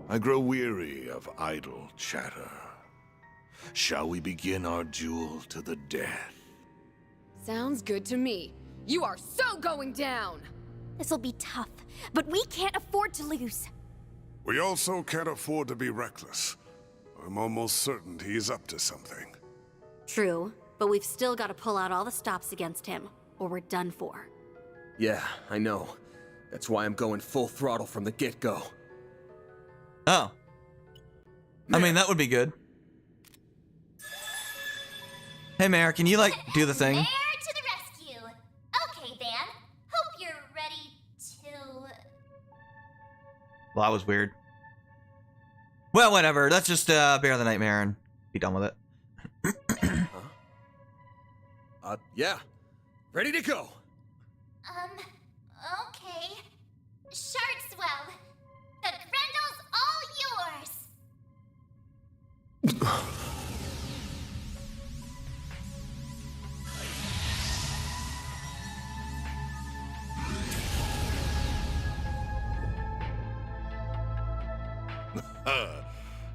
S7: I grow weary of idle chatter. Shall we begin our duel to the death?
S3: Sounds good to me. You are so going down!
S9: This'll be tough, but we can't afford to lose.
S7: We also can't afford to be reckless. I'm almost certain he's up to something.
S20: True, but we've still got to pull out all the stops against him, or we're done for.
S8: Yeah, I know. That's why I'm going full throttle from the get-go.
S2: Oh. I mean, that would be good. Hey, Mare, can you, like, do the thing?
S16: Mare to the rescue. Okay, Van. Hope you're ready to...
S2: Well, that was weird. Well, whatever. Let's just bear the nightmare and be done with it.
S8: Yeah. Ready to go.
S16: Okay. Sharkswell. The Grendel's all yours.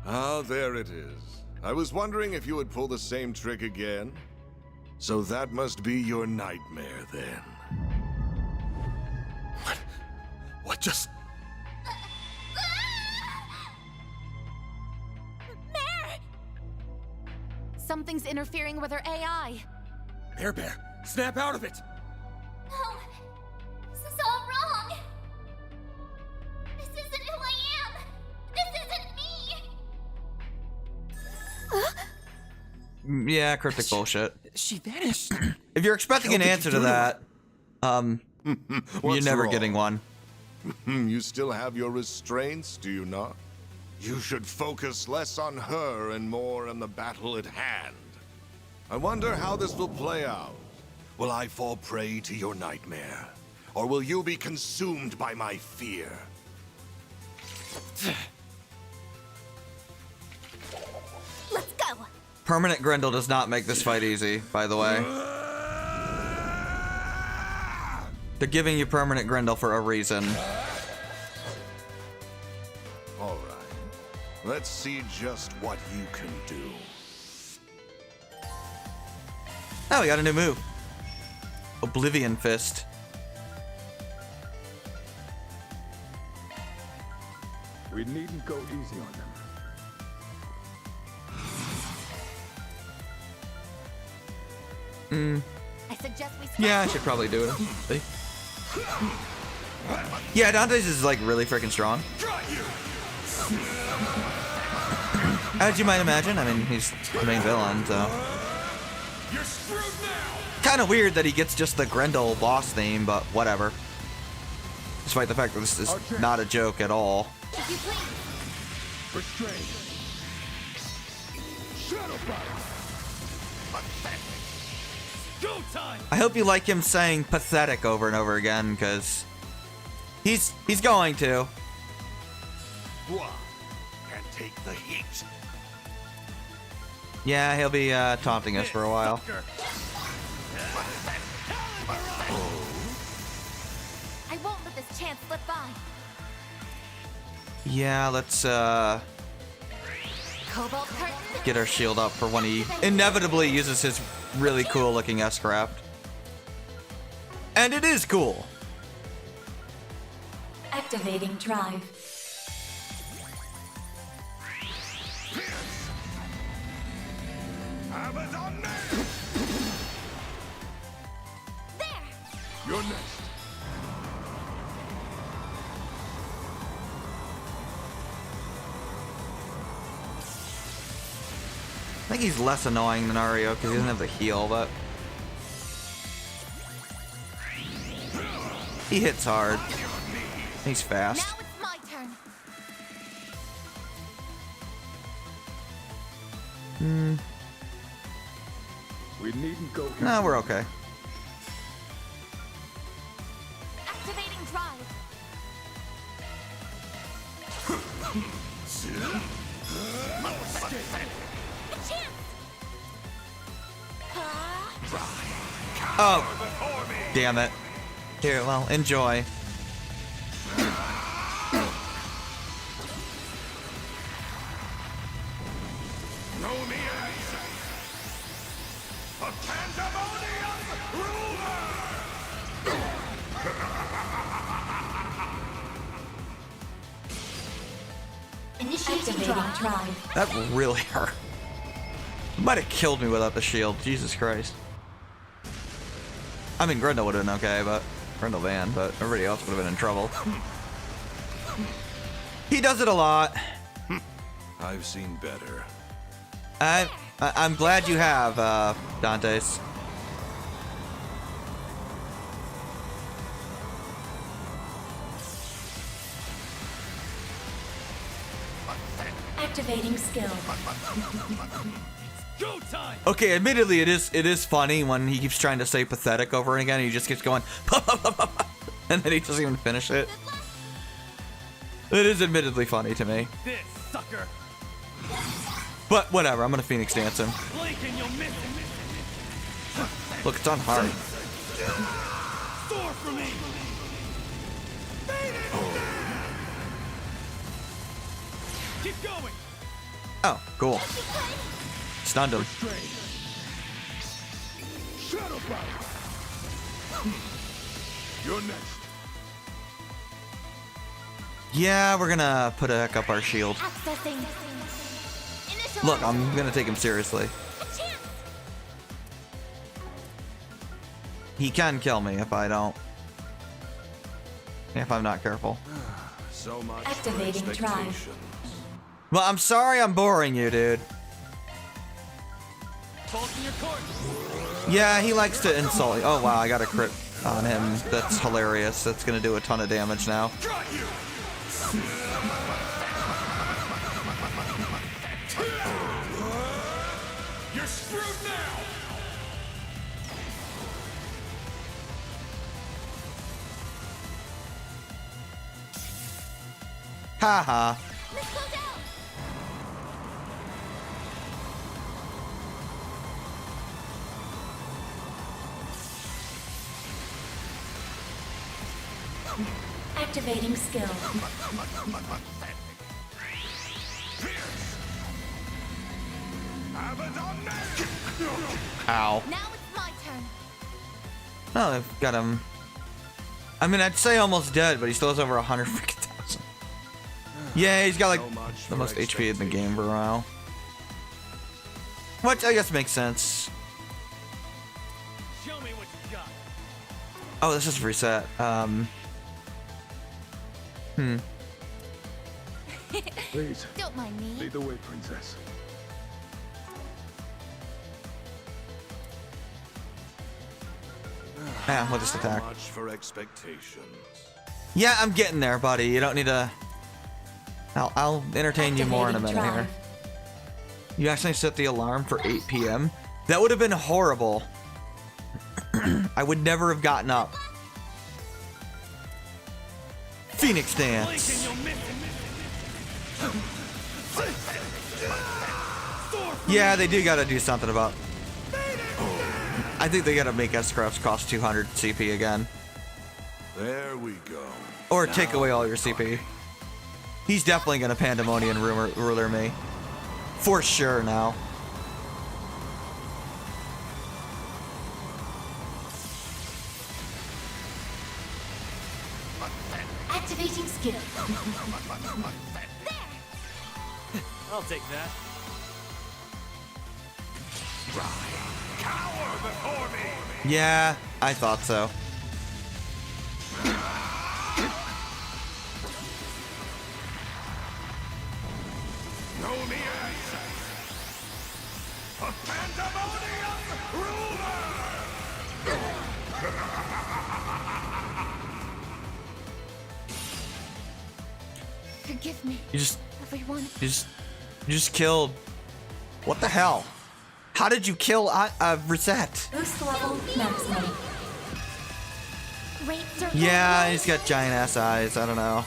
S7: Ah, there it is. I was wondering if you would pull the same trick again. So that must be your nightmare, then. What just...
S15: Mare! Something's interfering with her AI.
S8: Bear, snap out of it!
S16: No. This is all wrong. This isn't who I am. This isn't me.
S2: Yeah, cryptic bullshit.
S1: She vanished.
S2: If you're expecting an answer to that, you're
S7: What's
S2: never
S7: wrong?
S2: getting one.
S7: You still have your restraints, do you not? You should focus less on her and more on the battle at hand. I wonder how this will play out. Will I fall prey to your nightmare? Or will you be consumed by my fear?
S9: Let's go!
S2: Permanent Grendel does not make this fight easy, by the way. They're giving you Permanent Grendel for a reason.
S7: Let's see just what you can do.
S2: Oh, we got a new move. Oblivion Fist.
S14: We needn't go easy on them.
S15: I suggest we
S2: Yeah, I should probably do it. Yeah, Dantès is like really freaking strong. As you might imagine, I mean, he's the main villain, so. Kind of weird that he gets just the Grendel boss theme, but whatever. Despite the fact that this is not a joke at all. I hope you like him saying pathetic over and over again, because he's going to.
S7: Can't take the heat.
S2: Yeah, he'll be taunting us for a while.
S15: I won't let this chance slip by.
S2: Yeah, let's
S15: Cobalt curtain.
S2: get our shield up for when he inevitably uses his really cool looking S-Craft. And it is cool.
S19: Activating drive.
S7: You're next.
S2: I think he's less annoying than Arioch because he doesn't have the heal, but he hits hard. He's fast.
S15: Now it's my turn.
S14: We needn't go.
S2: No, we're okay.
S15: Activating drive. A chance.
S2: Oh, damn it. Here, well, enjoy.
S19: Initiating drive.
S2: That really hurt. Might have killed me without the shield. Jesus Christ. I mean, Grendel would have been okay, but Grendel Van, but everybody else would have been in trouble. He does it a lot.
S7: I've seen better.
S2: I'm glad you have, Dantès.
S19: Activating skill.
S12: Go time.
S2: Okay, admittedly, it is funny when he keeps trying to say pathetic over and again, and he just keeps going, and then he doesn't even finish it. It is admittedly funny to me.
S12: This sucker.
S2: But whatever, I'm gonna Phoenix Dance him.
S12: Blink and you'll miss it.
S2: Look, it's on hard.
S12: Soar for me. Keep going.
S2: Oh, cool. Stunned him.
S7: You're next.
S2: Yeah, we're gonna put back up our shield.
S15: Accessing.
S2: Look, I'm gonna take him seriously. He can kill me if I don't. If I'm not careful.
S7: So much
S19: Activating
S7: for
S19: drive.
S7: expectations.
S2: Well, I'm sorry I'm boring you, dude. Yeah, he likes to insult. Oh wow, I got a crit on him. That's hilarious. That's gonna do a ton of damage now.
S7: You're screwed now.
S2: Haha.
S19: Activating skill.
S2: Ow.
S15: Now it's my turn.
S2: Oh, I've got him. I mean, I'd say almost dead, but he still has over 100 freaking thousand. Yeah, he's got like the most HP in the game for a while. Which I guess makes sense.
S12: Show me what you got.
S2: Oh, this is reset.
S14: Please.
S15: Don't mind me.
S14: Lead the way, princess.
S2: Yeah, we'll just attack.
S7: Much for expectations.
S2: Yeah, I'm getting there, buddy. You don't need to. I'll entertain you more in a minute here. You actually set the alarm for 8 p.m. That would have been horrible. I would never have gotten up. Phoenix Dance. Yeah, they do gotta do something about. I think they gotta make S-Crafts cost 200 CP again.
S7: There we go.
S2: Or take away all your CP. He's definitely gonna Pandemonium ruler me. For sure now.
S19: Activating skill.
S12: I'll take that.
S7: Cower before me.
S2: Yeah, I thought so.
S7: Know me as a Pandemonium
S15: Forgive me.
S2: You just
S15: Everyone.
S2: You just killed. What the hell? How did you kill Reset?
S19: Boost level maximum.
S15: Great circle.
S2: Yeah, he's got giant ass eyes. I don't know.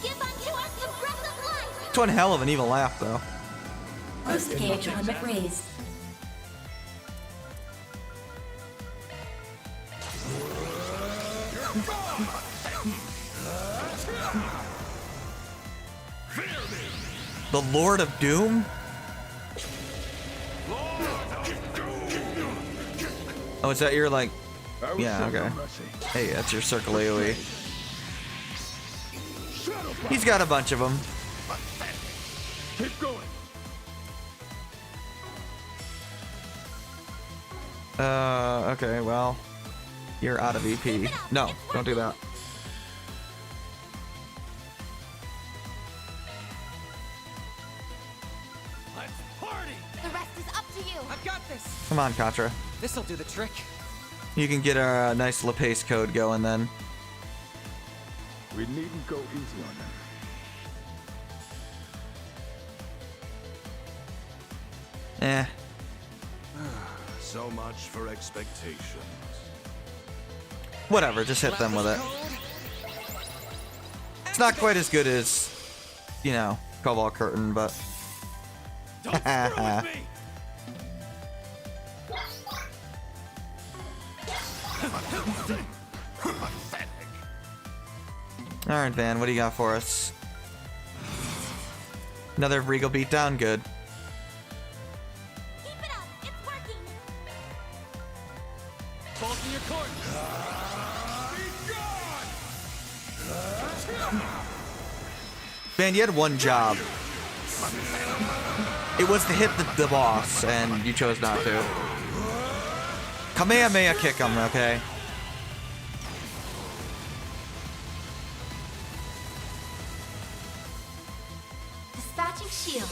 S15: Give unto us the breath of life.
S2: It's one hell of an evil laugh, though.
S19: Boost gauge limit raised.
S2: The Lord of Doom? Oh, is that your, like... Yeah, okay. Hey, that's your circle AoE. He's got a bunch of them.
S14: Keep going.
S2: Okay, well... You're out of EP. No, don't do that.
S15: The rest is up to you.
S1: I've got this.
S2: Come on, Contra.
S1: This'll do the trick.
S2: You can get a nice LePace code going then.
S14: We needn't go easy on them.
S7: So much for expectations.
S2: Whatever, just hit them with it. It's not quite as good as, you know, Cobalt Curtain, but... Alright, Van, what do you got for us? Another Regal beatdown? Good.
S15: Keep it up. It's working.
S12: Bolt in your court.
S2: Van, you had one job. It was to hit the boss, and you chose not to. Kamehameha kick him, okay?
S19: Dispatching shield.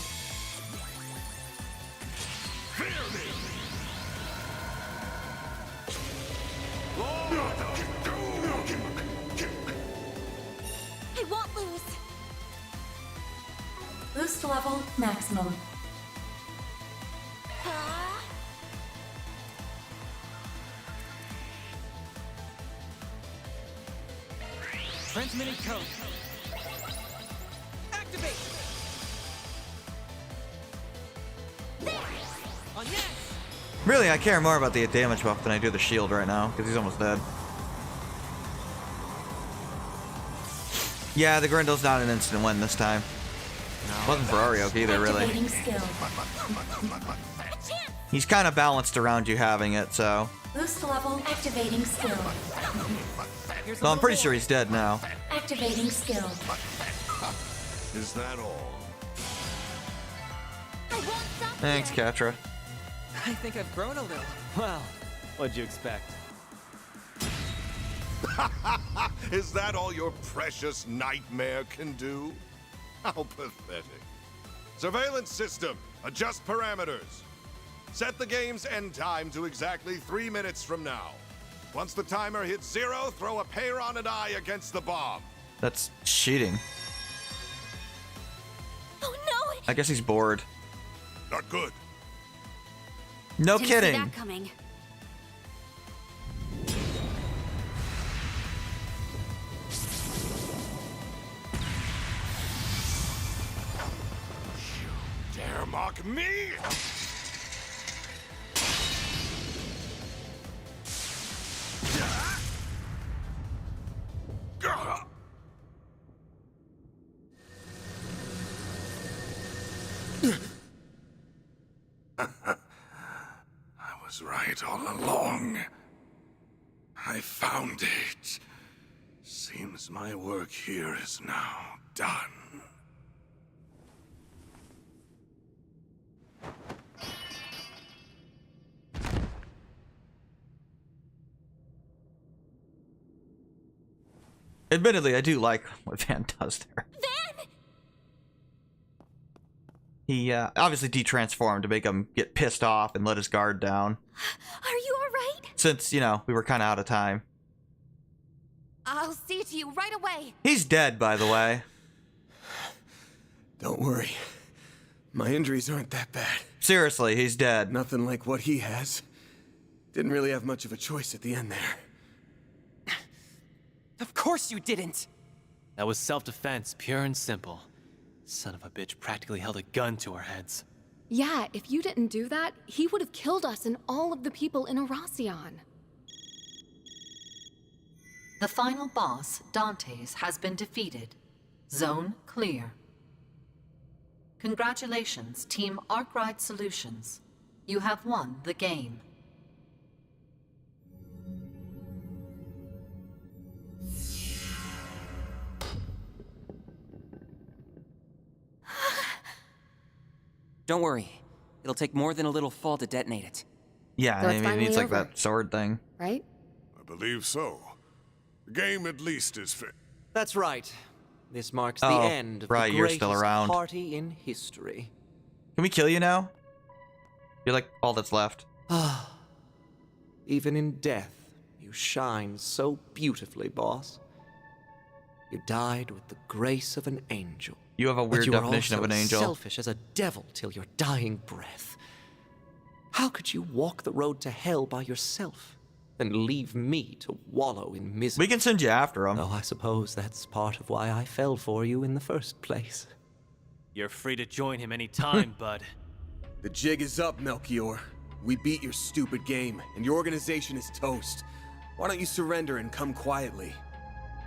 S15: I won't lose.
S19: Boost level maximum.
S1: Transmitting code. Activate. On yes.
S2: Really, I care more about the damage buff than I do the shield right now, because he's almost dead. Yeah, the Grindel's not an instant win this time. Wasn't for Arioch either, really.
S19: Activating skill.
S2: He's kind of balanced around you having it, so.
S9: Boost level activating skill.
S2: Well, I'm pretty sure he's dead now.
S9: Activating skill.
S7: Is that all?
S2: Thanks, Katra.
S1: I think I've grown a little.
S12: Well, what'd you expect?
S7: Is that all your precious nightmare can do? How pathetic. Surveillance system, adjust parameters. Set the game's end time to exactly 3 minutes from now. Once the timer hits 0, throw a Peyron and I against the bomb.
S2: That's cheating.
S9: Oh no!
S2: I guess he's bored.
S7: Not good.
S2: No
S20: Didn't
S2: kidding.
S20: See that coming.
S7: Dare mock me? I was right all along. I found it. Seems my work here is now done.
S2: Admittedly, I do like what Van does there.
S9: Van!
S2: He obviously de-transformed to make him get pissed off and let his guard down.
S9: Are you alright?
S2: Since, you know, we were kind of out of time.
S15: I'll see to you right away.
S2: He's dead, by the way.
S8: Don't worry. My injuries aren't that bad.
S2: Seriously, he's dead.
S8: Nothing like what he has. Didn't really have much of a choice at the end there.
S12: Of course you didn't! That was self-defense, pure and simple. Son of a bitch practically held a gun to our heads.
S3: Yeah, if you didn't do that, he would have killed us and all of the people in Arasion.
S19: The final boss, Dantès, has been defeated. Zone clear. Congratulations, Team Arkwright Solutions. You have won the game.
S1: Don't worry. It'll take more than a little fall to detonate it.
S2: Yeah,
S3: So
S2: I
S3: it's
S2: mean,
S3: finally
S2: it's like
S3: over.
S2: that sword thing.
S3: Right?
S7: I believe so. The game at least is fit.
S11: That's right. This marks
S2: Oh,
S11: the end of
S2: right,
S11: the
S2: you're
S11: greatest
S2: still around.
S11: party in history.
S2: Can we kill you now? You're like all that's left.
S11: Even in death, you shine so beautifully, boss. You died with the grace of an angel.
S2: You have a
S11: But
S2: weird
S11: you were
S2: definition of
S11: also
S2: an angel.
S11: Selfish as a devil till your dying breath. How could you walk the road to hell by yourself and leave me to wallow in misery?
S2: We can send you after him.
S11: Oh, I suppose that's part of why I fell for you in the first place.
S12: You're free to join him anytime, bud.
S8: The jig is up, Melchior. We beat your stupid game, and your organization is toast. Why don't you surrender and come quietly?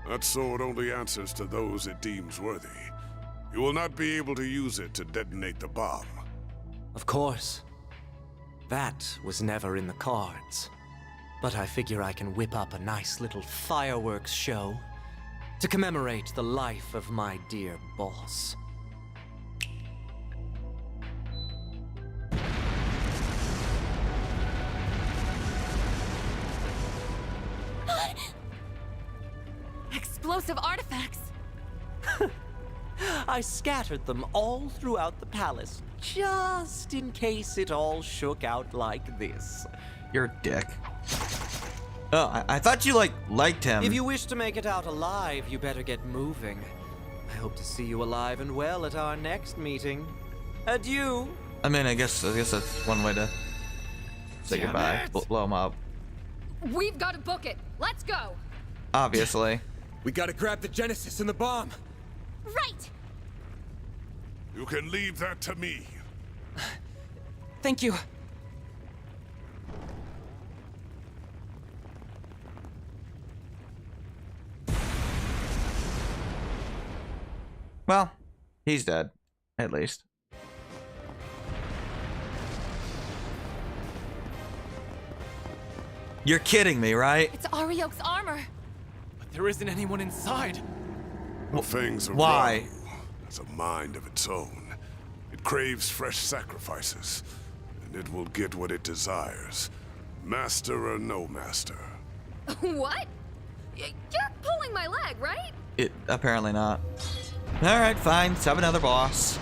S7: That sword only answers to those it deems worthy. You will not be able to use it to detonate the bomb.
S11: Of course. That was never in the cards. But I figure I can whip up a nice little fireworks show to commemorate the life of my dear boss.
S15: Explosive artifacts.
S11: I scattered them all throughout the palace, just in case it all shook out like this.
S2: You're a dick. Oh, I thought you, liked him.
S11: If you wish to make it out alive, you better get moving. I hope to see you alive and well at our next meeting. Adieu.
S2: I mean, I guess that's one way to say goodbye. Blow him up.
S3: We've got to book it. Let's go.
S2: Obviously.
S8: We gotta grab the Genesis and the bomb.
S9: Right!
S7: You can leave that to me.
S1: Thank you.
S2: Well, he's dead. At least. You're kidding me, right?
S15: It's Arioch's armor.
S12: But there isn't anyone inside.
S7: The things of
S2: Why?
S7: Royale has a mind of its own. It craves fresh sacrifices, and it will get what it desires, master or no master.
S3: What? You're pulling my leg, right?
S2: Apparently not. All right, fine. Let's have another boss.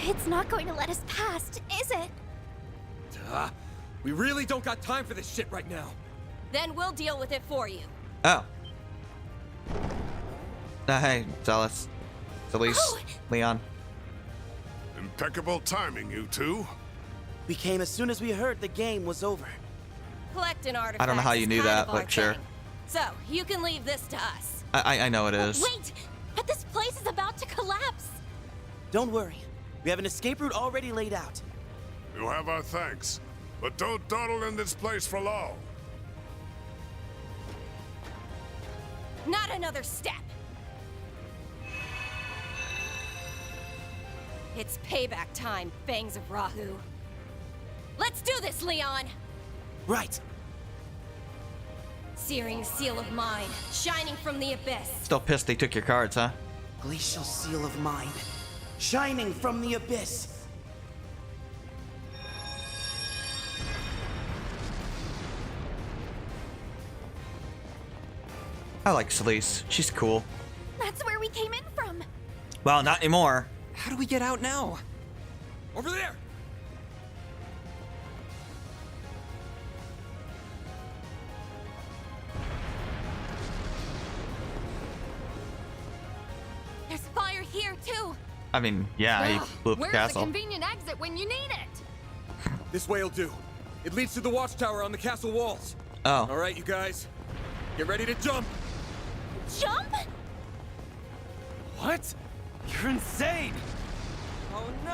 S9: It's not going to let us past, is it?
S8: We really don't got time for this shit right now.
S18: Then we'll deal with it for you.
S2: Oh. Hey, Zealous. Celise. Leon.
S7: Impeccable timing, you two.
S21: We came as soon as we heard the game was over.
S18: Collecting artifacts.
S2: I don't know how you knew
S18: is kind
S2: that,
S18: of our
S2: but sure.
S18: thing. So, you can leave this to us.
S2: I know it is.
S9: Wait! But this place is about to collapse!
S21: Don't worry. We have an escape route already laid out.
S7: You have our thanks, but don't dawdle in this place for long.
S18: Not another step. It's payback time, Fangs of Rahu. Let's do this, Leon!
S21: Right.
S18: Searing seal of mine, shining from the abyss.
S2: Still pissed they took your cards, huh?
S21: Glacial seal of mine, shining from the abyss.
S2: I like Celise. She's cool.
S9: That's where we came in from!
S2: Well, not anymore.
S1: How do we get out now?
S8: Over there!
S15: There's fire here, too.
S2: I mean, yeah, he blew up the
S3: Where's
S2: castle.
S3: the convenient exit when you need it?
S8: This way'll do. It leads to the watchtower on the castle walls.
S2: Oh.
S8: All right, you guys. Get ready to jump.
S9: Jump?
S12: What? You're insane!
S11: Oh no!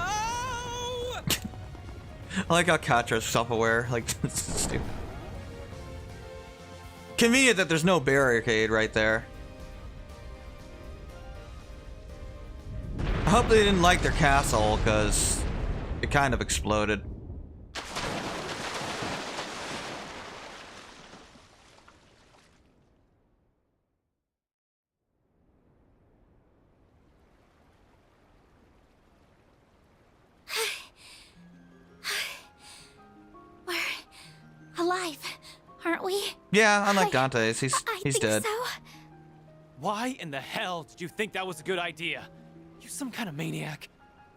S2: I like how Katra's self-aware. Like, this is stupid. Convenient that there's no barricade right there. I hope they didn't like their castle, because it kind of exploded.
S9: We're alive, aren't we?
S2: Yeah, unlike Dantès, he's
S9: I think
S2: dead.
S9: So.
S12: Why in the hell did you think that was a good idea? You some kind of maniac.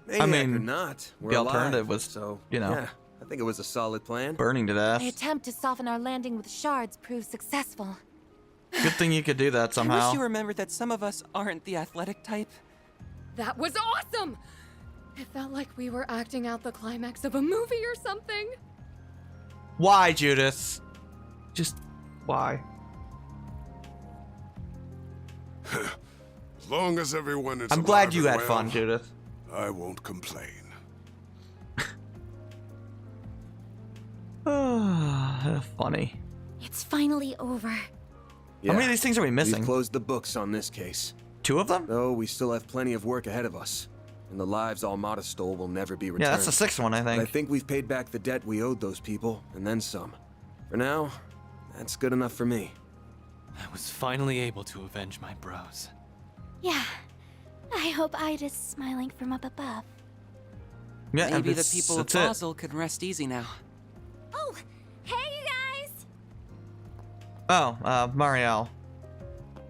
S8: Maniac
S2: I mean,
S8: or not, we're
S2: the
S8: alive,
S2: alternative was,
S8: so
S2: you know,
S8: yeah, I think it was a solid plan.
S2: burning to death.
S15: The attempt to soften our landing with shards proved successful.
S2: Good thing you could do that
S1: I
S2: somehow.
S1: wish you remembered that some of us aren't the athletic type.
S3: That was awesome! It felt like we were acting out the climax of a movie or something.
S2: Why, Judith? Just why?
S7: As long as everyone is
S2: I'm glad
S7: alive
S2: you
S7: and
S2: had
S7: well,
S2: fun, Judith.
S7: I won't complain.
S2: Funny.
S9: It's finally over.
S2: How many of these things are we missing?
S8: We've closed the books on this case.
S2: 2 of them?
S8: Though we still have plenty of work ahead of us. And the lives Almata stole will never be returned.
S2: Yeah, that's the 6th one, I think.
S8: But I think we've paid back the debt we owed those people, and then some. For now, that's good enough for me.
S12: I was finally able to avenge my bros.
S9: Yeah. I hope Ida's smiling from up above.
S2: Yeah,
S1: Maybe the people of
S2: that's it.
S1: Basel can rest easy now.
S9: Oh, hey you guys!
S2: Oh, Marielle,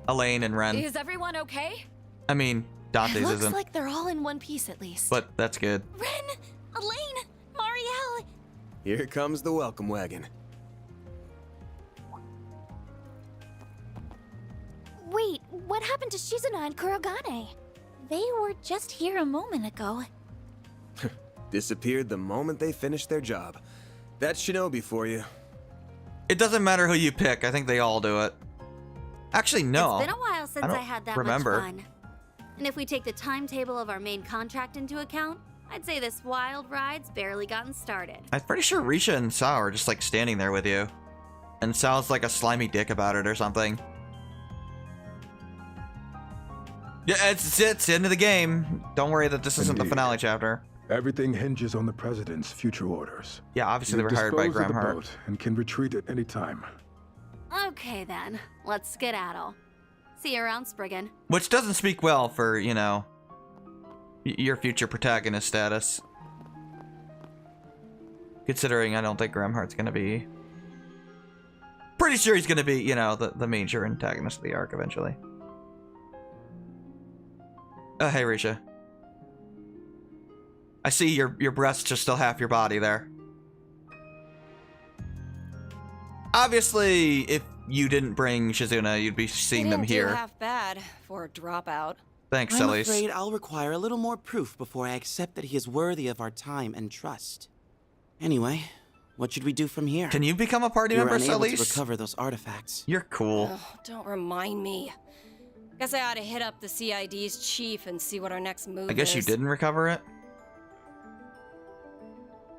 S2: Elaine, and Ren.
S18: Is everyone okay?
S2: I mean, Dante's
S18: It looks
S2: isn't,
S18: like they're all in one piece at least.
S2: but that's good.
S9: Ren, Elaine, Marielle.
S8: Here comes the welcome wagon.
S9: Wait, what happened to Shizuna and Kurogane? They were just here a moment ago.
S8: Disappeared the moment they finished their job. That's Shinobi for you.
S2: It doesn't matter who you pick. I think they all do it. Actually, no.
S20: It's been a while since
S2: don't
S20: I had that
S2: remember.
S20: much fun. And if we take the timetable of our main contract into account, I'd say this wild ride's barely gotten started.
S2: I'm pretty sure Risha and Sao are just like standing there with you. And Sal's like a slimy dick about it or something. Yeah, it's the end of the game. Don't worry that this isn't the finale chapter.
S22: Everything hinges on the President's future orders.
S2: Yeah, obviously they
S22: You've
S2: were hired by
S22: disposed of
S2: Graham
S22: the
S2: Hart.
S22: boat and can retreat at any time.
S20: Okay then, let's skedaddle. See you around, Spriggan.
S2: Which doesn't speak well for, you know, your future protagonist status. Considering I don't think Grimhart's gonna be... Pretty sure he's gonna be, you know, the major antagonist of the arc eventually. Hey, Risha. I see your breasts are still half your body there. Obviously, if you didn't bring Shizuna, you'd be seeing them here.
S10: Didn't do half bad for a dropout.
S2: Thanks,
S21: I'm
S2: Elise.
S21: afraid I'll require a little more proof before I accept that he is worthy of our time and trust. Anyway, what should we do from here?
S2: Can you become a party
S21: You're
S2: member,
S21: unable
S2: Elise?
S21: to recover those artifacts.
S2: You're cool.
S10: Ugh, don't remind me. Guess I ought to hit up the CID's chief and see what our next move is.
S2: I guess you didn't recover it?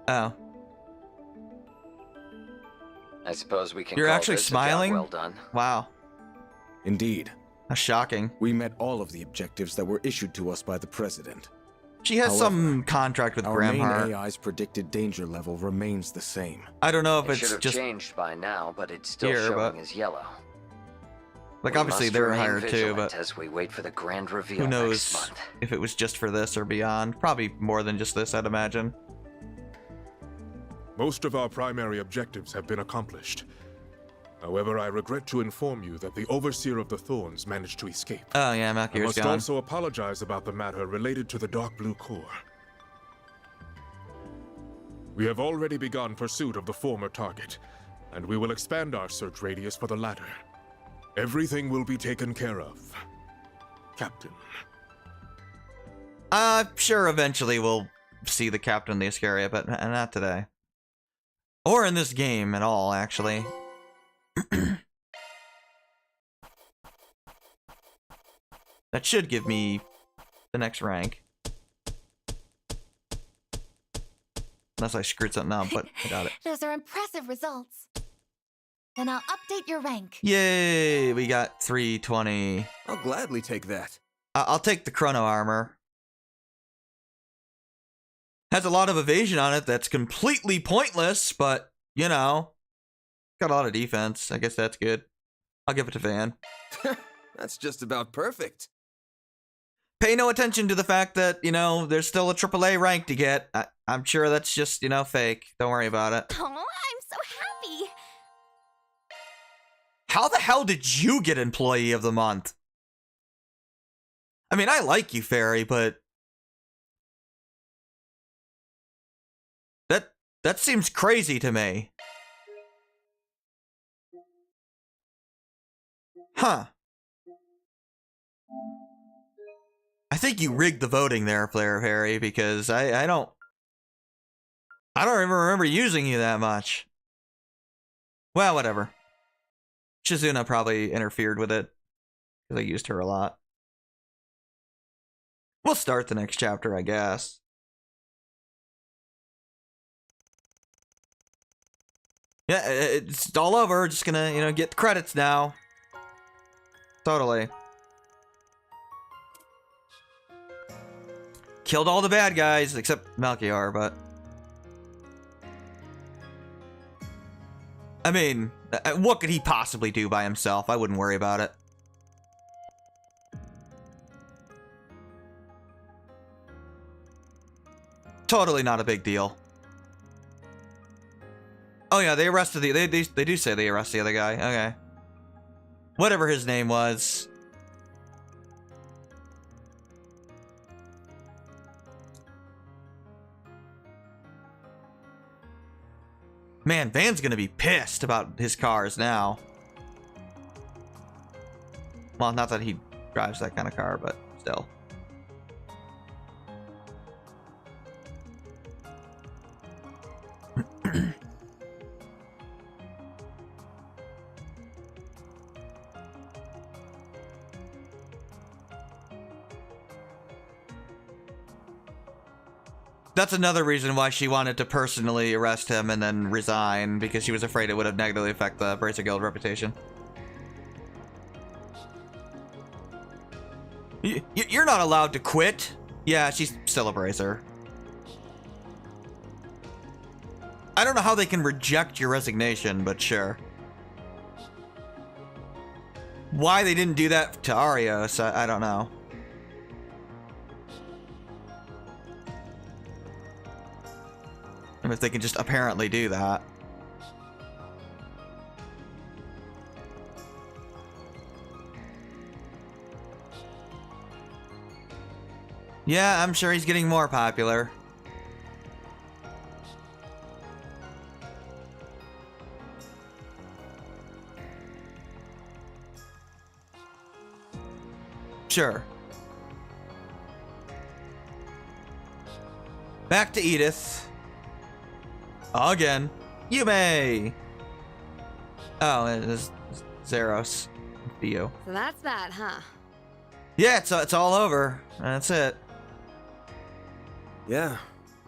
S2: Oh.
S22: I suppose we can
S2: You're
S22: call
S2: actually
S22: this a job
S2: smiling?
S22: well done.
S2: Wow.
S23: Indeed.
S2: That's shocking.
S23: We met all of the objectives that were issued to us by the President.
S2: She has some contract with
S23: our main
S2: Grimhart.
S23: AI's predicted danger level remains the same.
S2: I don't know if
S22: It
S2: it's
S22: should have
S2: just
S22: changed by now, but it's still
S2: here,
S22: showing
S2: but-
S22: as yellow.
S2: like
S22: We
S2: obviously
S22: must
S2: they're
S22: remain
S2: hired too,
S22: vigilant
S2: but
S22: as we wait for the grand reveal
S2: who
S22: next
S2: knows
S22: month.
S2: if it was just for this or beyond. Probably more than just this, I'd imagine.
S4: Most of our primary objectives have been accomplished. However, I regret to inform you that the Overseer of the Thorns managed to escape.
S2: Oh yeah,
S4: I
S2: Melchior's
S4: must
S2: gone.
S4: also apologize about the matter related to the Dark Blue Core. We have already begun pursuit of the former target, and we will expand our search radius for the latter. Everything will be taken care of, Captain.
S2: Sure, eventually we'll see the captain of the Iscaria, but not today. Or in this game at all, actually. That should give me the next rank. Unless I screwed something up, but I got it.
S15: Those are impressive results. Then I'll update your rank.
S2: Yay, we got 320.
S8: I'll gladly take that.
S2: I'll take the chrono armor. Has a lot of evasion on it that's completely pointless, but, you know, got a lot of defense. I guess that's good. I'll give it to Van.
S8: That's just about perfect.
S2: Pay no attention to the fact that, you know, there's still a AAA rank to get. I'm sure that's just, you know, fake. Don't worry about it.
S16: Oh, I'm so happy.
S2: How the hell did you get Employee of the Month? I mean, I like you, Fairy, but... That seems crazy to me. Huh. I think you rigged the voting there, Flare Harry, because I don't even remember using you that much. Well, whatever. Shizuna probably interfered with it, because I used her a lot. We'll start the next chapter, I guess. Yeah, it's all over. We're just gonna, you know, get the credits now. Totally. Killed all the bad guys, except Melchior, but... I mean, what could he possibly do by himself? I wouldn't worry about it. Totally not a big deal. Oh yeah, they arrested the... They do say they arrested the other guy. Okay. Whatever his name was. Man, Van's gonna be pissed about his cars now. Well, not that he drives that kind of car, but still. That's another reason why she wanted to personally arrest him and then resign, because she was afraid it would have negatively affect the Bracer Guild reputation. You're not allowed to quit. Yeah, she's still a Bracer. I don't know how they can reject your resignation, but sure. Why they didn't do that to Arios, I don't know. I mean, if they can just apparently do that. Yeah, I'm sure he's getting more popular. Sure. Back to Edith. Again. You may. Oh, it is Zeros. Theo.
S3: So that's that, huh?
S2: Yeah, it's all over. That's it.
S8: Yeah.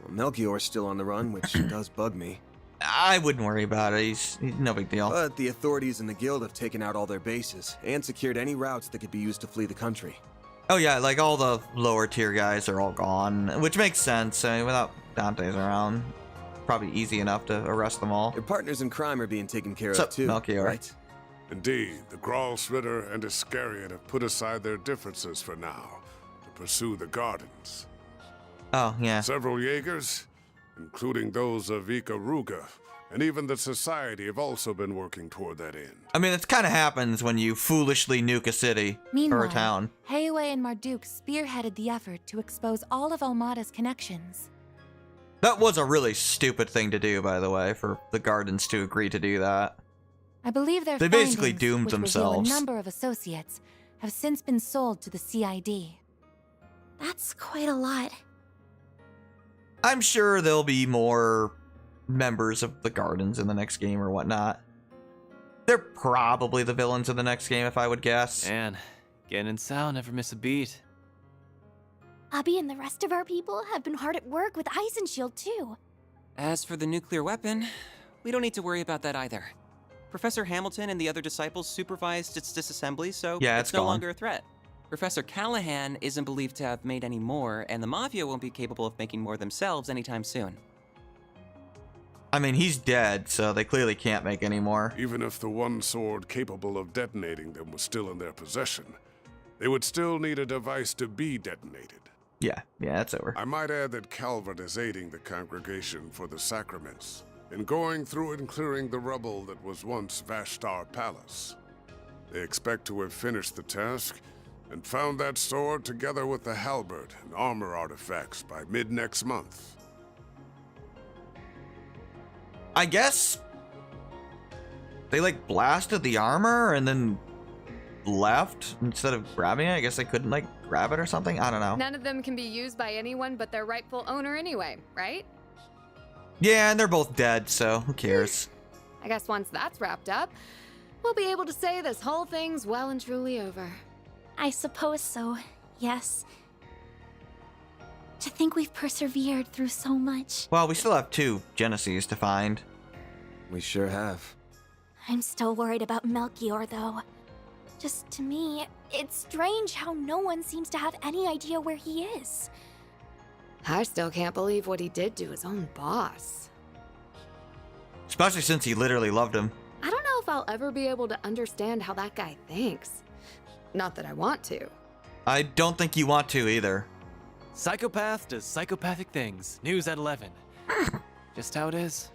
S8: Well, Melchior's still on the run, which does bug me.
S2: I wouldn't worry about it. He's no big deal.
S8: But the authorities in the guild have taken out all their bases and secured any routes that could be used to flee the country.
S2: Oh yeah, like all the lower tier guys are all gone, which makes sense. I mean, without Dantès around, probably easy enough to arrest them all.
S8: Their partners in crime are being taken care
S2: What's
S8: of
S2: up,
S8: too,
S2: Melchior?
S8: right?
S7: Indeed, the Gralsritter and Iscariot have put aside their differences for now to pursue the Gardens.
S2: Oh, yeah.
S7: Several Jaegers, including those of Ikaruga, and even the Society have also been working toward that end.
S2: I mean, it kind of happens when you foolishly nuke a city or a town.
S15: Heiwei and Marduk spearheaded the effort to expose all of Almata's connections.
S2: That was a really stupid thing to do, by the way, for the Gardens to agree to do that.
S15: I believe their
S2: They basically
S15: findings,
S2: doomed
S15: which
S2: themselves.
S15: reveal a number of associates, have since been sold to the CID.
S9: That's quite a lot.
S2: I'm sure there'll be more members of the Gardens in the next game or whatnot. They're probably the villains in the next game, if I would guess.
S12: Man, getting in Sal, never miss a beat.
S18: Abby and the rest of our people have been hard at work with Eisenshield too.
S1: As for the nuclear weapon, we don't need to worry about that either. Professor Hamilton and the other disciples supervised its disassembly, so
S2: yeah,
S1: it's no longer a threat. Professor Callahan isn't believed to have made any more, and the Mafia won't be capable of making more themselves anytime soon.
S2: I mean, he's dead, so they clearly can't make any more.
S7: Even if the one sword capable of detonating them was still in their possession, they would still need a device to be detonated.
S2: Yeah, it's over.
S7: I might add that Calvert is aiding the congregation for the sacraments in going through and clearing the rubble that was once Vashtar Palace. They expect to have finished the task and found that sword together with the halberd and armor artifacts by mid-next month.
S2: I guess they like blasted the armor and then left instead of grabbing it. I guess they couldn't like grab it or something. I don't know.
S3: None of them can be used by anyone but their rightful owner anyway, right?
S2: Yeah, and they're both dead, so who cares?
S3: I guess once that's wrapped up, we'll be able to say this whole thing's well and truly over.
S9: I suppose so, yes. To think we've persevered through so much.
S2: Well, we still have 2 Genesis to find.
S8: We sure have.
S18: I'm still worried about Melchior though. Just to me, it's strange how no one seems to have any idea where he is.
S3: I still can't believe what he did to his own boss.
S2: Especially since he literally loved him.
S3: I don't know if I'll ever be able to understand how that guy thinks. Not that I want to.
S2: I don't think you want to either.
S12: Psychopath does psychopathic things. News at 11. Just how it is.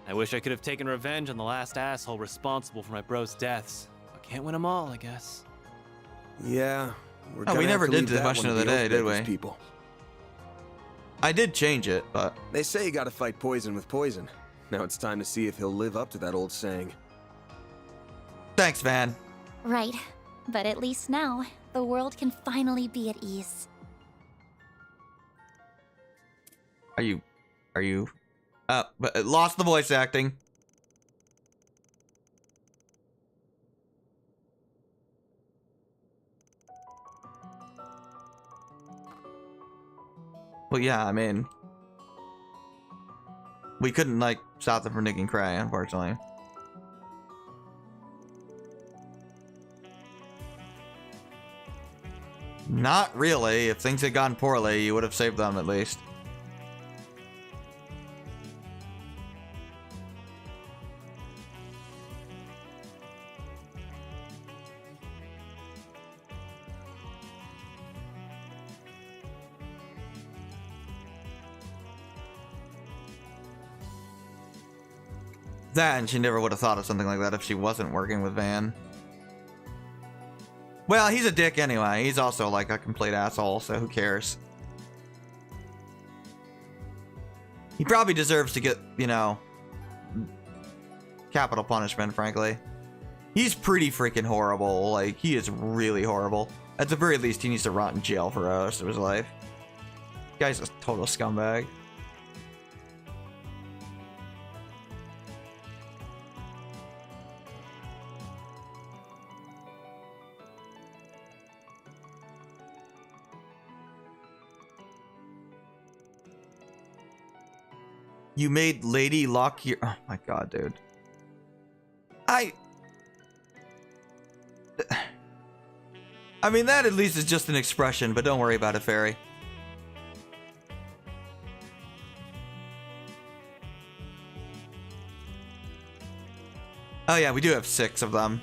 S12: I wish I could have taken revenge on the last asshole responsible for my bro's deaths. But can't win them all, I guess.
S8: Yeah.
S2: We never did the question of the day, did we?
S8: People.
S2: I did change it, but...
S8: They say you gotta fight poison with poison. Now it's time to see if he'll live up to that old saying.
S2: Thanks, Van.
S9: Right. But at least now, the world can finally be at ease.
S2: Are you... but lost the voice acting. Well, yeah, I mean... We couldn't, like, stop them from digging Cray, unfortunately. Not really. If things had gone poorly, you would have saved them at least. That, and she never would have thought of something like that if she wasn't working with Van. Well, he's a dick anyway. He's also like a complete asshole, so who cares? He probably deserves to get, you know, capital punishment, frankly. He's pretty freaking horrible. Like, he is really horrible. At the very least, he needs to rot in jail for the rest of his life. The guy's a total scumbag. You made Lady Lockyer. Oh my god, dude. I mean, that at least is just an expression, but don't worry about it, Fairy. Oh yeah, we do have 6 of them.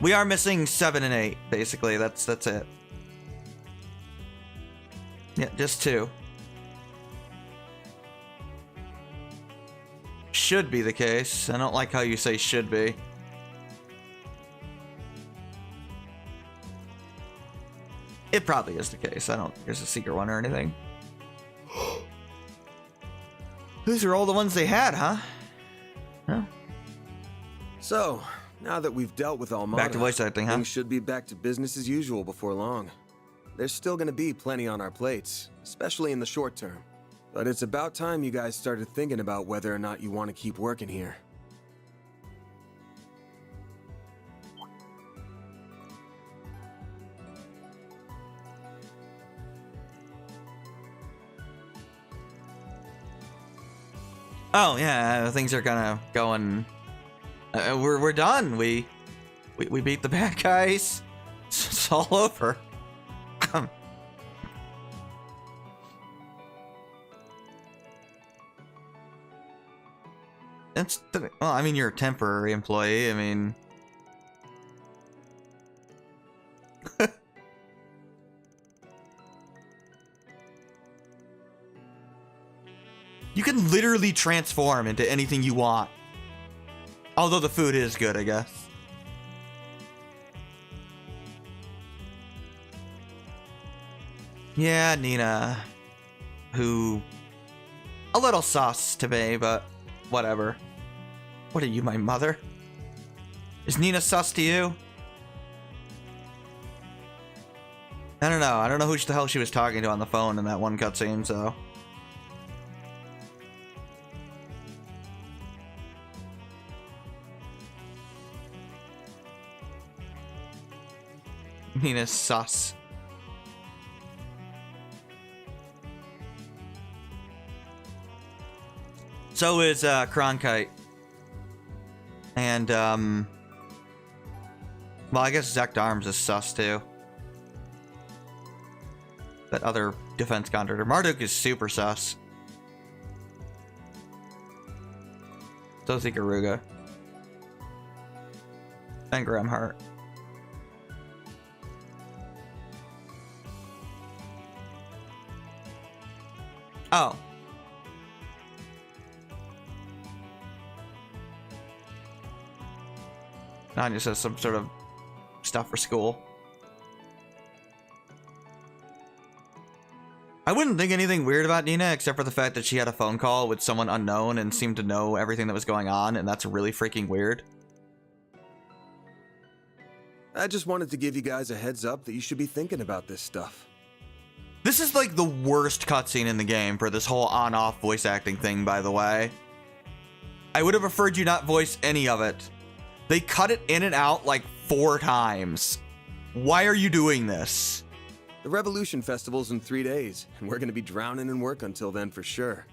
S2: We are missing 7 and 8, basically. That's it. Yeah, just 2. Should be the case. I don't like how you say should be. It probably is the case. I don't think there's a secret one or anything. These are all the ones they had, huh? Huh?
S8: So, now that we've dealt with Almata,
S2: back to voice acting, huh?
S8: Things should be back to business as usual before long. There's still gonna be plenty on our plates, especially in the short term. But it's about time you guys started thinking about whether or not you want to keep working here.
S2: Oh yeah, things are kind of going. We're done. We beat the bad guys. It's all over. Well, I mean, you're a temporary employee. I mean, you can literally transform into anything you want. Although the food is good, I guess. Yeah, Nina, who a little sus to me, but whatever. What are you, my mother? Is Nina sus to you? I don't know. I don't know who the hell she was talking to on the phone in that one cutscene, so. Nina's sus. So is Cronkite. And well, I guess Zect Arms is sus too. That other defense contractor. Marduk is super sus. So is Ikaruga. And Gramhart. Oh. Anya says some sort of stuff for school. I wouldn't think anything weird about Nina except for the fact that she had a phone call with someone unknown and seemed to know everything that was going on, and that's really freaking weird.
S8: I just wanted to give you guys a heads up that you should be thinking about this stuff.
S2: This is like the worst cutscene in the game for this whole on-off voice acting thing, by the way. I would have preferred you not voice any of it. They cut it in and out like 4 times. Why are you doing this?
S8: The Revolution Festival's in 3 days, and we're gonna be drowning in work until then for sure.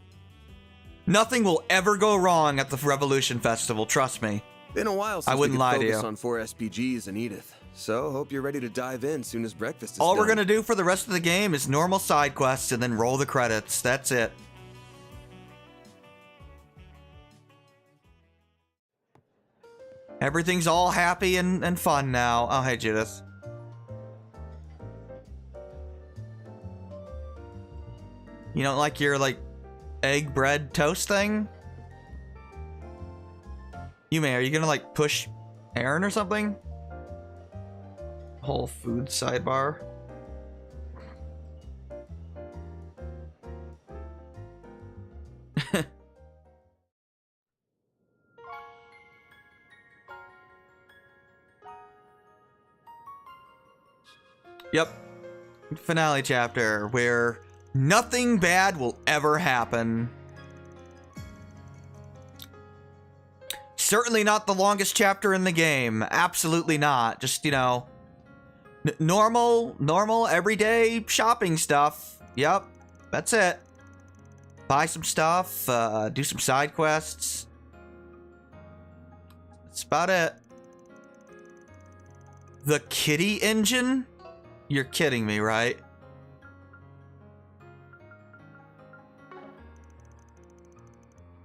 S2: Nothing will ever go wrong at the Revolution Festival, trust me.
S8: Been a while since
S2: I wouldn't
S8: we could
S2: lie to
S8: focus
S2: you.
S8: on 4 SPGs and Edith, so hope you're ready to dive in soon as breakfast is
S2: All
S8: done.
S2: we're gonna do for the rest of the game is normal side quests and then roll the credits. That's it. Everything's all happy and fun now. Oh, hey, Judith. You don't like your, like, egg bread toast thing. Yume, are you gonna like push Aaron or something? Whole food sidebar. Yep. Finale chapter where nothing bad will ever happen. Certainly not the longest chapter in the game. Absolutely not. Just, you know, normal, everyday shopping stuff. Yep. That's it. Buy some stuff, do some side quests. That's about it. The kitty engine? You're kidding me, right?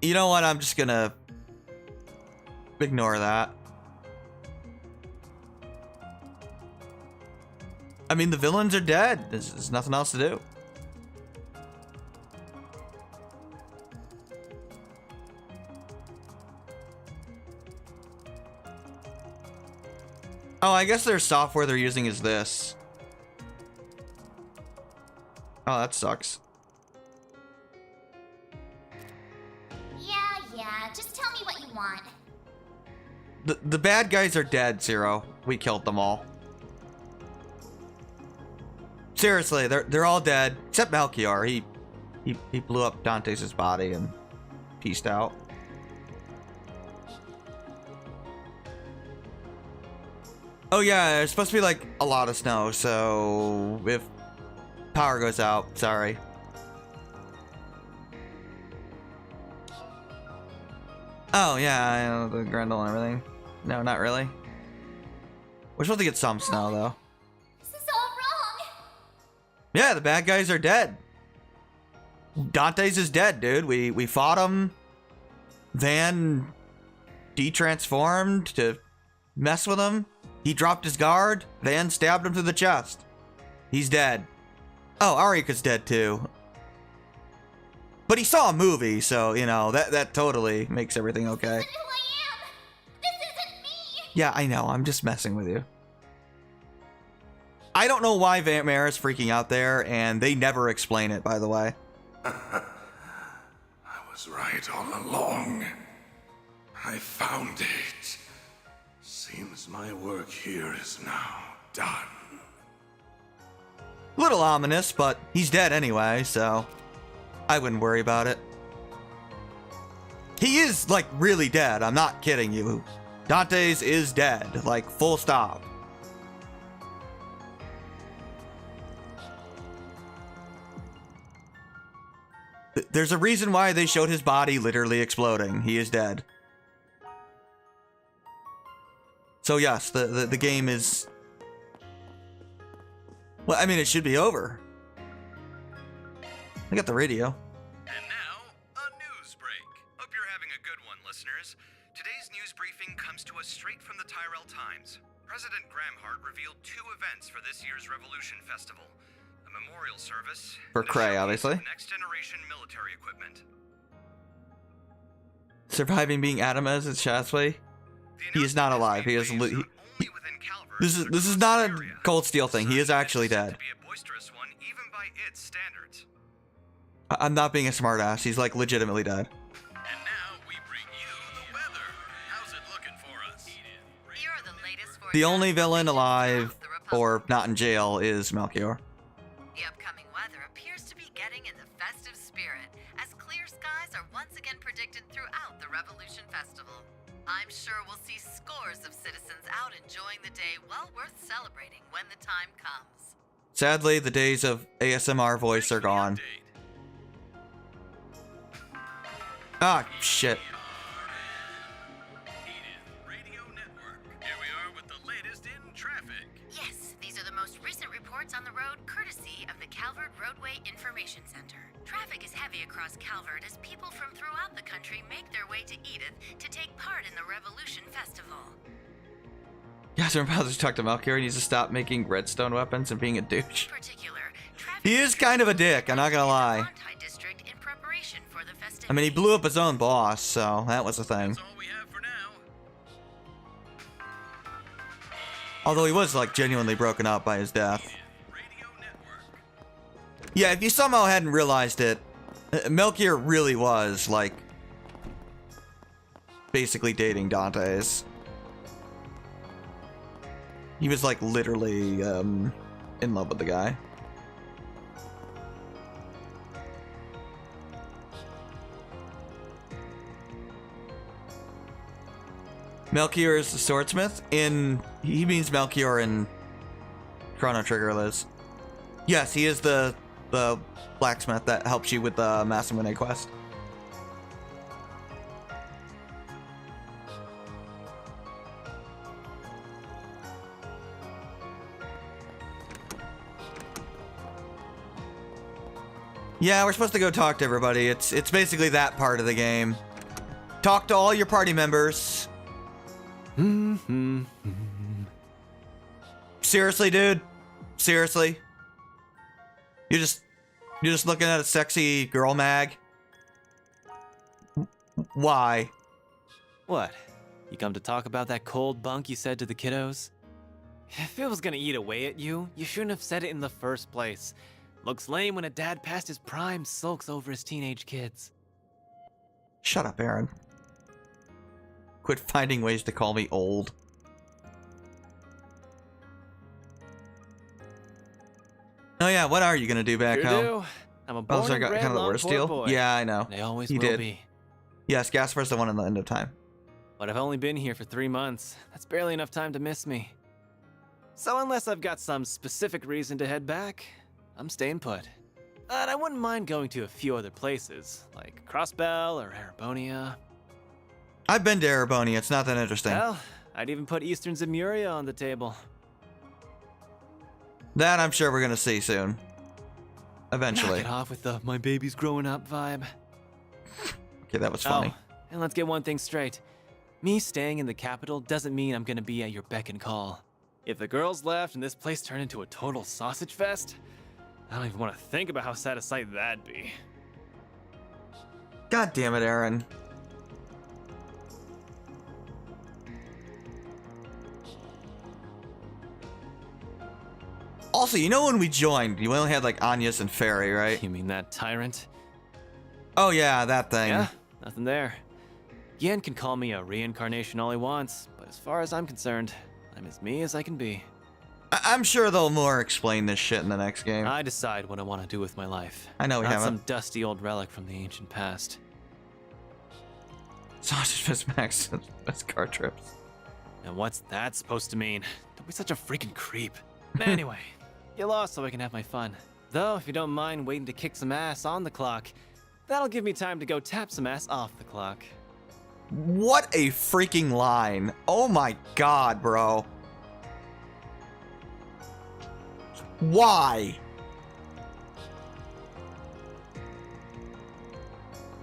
S2: You know what? I'm just gonna ignore that. I mean, the villains are dead. There's nothing else to do. Oh, I guess their software they're using is this. Oh, that sucks.
S16: Yeah, just tell me what you want.
S2: The bad guys are dead, Zero. We killed them all. Seriously, they're all dead except Melchior. He blew up Dantès' body and peaced out. Oh yeah, there's supposed to be like a lot of snow, so if power goes out, sorry. Oh yeah, I know the Grendel and everything. No, not really. We're supposed to get some snow though.
S16: This is all wrong.
S2: Yeah, the bad guys are dead. Dantès is dead, dude. We fought him. Van de-transformed to mess with him. He dropped his guard. Van stabbed him through the chest. He's dead. Oh, Arioch is dead too. But he saw a movie, so, you know, that totally makes everything okay.
S16: This isn't who I am. This isn't me.
S2: Yeah, I know. I'm just messing with you. I don't know why Van Mare is freaking out there, and they never explain it, by the way.
S7: I was right all along. I found it. Seems my work here is now done.
S2: Little ominous, but he's dead anyway, so I wouldn't worry about it. He is, like, really dead. I'm not kidding you. Dantès is dead, like, full stop. There's a reason why they showed his body literally exploding. He is dead. So yes, the game is... Well, I mean, it should be over. I got the radio.
S6: And now, a news break. Hope you're having a good one, listeners. Today's news briefing comes to us straight from the Tyrell Times. President Gramhart revealed 2 events for this year's Revolution Festival. A memorial service...
S2: For Cray, obviously.
S6: Next-generation military equipment.
S2: Surviving being Adamaz at Shasway. He is not alive. He is... This is not a Cold Steel thing. He is actually dead. I'm not being a smartass. He's like legitimately dead.
S6: And now we bring you the weather. How's it looking for us?
S19: Here are the latest
S2: The only villain alive or not in jail is Melchior.
S19: The upcoming weather appears to be getting in the festive spirit, as clear skies are once again predicted throughout the Revolution Festival. I'm sure we'll see scores of citizens out enjoying the day well worth celebrating when the time comes.
S2: Sadly, the days of ASMR voice are gone. Ah, shit.
S6: Here we are with the latest in traffic.
S13: Yes, these are the most recent reports on the road, courtesy of the Calvert Roadway Information Center. Traffic is heavy across Calvert as people from throughout the country make their way to Edith to take part in the Revolution Festival.
S2: Guys, I'm about to talk to Melchior. He needs to stop making redstone weapons and being a douche. He is kind of a dick, I'm not gonna lie.
S13: District in preparation preparation for the festivities.
S2: I mean, he blew up his own boss, so that was a thing. Although he was, like, genuinely broken up by his death. Yeah, if you somehow hadn't realized it, Melchior really was, like, basically dating Dantès. He was, like, literally, in love with the guy. Melchior is the swordsmith he means Melchior in Chrono Trigger, Liz. Yes, he is the blacksmith that helps you with the Masamune quest. Yeah, we're supposed to go talk to everybody. It's basically that part of the game. Talk to all your party members. Seriously, dude? Seriously? You're just looking at a sexy girl mag? Why?
S12: What? You come to talk about that cold bunk you said to the kiddos? If it was gonna eat away at you, you shouldn't have said it in the first place. Looks lame when a dad past his prime sulks over his teenage kids.
S2: Shut up, Aaron. Quit finding ways to call me old. Oh yeah, what are you gonna do back home?
S12: I'm a born and bred
S2: kind of the worst deal.
S12: boy.
S2: Yeah, I know.
S12: They always
S2: you
S12: will
S2: did.
S12: be.
S2: Yes, Gaspar's the one in the end of time.
S12: But I've only been here for 3 months. That's barely enough time to miss me. So unless I've got some specific reason to head back, I'm staying put. And I wouldn't mind going to a few other places, like Crossbell or Arabonia.
S2: I've been to Arabonia. It's not that interesting.
S12: Hell, I'd even put Eastern Zemuria on the table.
S2: That I'm sure we're gonna see soon. Eventually.
S12: Knock it off with the "my baby's growing up" vibe.
S2: Okay, that was funny.
S12: Oh, and let's get one thing straight. Me staying in the capital doesn't mean I'm gonna be at your beck and call. If the girls left and this place turned into a total sausage fest, I don't even want to think about how sad a sight that'd be.
S2: God damn it, Aaron. Also, you know when we joined, you only had like Agnès and Fairy, right?
S12: You mean that tyrant?
S2: Oh yeah, that thing.
S12: Yeah, nothing there. Yen can call me a reincarnation all he wants, but as far as I'm concerned, I'm as me as I can be.
S2: I'm sure they'll more explain this shit in the next game.
S12: I decide what I want to do with my life.
S2: I know we
S12: Not
S2: haven't.
S12: some dusty old relic from the ancient past.
S2: Sausage Fest Max, best car trips.
S12: And what's that supposed to mean? Don't be such a freaking creep. Anyway, get lost so I can have my fun. Though, if you don't mind waiting to kick some ass on the clock, that'll give me time to go tap some ass off the clock.
S2: What a freaking line. Oh my god, bro. Why?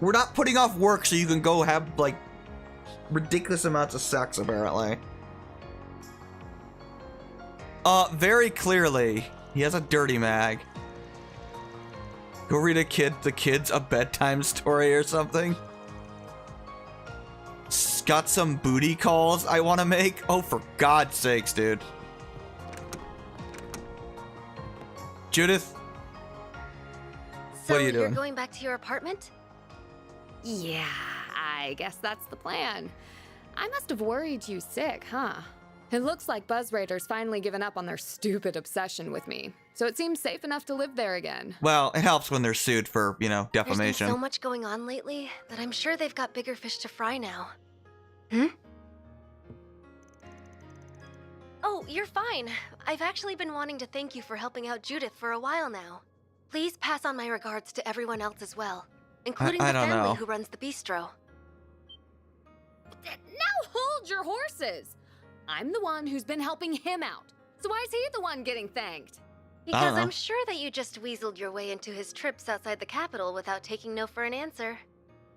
S2: We're not putting off work so you can go have, like, ridiculous amounts of sex, apparently. Very clearly, he has a dirty mag. Go read the kids a bedtime story or something. Got some booty calls I want to make. Oh, for God's sakes, dude. Judith,
S3: So
S2: what are you doing?
S3: You're going back to your apartment? Yeah, I guess that's the plan. I must have worried you sick, huh? It looks like Buzz Raiders finally given up on their stupid obsession with me, so it seems safe enough to live there again.
S2: Well, it helps when they're sued for, you know,
S16: There's
S2: defamation.
S16: been so much going on lately that I'm sure they've got bigger fish to fry now. Oh, you're fine. I've actually been wanting to thank you for helping out Judith for a while now. Please pass on my regards to everyone else as well, including
S2: I
S16: the
S2: don't
S16: family
S2: know.
S16: who runs the bistro.
S3: Now hold your horses! I'm the one who's been helping him out, so why is he the one getting thanked?
S16: Because I'm sure that you just weaseled your way into his trips outside the capital without taking no for an answer.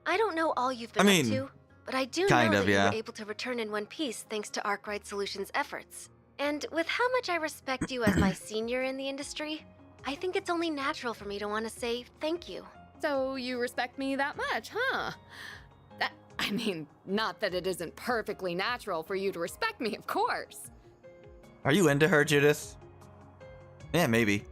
S16: I don't know all you've been up to, but I do know that you were able to return in one piece thanks to Arkwright Solutions' efforts. And with how much I respect you as my senior in the industry, I think it's only natural for me to want to say thank you.
S3: So you respect me that much, huh? I mean, not that it isn't perfectly natural for you to respect me, of course.
S2: Are you into her, Judith? Yeah, maybe.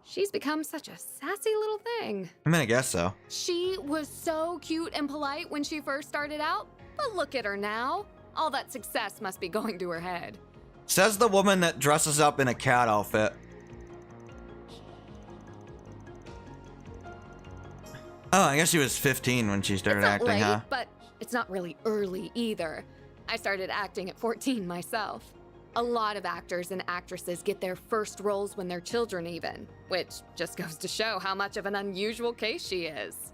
S3: She's become such a sassy little thing.
S2: I mean, I guess so.
S3: She was so cute and polite when she first started out, but look at her now. All that success must be going to her head.
S2: Says the woman that dresses up in a cat outfit. Oh, I guess she was 15 when she started acting,
S3: late,
S2: huh?
S3: But it's not really early either. I started acting at 14 myself. A lot of actors and actresses get their first roles when they're children even, which just goes to show how much of an unusual case she is.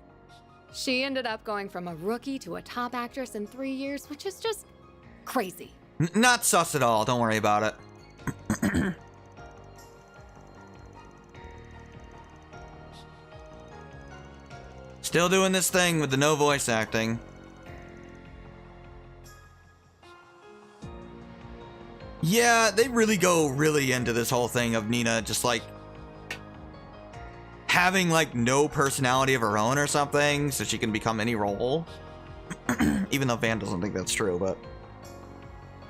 S3: She ended up going from a rookie to a top actress in 3 years, which is just crazy.
S2: Not sus at all, don't worry about it. Still doing this thing with the no voice acting. Yeah, they really go into this whole thing of Nina just like having like no personality of her own or something so she can become any role. Even though Van doesn't think that's true, but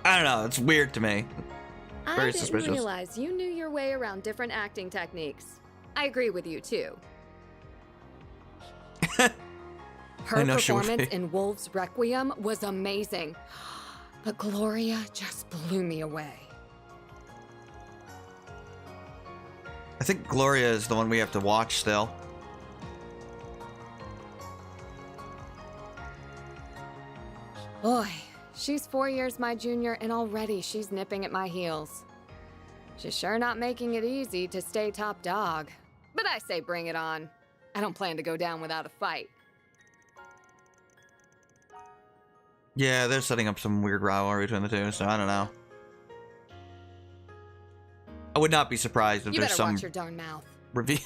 S2: I don't know, it's weird to me. Very suspicious.
S3: I didn't realize you knew your way around different acting techniques. I agree with you too. Her performance in Wolf's Requiem was amazing. But Gloria just blew me away.
S2: I think Gloria is the one we have to watch still.
S3: Boy, she's 4 years my junior and already she's nipping at my heels. She's sure not making it easy to stay top dog. But I say bring it on. I don't plan to go down without a fight.
S2: Yeah, they're setting up some weird rivalry between the two, so I don't know. I would not be surprised if
S3: You
S2: there's
S3: better
S2: some
S3: watch your darn mouth.
S2: reveal.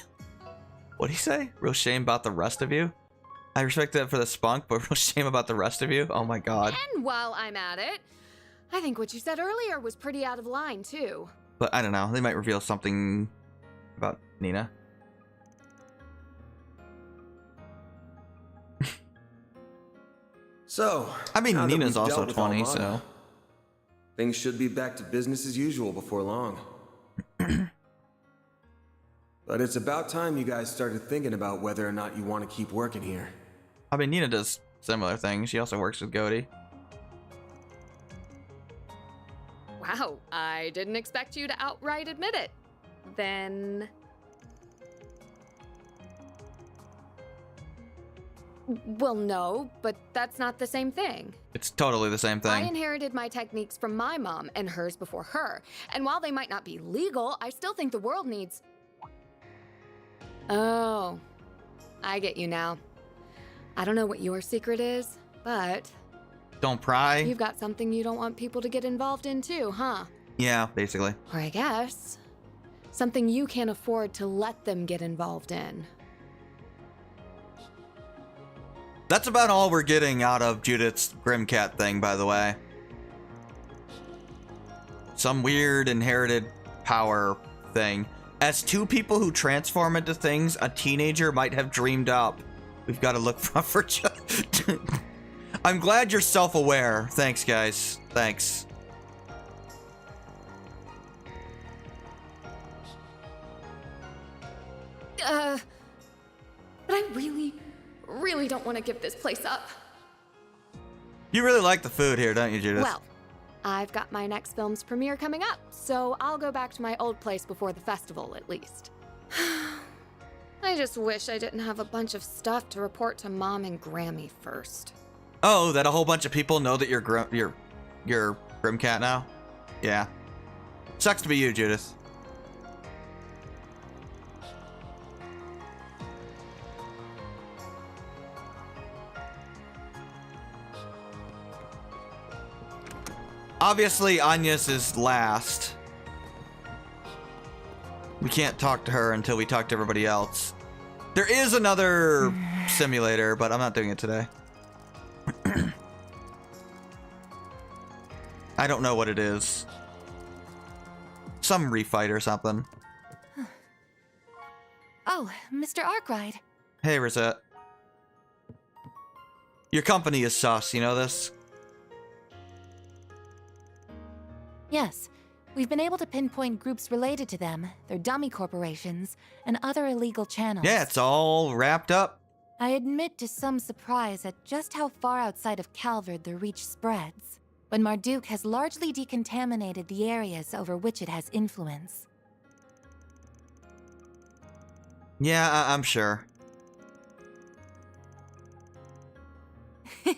S2: What'd he say? Real shame about the rest of you? I respect that for the spunk, but real shame about the rest of you? Oh my god.
S3: And while I'm at it, I think what you said earlier was pretty out of line, too.
S2: But I don't know, they might reveal something about Nina.
S8: So,
S2: I mean,
S8: now that
S2: Nina's
S8: we've
S2: also
S8: dealt with
S2: 20,
S8: Almata,
S2: so
S8: things should be back to business as usual before long. But it's about time you guys started thinking about whether or not you want to keep working here.
S2: I mean, Nina does similar things. She also works with Goaty.
S3: Wow, I didn't expect you to outright admit it. Then... Well, no, but that's not the same thing.
S2: It's totally the same
S3: I
S2: thing.
S3: inherited my techniques from my mom and hers before her. And while they might not be legal, I still think the world needs... Oh, I get you now. I don't know what your secret is, but...
S2: Don't pry.
S3: You've got something you don't want people to get involved in too, huh?
S2: Yeah, basically.
S3: Or I guess, something you can't afford to let them get involved in.
S2: That's about all we're getting out of Judith's Grimcat thing, by the way. Some weird inherited power thing. As two people who transform into things a teenager might have dreamed up. We've got to look for I'm glad you're self-aware. Thanks, guys. Thanks.
S3: But I really don't want to give this place up.
S2: You really like the food here, don't you, Judith?
S3: Well, I've got my next film's premiere coming up, so I'll go back to my old place before the festival, at least. I just wish I didn't have a bunch of stuff to report to Mom and Grammy first.
S2: Oh, that a whole bunch of people know that you're Grimcat now? Yeah. Sucks to be you, Judith. Obviously, Agnès is last. We can't talk to her until we talk to everybody else. There is another simulator, but I'm not doing it today. I don't know what it is. Some refight or something.
S15: Oh, Mr. Arkwright.
S2: Hey, Rosette. Your company is sus, you know this?
S15: Yes, we've been able to pinpoint groups related to them, their dummy corporations, and other illegal channels.
S2: Yeah, it's all wrapped up.
S15: I admit to some surprise at just how far outside of Calvard their reach spreads. But Marduk has largely decontaminated the areas over which it has influence.
S2: Yeah, I'm sure.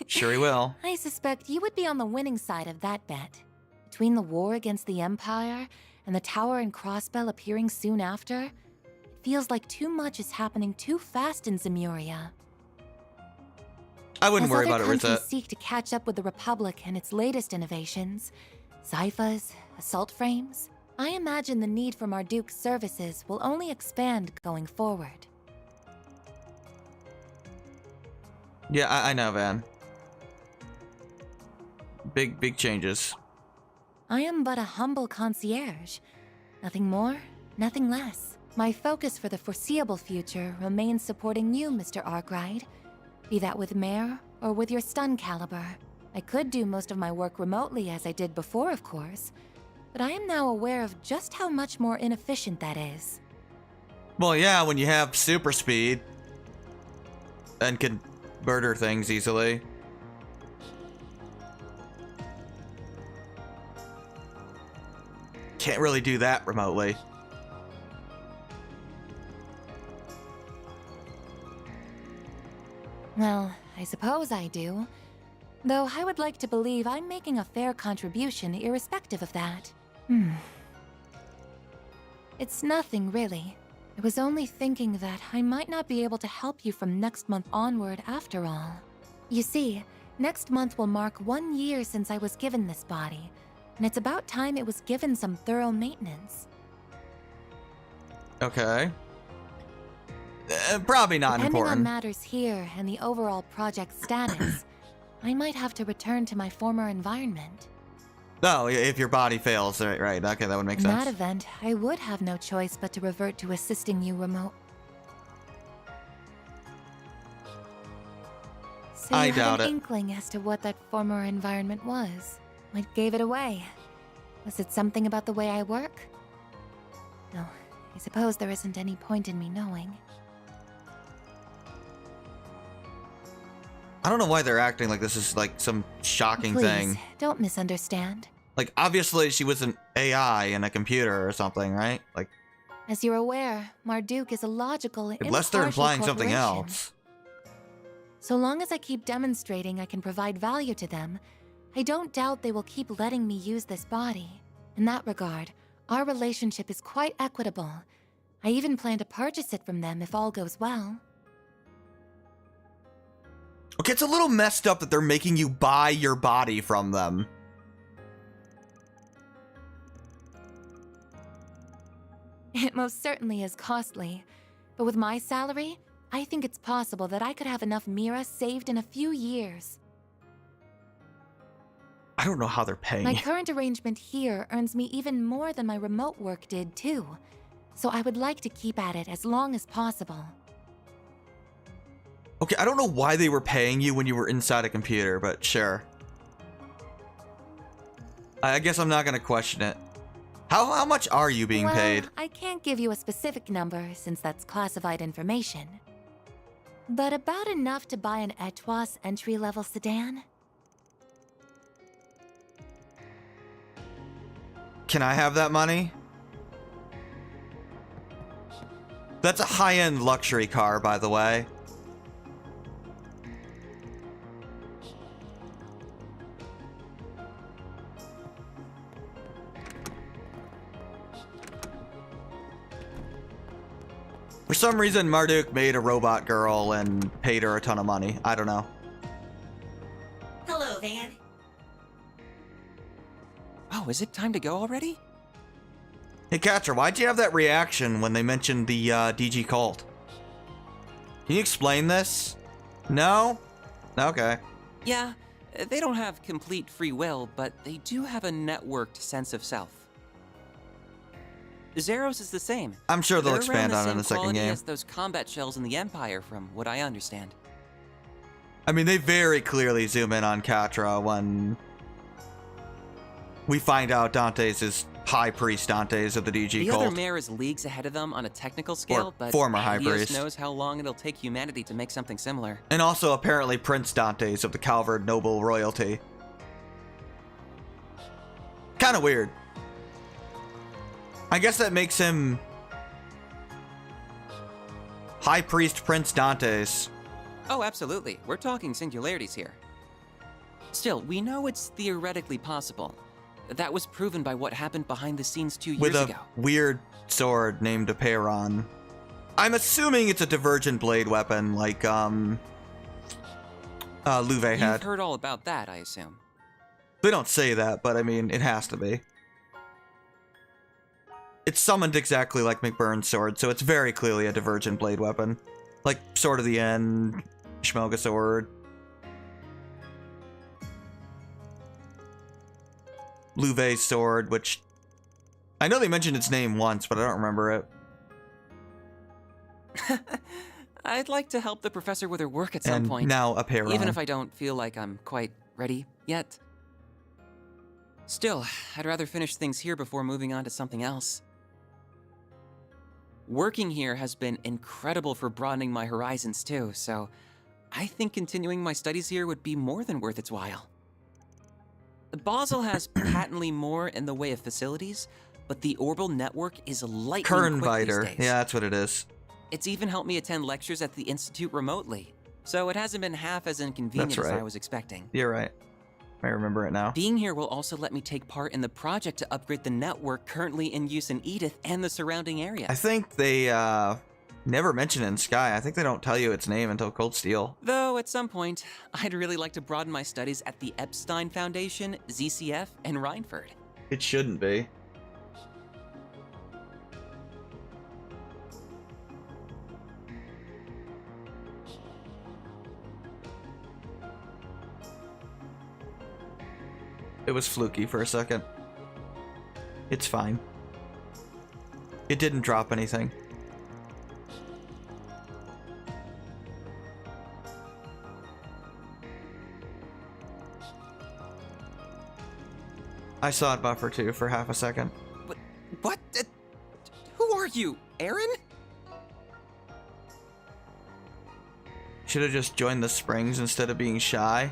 S2: Sure he will.
S15: I suspect you would be on the winning side of that bet. Between the war against the Empire and the Tower and Crossbell appearing soon after, it feels like too much is happening too fast in Zemuria.
S2: I wouldn't worry about it,
S15: As other
S2: Rosette.
S15: countries seek to catch up with the Republic and its latest innovations, Zyphas, assault frames, I imagine the need for Marduk's services will only expand going forward.
S2: Yeah, I know, Van. Big changes.
S15: I am but a humble concierge. Nothing more, nothing less. My focus for the foreseeable future remains supporting you, Mr. Arkwright. Be that with Mare or with your stun caliber. I could do most of my work remotely as I did before, of course, but I am now aware of just how much more inefficient that is.
S2: Well, yeah, when you have super speed and can murder things easily. Can't really do that remotely.
S15: Well, I suppose I do. Though I would like to believe I'm making a fair contribution irrespective of that. It's nothing, really. I was only thinking that I might not be able to help you from next month onward after all. You see, next month will mark 1 year since I was given this body, and it's about time it was given some thorough maintenance.
S2: Okay. Probably not
S15: Depending
S2: important.
S15: on matters here and the overall project status, I might have to return to my former environment.
S2: No, if your body fails, right. Okay, that would make
S15: In
S2: sense.
S15: that event, I would have no choice but to revert to assisting you remote. So
S2: I
S15: you
S2: doubt
S15: have an
S2: it.
S15: inkling as to what that former environment was. What gave it away? Was it something about the way I work? No, I suppose there isn't any point in me knowing.
S2: I don't know why they're acting like this is like some shocking
S15: Please,
S2: thing.
S15: don't misunderstand.
S2: Like, obviously she was an AI in a computer or something, right? Like,
S15: As you're aware, Marduk is a logical,
S2: unless they're
S15: impartial
S2: implying something
S15: corporation.
S2: else.
S15: So long as I keep demonstrating I can provide value to them, I don't doubt they will keep letting me use this body. In that regard, our relationship is quite equitable. I even plan to purchase it from them if all goes well.
S2: Okay, it's a little messed up that they're making you buy your body from them.
S15: It most certainly is costly, but with my salary, I think it's possible that I could have enough Mira saved in a few years.
S2: I don't know how they're paying.
S15: My current arrangement here earns me even more than my remote work did too, so I would like to keep at it as long as possible.
S2: Okay, I don't know why they were paying you when you were inside a computer, but sure. I guess I'm not gonna question it. How much are you being
S15: Well,
S2: paid?
S15: I can't give you a specific number since that's classified information. But about enough to buy an Etwas entry-level sedan?
S2: Can I have that money? That's a high-end luxury car, by the way. For some reason, Marduk made a robot girl and paid her a ton of money. I don't know.
S5: Hello, Van.
S1: Oh, is it time to go already?
S2: Hey, Catcher, why'd you have that reaction when they mentioned the DG cult? Can you explain this? No? Okay.
S1: Yeah, They don't have complete free will, but they do have a networked sense of self. Zeros is the same.
S2: I'm sure they'll
S1: They're
S2: expand
S1: around
S2: on it in the second game.
S1: as those combat shells in the Empire, from what I understand.
S2: I mean, they very clearly zoom in on Catra when we find out Dantès is High Priest Dantès of the DG
S1: The
S2: cult.
S1: other mayor is leagues ahead of them on a technical scale,
S2: Or
S1: but
S2: former High
S1: Helios
S2: Priest.
S1: knows how long it'll take humanity to make something similar.
S2: And also apparently Prince Dantès of the Calvard noble royalty. Kind of weird. I guess that makes him High Priest Prince Dantès.
S1: Oh, absolutely. We're talking singularities here. Still, we know it's theoretically possible. That was proven by what happened behind the scenes 2 years
S2: With a
S1: ago.
S2: weird sword named Apeiron. I'm assuming it's a divergent blade weapon like Louvet had.
S1: You've heard all about that, I assume.
S2: They don't say that, but I mean, it has to be. It's summoned exactly like McBurn's sword, so it's very clearly a divergent blade weapon. Like Sword of the End, Schmelga sword. Louvet's sword, which I know they mentioned its name once, but I don't remember it.
S1: I'd like to help the professor with her work at some
S2: And
S1: point.
S2: now Apeiron.
S1: Even if I don't feel like I'm quite ready yet. Still, I'd rather finish things here before moving on to something else. Working here has been incredible for broadening my horizons too, so I think continuing my studies here would be more than worth its while. Basel has patently more in the way of facilities, but the orbital network is lightning quick these
S2: Kernbiter.
S1: days.
S2: Yeah, that's what it is.
S1: It's even helped me attend lectures at the Institute remotely, so it hasn't been half as inconvenient
S2: That's
S1: as
S2: right.
S1: I was expecting.
S2: You're right. I remember it now.
S1: Being here will also let me take part in the project to upgrade the network currently in use in Edith and the surrounding area.
S2: I think they never mention it in Sky. I think they don't tell you its name until Cold Steel.
S1: Though at some point, I'd really like to broaden my studies at the Epstein Foundation, ZCF, and Reinford.
S2: It shouldn't be. It was fluky for a second. It's fine. It didn't drop anything. I saw it buffer too for half a second.
S1: What? Who are you, Aaron?
S2: Should have just joined the Springs instead of being shy.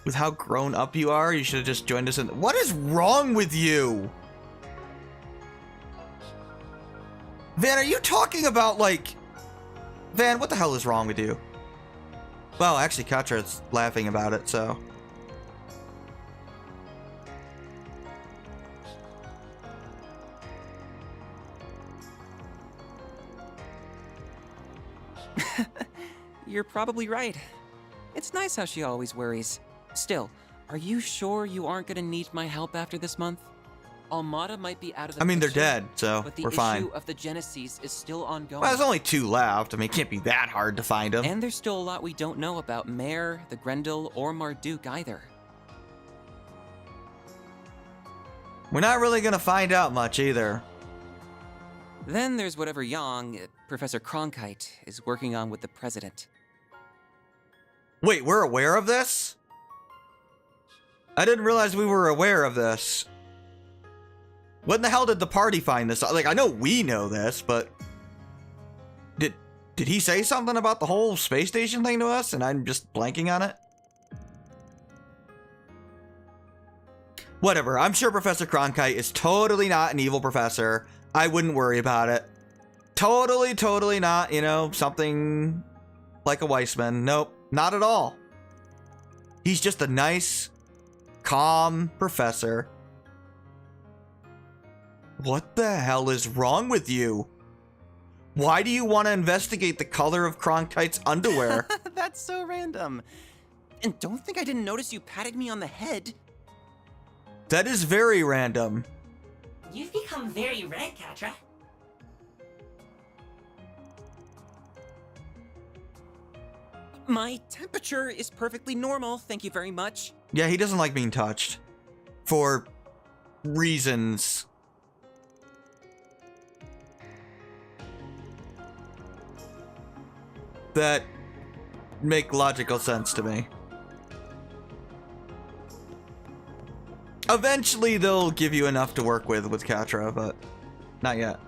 S2: With how grown up you are, you should have just joined us in. What is wrong with you? Van, are you talking about like... Van, what the hell is wrong with you? Well, actually, Katra's laughing about it, so...
S1: You're probably right. It's nice how she always worries. Still, are you sure you aren't gonna need my help after this month? Almata might be out of the
S2: I mean, they're
S1: picture,
S2: dead, so
S1: but the
S2: we're fine.
S1: issue of the Genesis is still ongoing.
S2: Well, there's only 2 left. I mean, it can't be that hard to find them.
S1: And there's still a lot we don't know about Mare, the Grendel, or Marduk either.
S2: We're not really gonna find out much either.
S1: Then there's whatever Yang, Professor Cronkite, is working on with the President.
S2: Wait, we're aware of this? I didn't realize we were aware of this. When the hell did the party find this? Like, I know we know this, but... Did he say something about the whole space station thing to us, and I'm just blanking on it? Whatever, I'm sure Professor Cronkite is totally not an evil professor. I wouldn't worry about it. Totally not, you know, something like a Weissman. Nope, not at all. He's just a nice, calm professor. What the hell is wrong with you? Why do you want to investigate the color of Cronkite's underwear?
S1: That's so random. And don't think I didn't notice you patting me on the head.
S2: That is very random.
S5: You've become very red, Catra.
S1: My temperature is perfectly normal, thank you very much.
S2: Yeah, he doesn't like being touched. For reasons. That make logical sense to me. Eventually, they'll give you enough to work with Katra, but not yet.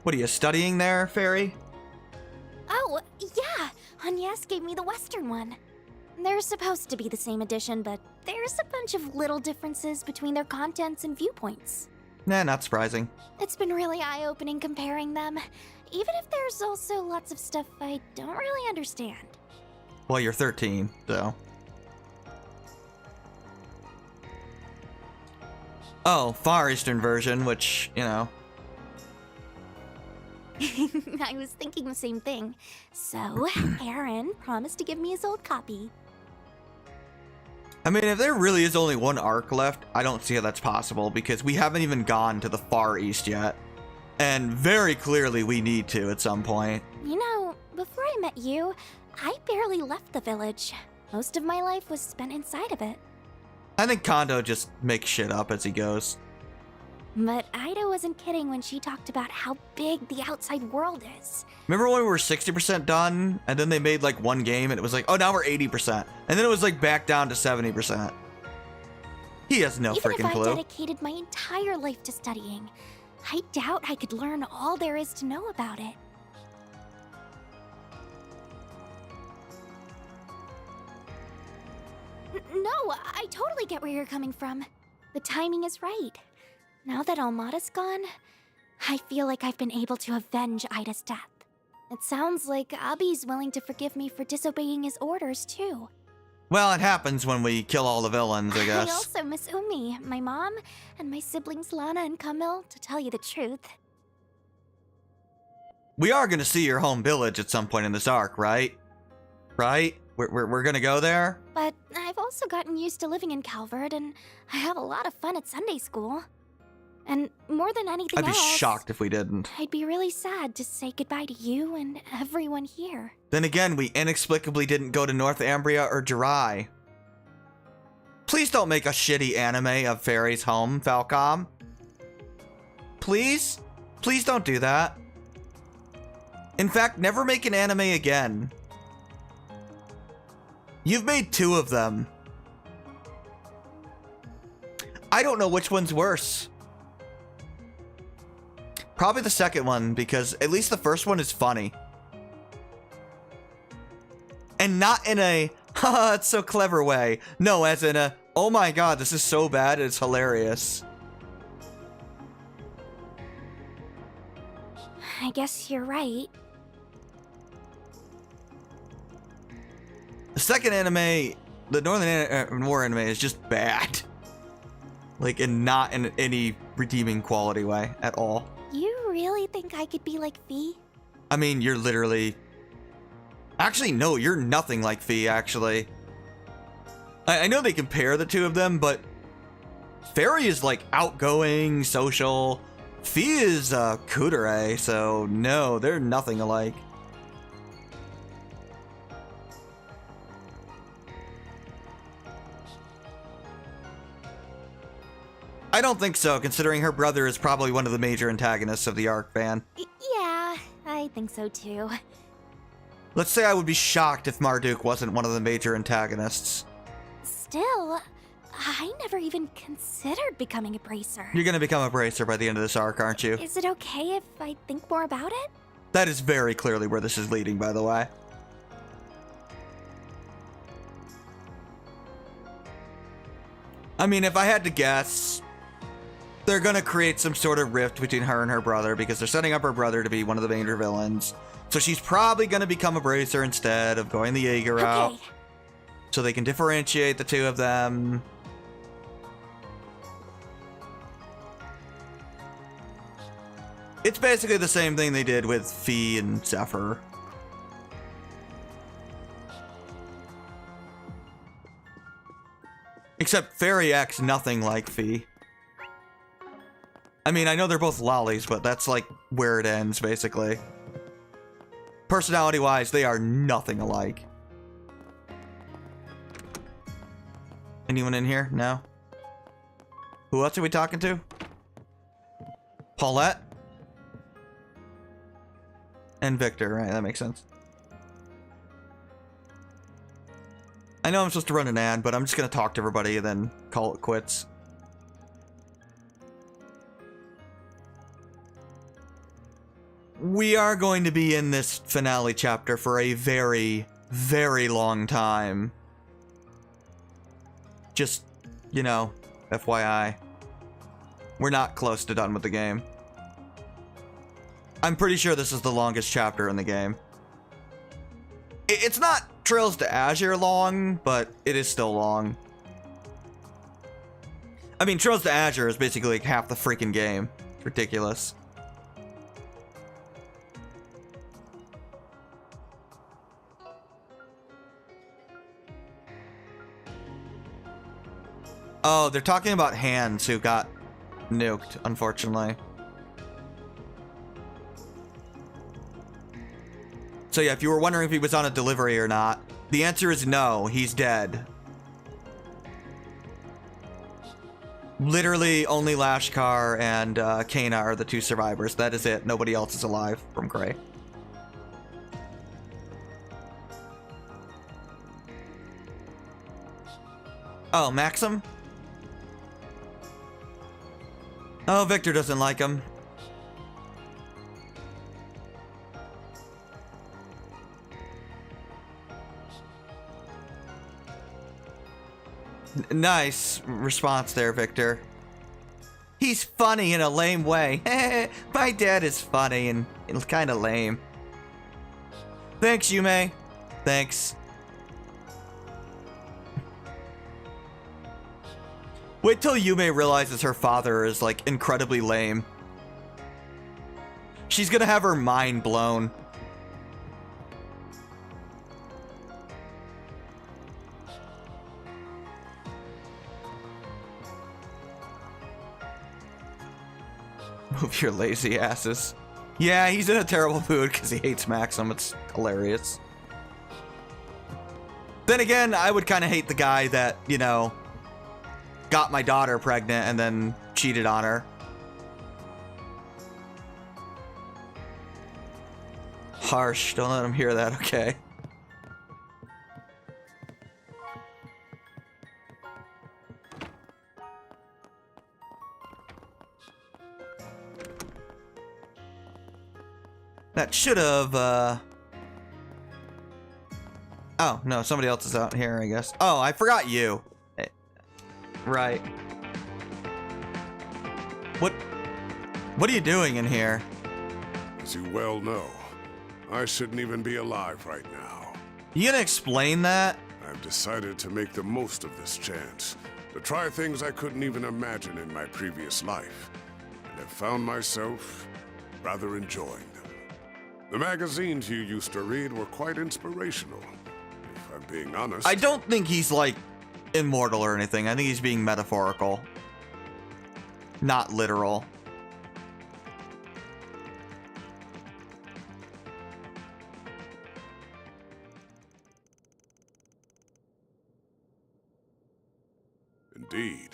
S2: What are you studying there, Fairy?
S18: Oh, yeah. Agnès gave me the Western one. They're supposed to be the same edition, but there's a bunch of little differences between their contents and viewpoints.
S2: Nah, not surprising.
S18: It's been really eye-opening comparing them, even if there's also lots of stuff I don't really understand.
S2: Well, you're 13, so. Oh, Far Eastern version, which, you know.
S18: I was thinking the same thing. So, Aaron promised to give me his old copy.
S2: I mean, if there really is only one arc left, I don't see how that's possible, because we haven't even gone to the Far East yet. And very clearly we need to at some point.
S18: You know, before I met you, I barely left the village. Most of my life was spent inside of it.
S2: I think Kondo just makes shit up as he goes.
S18: But Ida wasn't kidding when she talked about how big the outside world is.
S2: Remember when we were 60% done, and then they made like one game, and it was like, oh, now we're 80%. And then it was like back down to 70%. He has no freaking clue.
S18: Even if I dedicated my entire life to studying, I doubt I could learn all there is to know about it. No, I totally get where you're coming from. The timing is right. Now that Almata's gone, I feel like I've been able to avenge Ida's death. It sounds like Abi's willing to forgive me for disobeying his orders, too.
S2: Well, it happens when we kill all the villains, I guess.
S18: I also miss Umi, my mom, and my siblings Lana and Camille, to tell you the truth.
S2: We are going to see your home village at some point in this arc, right? Right? We're going to go there?
S18: But I've also gotten used to living in Calvert, and I have a lot of fun at Sunday school. And more than anything else,
S2: I'd be shocked if we didn't.
S18: I'd be really sad to say goodbye to you and everyone here.
S2: Then again, we inexplicably didn't go to North Ambria or Jirai. Please don't make a shitty anime of Fairy's home, Falcom. Please? Please don't do that. In fact, never make an anime again. You've made 2 of them. I don't know which one's worse. Probably the second one, because at least the first one is funny. And not in a, haha, it's so clever way. No, as in a, oh my god, this is so bad, it's hilarious.
S18: I guess you're right.
S2: The second anime, the Northern War anime, is just bad. Like, and not in any redeeming quality way at all.
S18: You really think I could be like Fee?
S2: I mean, you're literally... Actually, no, you're nothing like Fee, actually. I know they compare the two of them, but... Fairy is, like, outgoing, social. Fee is, kudere, so no, they're nothing alike. I don't think so, considering her brother is probably one of the major antagonists of the arc, Van.
S18: Yeah, I think so too.
S2: Let's say I would be shocked if Marduk wasn't one of the major antagonists.
S18: Still, I never even considered becoming a bracer.
S2: You're gonna become a bracer by the end of this arc, aren't you?
S18: Is it okay if I think more about it?
S2: That is very clearly where this is leading, by the way. I mean, if I had to guess, they're gonna create some sort of rift between her and her brother because they're setting up her brother to be one of the major villains. So she's probably gonna become a bracer instead of going the Jaeger route. So they can differentiate the two of them. It's basically the same thing they did with Fee and Zephyr. Except Fairy acts nothing like Fee. I mean, I know they're both lollies, but that's like where it ends, basically. personality-wise, they are nothing alike. Anyone in here? No? Who else are we talking to? Paulette? And Victor, right? That makes sense. I know I'm supposed to run an ad, but I'm just gonna talk to everybody and then call it quits. We are going to be in this finale chapter for a very, very long time. Just, you know, FYI. We're not close to done with the game. I'm pretty sure this is the longest chapter in the game. It's not Trails to Azure long, but it is still long. I mean, Trails to Azure is basically like half the freaking game. It's ridiculous. Oh, they're talking about Hands who got nuked, unfortunately. So yeah, if you were wondering if he was on a delivery or not, the answer is no, he's dead. Literally only Lashkar and Kana are the two survivors. That is it. Nobody else is alive from Gray. Oh, Maxim? Oh, Victor doesn't like him. Nice response there, Victor. He's funny in a lame way. My dad is funny and kind of lame. Thanks, Yume. Thanks. Wait till Yume realizes her father is, like, incredibly lame. She's gonna have her mind blown. Move your lazy asses. Yeah, he's in a terrible mood because he hates Maxim. It's hilarious. Then again, I would kind of hate the guy that, you know, got my daughter pregnant and then cheated on her. Harsh. Don't let him hear that, okay? That should have, Oh, no, somebody else is out here, I guess. Oh, I forgot you. Right. What are you doing in here?
S7: As you well know, I shouldn't even be alive right now.
S2: You gonna explain that?
S7: I've decided to make the most of this chance, to try things I couldn't even imagine in my previous life, and have found myself rather enjoying them. The magazines you used to read were quite inspirational, if I'm being honest.
S2: I don't think he's, like, immortal or anything. I think he's being metaphorical. Not literal.
S7: Indeed.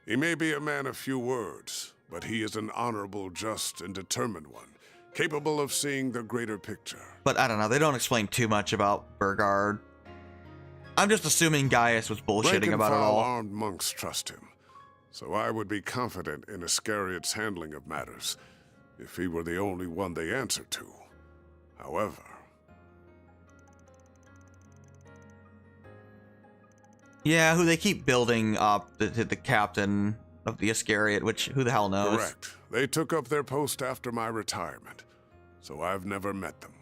S7: He may be a man of few words, but he is an honorable, just, and determined one, capable of seeing the greater picture.
S2: But I don't know, they don't explain too much about Burgard. I'm just assuming Gaius was bullshitting about it all.
S7: Armed monks trust him, so I would be confident in Iscariot's handling of matters, if he were the only one they answered to. However...
S2: Yeah, who they keep building up, the captain of the Iscariot, which who the hell knows?
S7: Correct. They took up their post after my retirement, so I've never met them.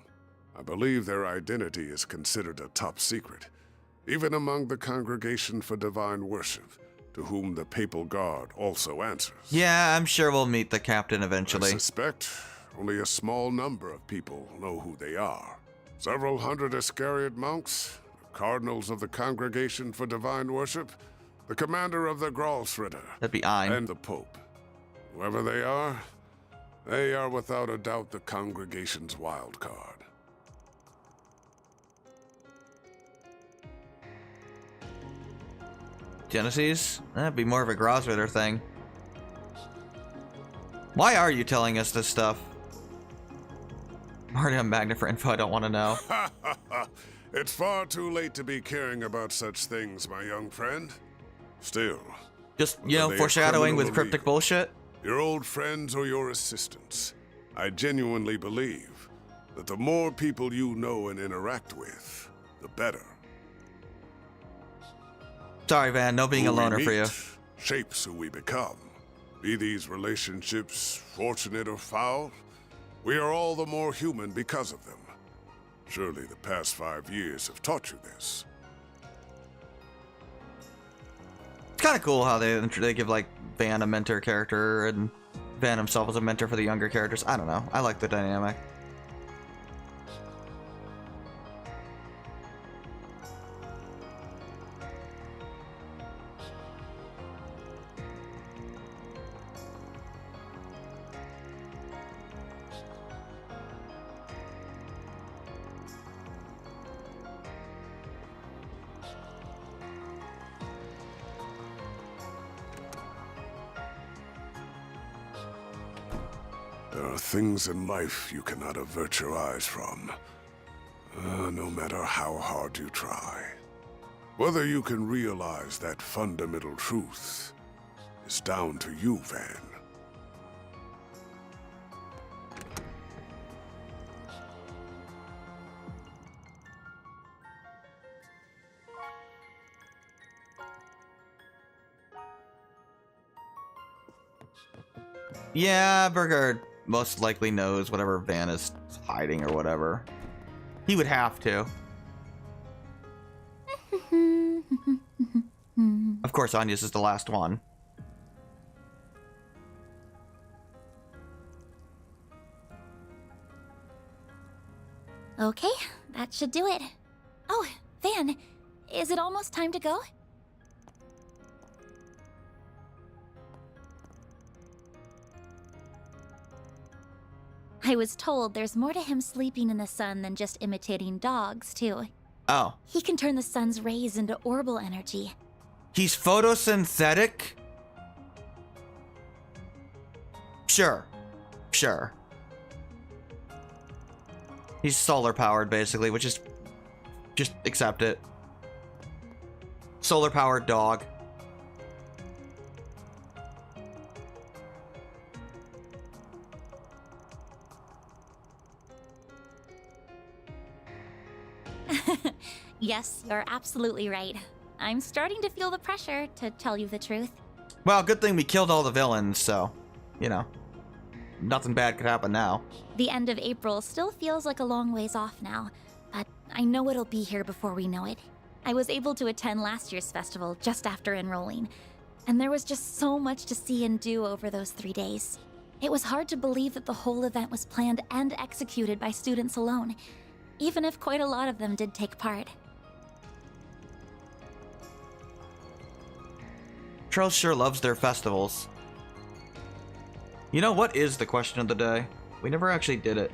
S7: I believe their identity is considered a top secret, even among the Congregation for Divine Worship, to whom the Papal Guard also answers.
S2: Yeah, I'm sure we'll meet the captain eventually.
S7: I suspect only a small number of people know who they are. Several hundred Iscariot monks, the cardinals of the Congregation for Divine Worship, the commander of the Gralsritter,
S2: that'd be Ein,
S7: and the Pope. Whoever they are without a doubt the Congregation's wild card.
S2: Genesis? That'd be more of a Grosritter thing. Why are you telling us this stuff? I'm already on Magna for info I don't want to know.
S7: It's far too late to be caring about such things, my young friend. Still.
S2: Just, you know, foreshadowing with cryptic bullshit?
S7: Your old friends or your assistants. I genuinely believe that the more people you know and interact with, the better.
S2: Sorry, Van, no being a loner for you.
S7: Shapes who we become. Be these relationships fortunate or foul, we are all the more human because of them. Surely the past 5 years have taught you this.
S2: It's kind of cool how they give, like, Van a mentor character, and Van himself as a mentor for the younger characters. I don't know. I like the dynamic.
S7: There are things in life you cannot avert your eyes from, no matter how hard you try. Whether you can realize that fundamental truth is down to you, Van.
S2: Yeah, Burgard most likely knows whatever Van is hiding or whatever. He would have to. Of course, Anya's is the last one.
S9: Okay, that should do it. Oh, Van, is it almost time to go? I was told there's more to him sleeping in the sun than just imitating dogs, too.
S2: Oh.
S9: He can turn the sun's rays into orbital energy.
S2: He's photosynthetic? Sure. Sure. He's solar powered, basically, which is... just accept it. Solar powered dog.
S9: Yes, you're absolutely right. I'm starting to feel the pressure, to tell you the truth.
S2: Well, good thing we killed all the villains, so, you know, nothing bad could happen now.
S9: The end of April still feels like a long ways off now, but I know it'll be here before we know it. I was able to attend last year's festival just after enrolling, and there was just so much to see and do over those 3 days. It was hard to believe that the whole event was planned and executed by students alone, even if quite a lot of them did take part.
S2: Charles sure loves their festivals. You know, what is the question of the day? We never actually did it.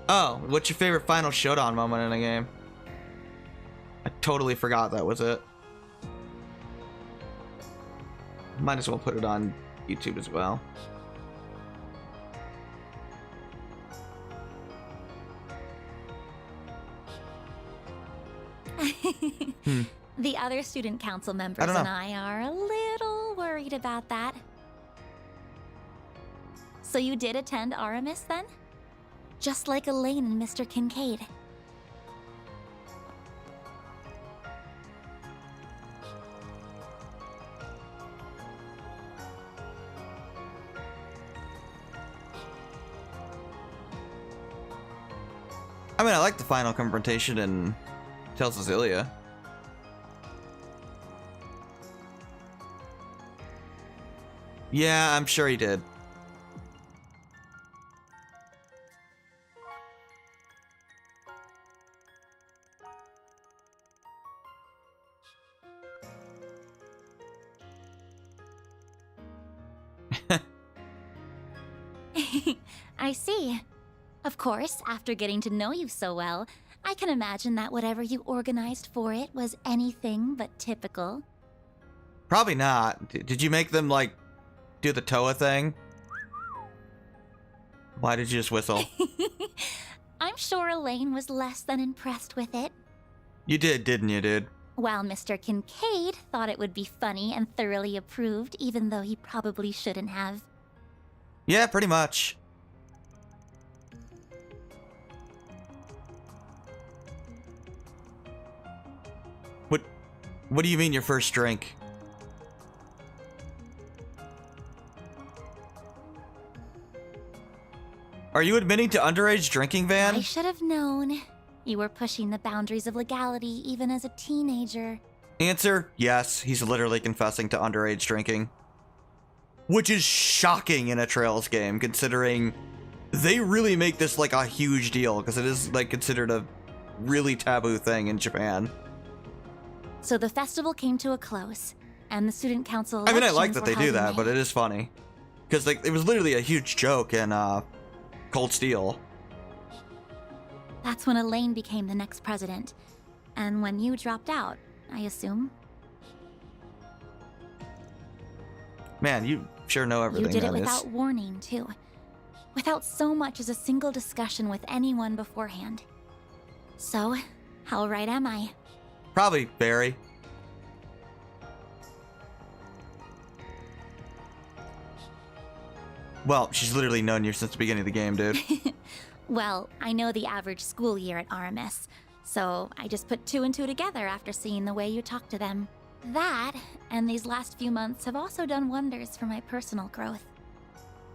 S2: Oh, what's your favorite final showdown moment in a game? I totally forgot that was it. Might as well put it on YouTube as well.
S9: The other student council members and I are a little worried about that. So you did attend Aramis then? Just like Elaine and Mr. Kincaid.
S2: I mean, I like the final confrontation in Tales of Xillia. Yeah, I'm sure he did.
S9: I see. Of course, after getting to know you so well, I can imagine that whatever you organized for it was anything but typical.
S2: Probably not. Did you make them, like, do the Toa thing? Why did you just whistle?
S9: I'm sure Elaine was less than impressed with it.
S2: You did, didn't you, dude?
S9: While Mr. Kincaid thought it would be funny and thoroughly approved, even though he probably shouldn't have.
S2: Yeah, pretty much. What do you mean your first drink? Are you admitting to underage drinking, Van?
S9: I should have known. You were pushing the boundaries of legality even as a teenager.
S2: Answer, yes. He's literally confessing to underage drinking. Which is shocking in a Trails game, considering they really make this like a huge deal, because it is like considered a really taboo thing in Japan.
S9: So the festival came to a close, and the student council
S2: I mean, I like
S9: elections
S2: that
S9: were
S2: they do
S9: held in
S2: that, but
S9: May.
S2: it is funny. Because like it was literally a huge joke in Cold Steel.
S9: That's when Elaine became the next president. And when you dropped out, I assume.
S2: Man, you sure know everything.
S9: You did it
S2: Agnès.
S9: without warning, too. Without so much as a single discussion with anyone beforehand. So, how right am I?
S2: Probably very. Well, she's literally known you since the beginning of the game, dude.
S9: Well, I know the average school year at RMS, so I just put two and two together after seeing the way you talk to them. That, and these last few months have also done wonders for my personal growth.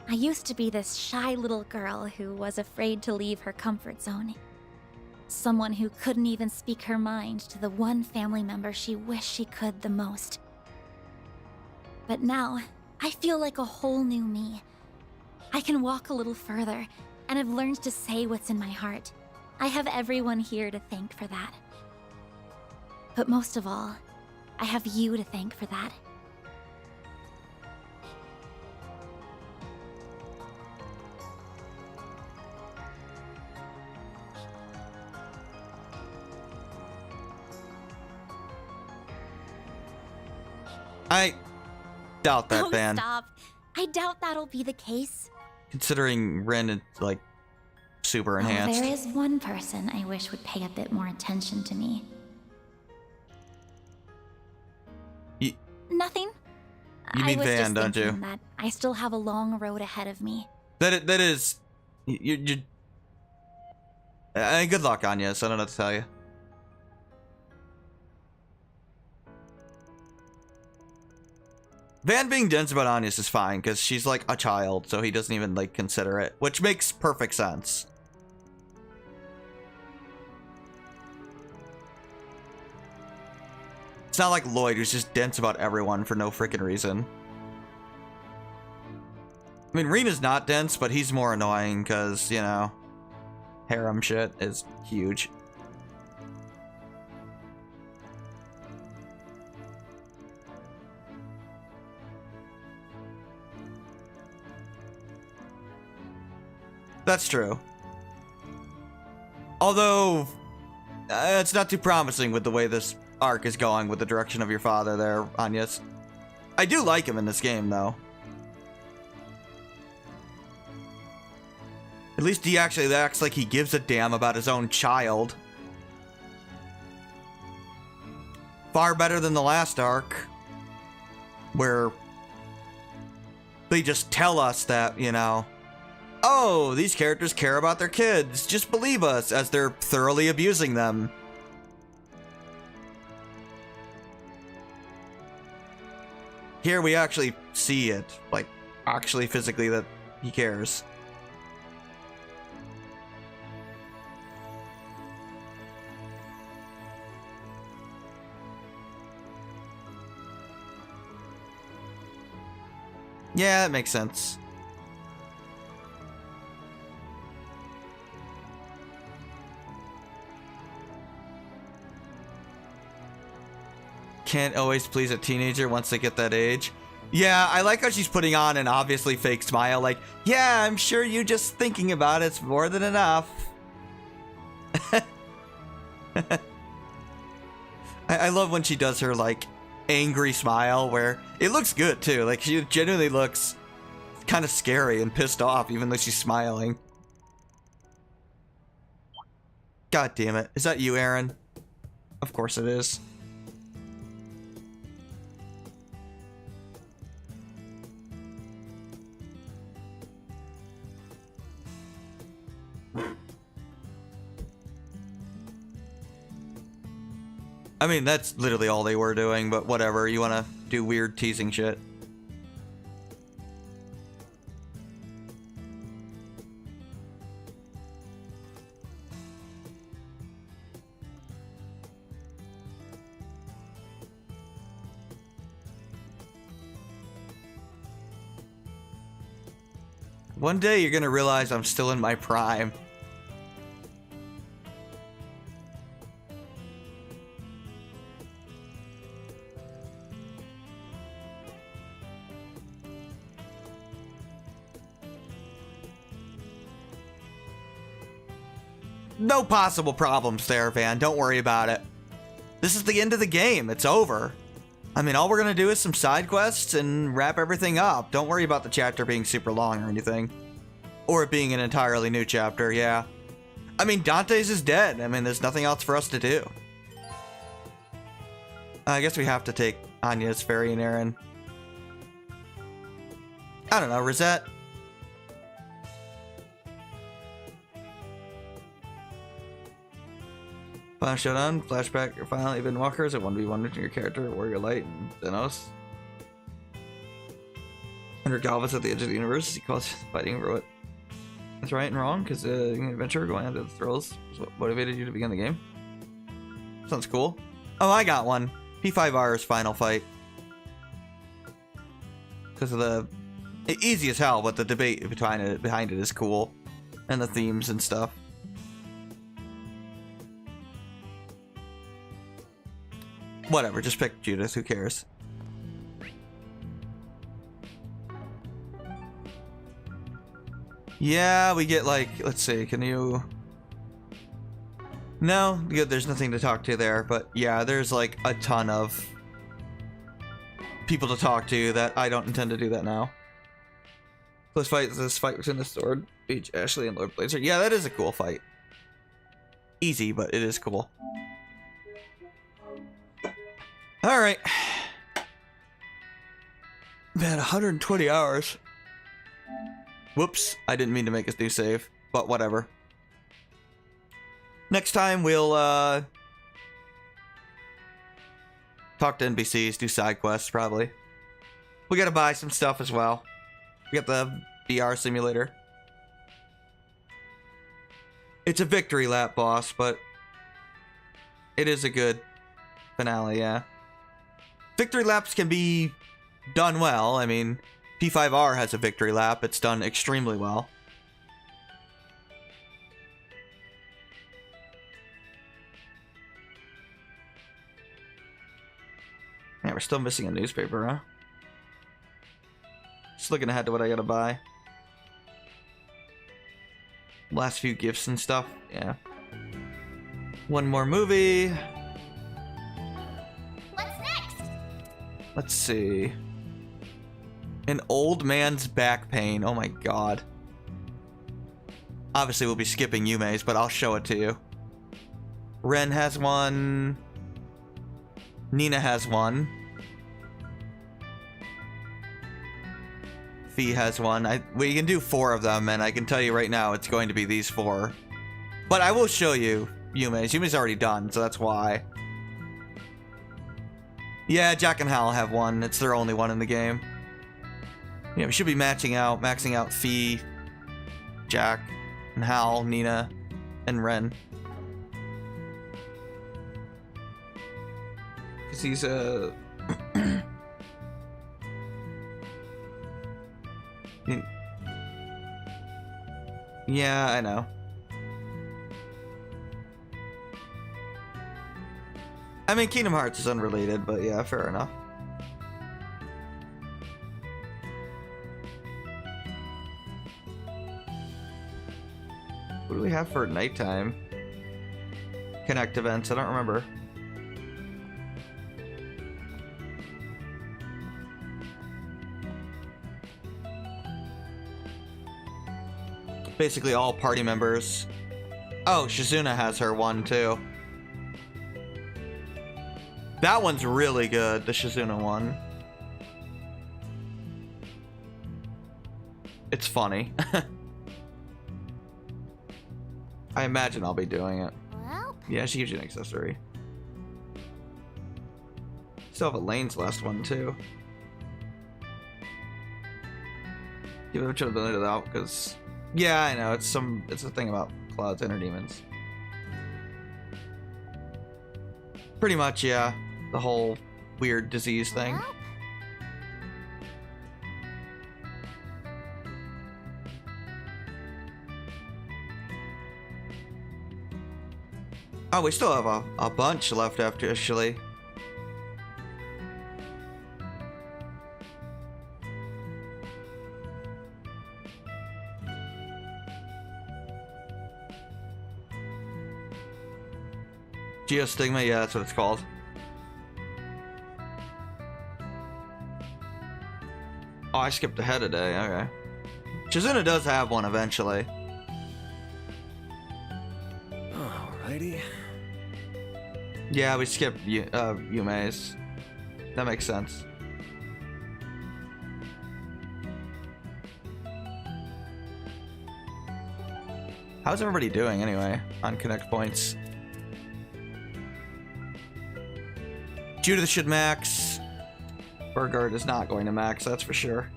S9: I used to be this shy little girl who was afraid to leave her comfort zone. Someone who couldn't even speak her mind to the one family member she wished she could the most. But now, I feel like a whole new me. I can walk a little further, and have learned to say what's in my heart. I have everyone here to thank for that. But most of all, I have you to thank for that.
S2: I doubt that,
S9: Oh,
S2: Van.
S9: stop. I doubt that'll be the case.
S2: Considering Ren is like super
S9: Oh,
S2: enhanced.
S9: there is one person I wish would pay a bit more attention to me. Nothing.
S2: You
S9: I
S2: mean
S9: was
S2: Van,
S9: just
S2: don't you?
S9: thinking that I still have a long road ahead of me.
S2: That is. You. Good luck, Agnès. I don't know what to tell you. Van being dense about Agnès is fine, because she's like a child, so he doesn't even like consider it, which makes perfect sense. It's not like Lloyd, who's just dense about everyone for no freaking reason. I mean, Rena's not dense, but he's more annoying because, you know, harem shit is huge. That's true. Although, it's not too promising with the way this arc is going with the direction of your father there, Agnès. I do like him in this game, though. At least he actually acts like he gives a damn about his own child. Far better than the last arc, where they just tell us that, you know, oh, these characters care about their kids. Just believe us, as they're thoroughly abusing them. Here we actually see it, like, actually physically that he cares. Yeah, that makes sense. Can't always please a teenager once they get that age. Yeah, I like how she's putting on an obviously fake smile, like, yeah, I'm sure you just thinking about it's more than enough. I love when she does her, like, angry smile where it looks good, too. Like, she genuinely looks kind of scary and pissed off, even though she's smiling. God damn it. Is that you, Aaron? Of course it is. I mean, that's literally all they were doing, but whatever. You want to do weird teasing shit. One day you're gonna realize I'm still in my prime. No possible problems there, Van. Don't worry about it. This is the end of the game. It's over. I mean, all we're gonna do is some side quests and wrap everything up. Don't worry about the chapter being super long or anything. Or it being an entirely new chapter, yeah. I mean, Dantès is dead. I mean, there's nothing else for us to do. I guess we have to take Agnes, Ferry, and Aaron. I don't know, Rosette? Final showdown, flashback, your final even walkers at 1v1 with your character, Warrior Light, and Thanos. Under Galvus at the edge of the universe, he calls fighting for what? That's right and wrong, because an adventure going into the thrills is what motivated you to begin the game. Sounds cool. Oh, I got one. P5R's final fight. Because of the easy as hell, but the debate behind it is cool, and the themes and stuff. Whatever, just pick Judith, who cares? Yeah, we get like, let's see, can you... No, good, there's nothing to talk to there, but yeah, there's like a ton of people to talk to that I don't intend to do that now. Let's fight this fight between the Sword, Beach, Ashley, and Lord Blazer. Yeah, that is a cool fight. Easy, but it is cool. Alright. Man, 120 hours. Whoops, I didn't mean to make a new save, but whatever. Next time we'll talk to NPCs, do side quests probably. We gotta buy some stuff as well. We got the VR simulator. It's a victory lap boss, but it is a good finale, yeah. Victory laps can be done well. I mean, P5R has a victory lap. It's done extremely well. Man, we're still missing a newspaper, huh? Just looking ahead to what I gotta buy. Last few gifts and stuff, yeah. One more movie.
S18: What's next?
S2: Let's see. An old man's back pain. Oh my god. Obviously we'll be skipping Yume's, but I'll show it to you. Ren has one. Nina has one. Fee has one. We can do 4 of them, and I can tell you right now it's going to be these 4. But I will show you Yume's. Yume's already done, so that's why. Yeah, Jack and Hal have one. It's their only one in the game. Yeah, we should be maxing out Fee, Jack, and Hal, Nina, and Ren. Because he's a... Yeah, I know. I mean, Kingdom Hearts is unrelated, but yeah, fair enough. What do we have for nighttime? Connect events, I don't remember. basically all party members. Oh, Shizuna has her one too. That one's really good, the Shizuna one. It's funny. I imagine I'll be doing it.
S18: Well.
S2: Yeah, she gives you an accessory. Still have Elaine's last one too. Give it a ability to out because, yeah, I know it's a thing about Cloud's inner demons. Pretty much, yeah. The whole weird disease thing. Oh, we still have a bunch left after actually. Geostigma, yeah, that's what it's called. Oh, I skipped ahead a day, okay. Shizuna does have one eventually.
S8: Alrighty.
S2: Yeah, we skipped Yume's. That makes sense. How's everybody doing anyway on connect points? Judith should max. Burgard is not going to max, that's for sure.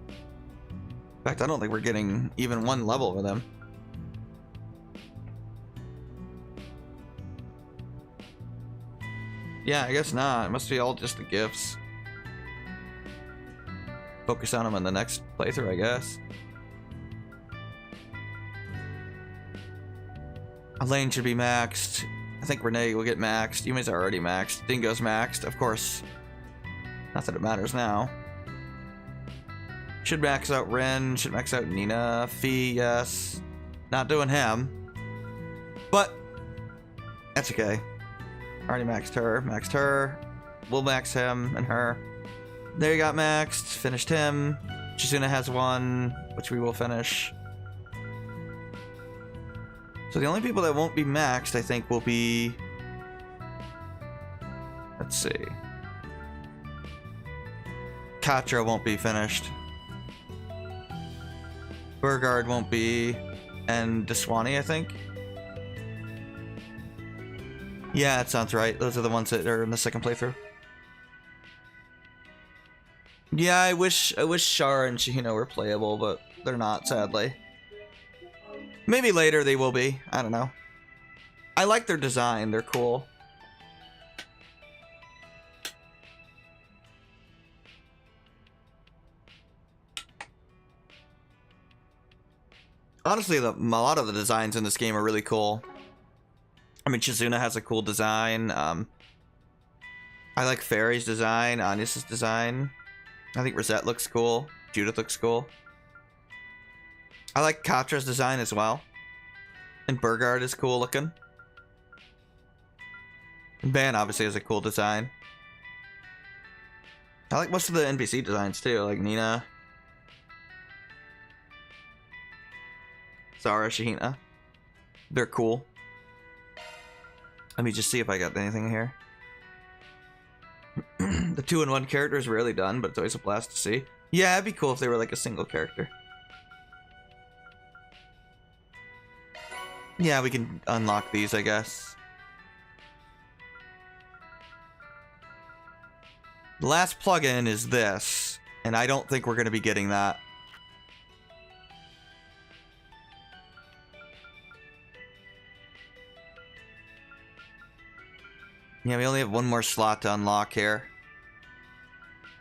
S2: In fact, I don't think we're getting even one level with him. Yeah, I guess not. It must be all just the gifts. Focus on them in the next playthrough, I guess. Elaine should be maxed. I think Renee will get maxed. Yumi's already maxed. Dingo's maxed, of course. Not that it matters now. Should max out Ren. Should max out Nina. Fee, yes. Not doing him. But that's okay. Already maxed her. Maxed her. We'll max him and her. There you got maxed. Finished him. Shizuna has one, which we will finish. So the only people that won't be maxed, I think, will be... Let's see. Katra won't be finished. Burgard won't be. And Deswani, I think. Yeah, that sounds right. Those are the ones that are in the second playthrough. Yeah, I wish Shara and Shihino were playable, but they're not, sadly. Maybe later they will be. I don't know. I like their design. They're cool. Honestly, a lot of the designs in this game are really cool. I mean, Shizuna has a cool design. I like Fairy's design, Anya's design. I think Rosette looks cool. Judith looks cool. I like Katra's design as well. And Burgard is cool looking. And Ban obviously has a cool design. I like most of the NPC designs too, like Nina. Zara, Shahina. They're cool. Let me just see if I got anything here. The 2-in-1 character is rarely done, but it's always a blast to see. Yeah, it'd be cool if they were like a single character. Yeah, we can unlock these, I guess. The last plugin is this, and I don't think we're going to be getting that. Yeah, we only have one more slot to unlock here.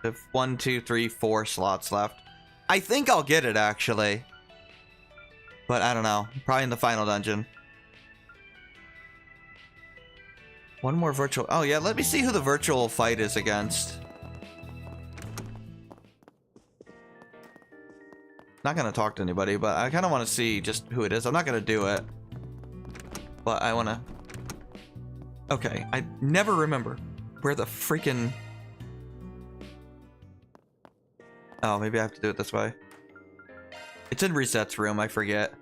S2: We have 1, 2, 3, 4 slots left. I think I'll get it, actually. But I don't know. Probably in the final dungeon. One more virtual... Oh, yeah, let me see who the virtual fight is against. Not gonna talk to anybody, but I kind of want to see just who it is. I'm not gonna do it. But I want to... Okay, I never remember where the freaking... Oh, maybe I have to do it this way. It's in Reset's room, I forget.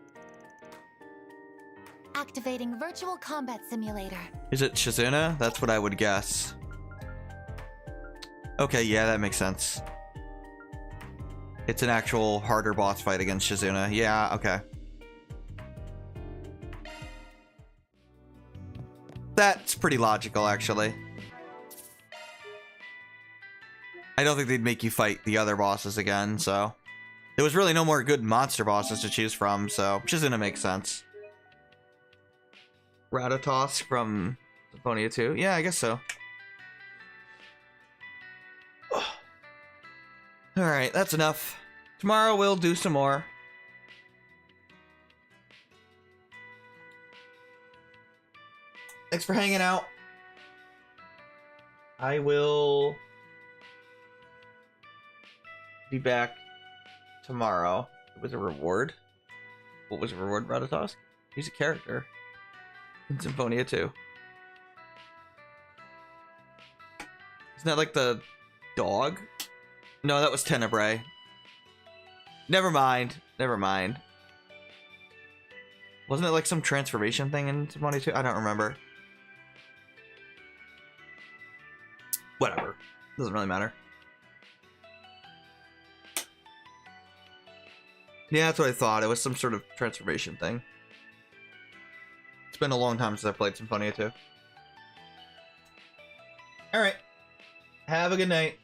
S15: Activating virtual combat simulator.
S2: Is it Shizuna? That's what I would guess. Okay, yeah, that makes sense. It's an actual harder boss fight against Shizuna. Yeah, okay. That's pretty logical, actually. I don't think they'd make you fight the other bosses again, so... There was really no more good monster bosses to choose from, so Shizuna makes sense. Ratatosk from Symphonia 2? Yeah, I guess so. Alright, that's enough. Tomorrow we'll do some more. Thanks for hanging out. I will be back tomorrow. It was a reward. What was a reward, Ratatosk? He's a character in Symphonia 2. Isn't that like the dog? No, that was Tenebrae. Never mind. Never mind. Wasn't it like some transformation thing in Symphonia 2? I don't remember. Whatever. Doesn't really matter. Yeah, that's what I thought. It was some sort of transformation thing. It's been a long time since I played Symphonia 2. Alright. Have a good night.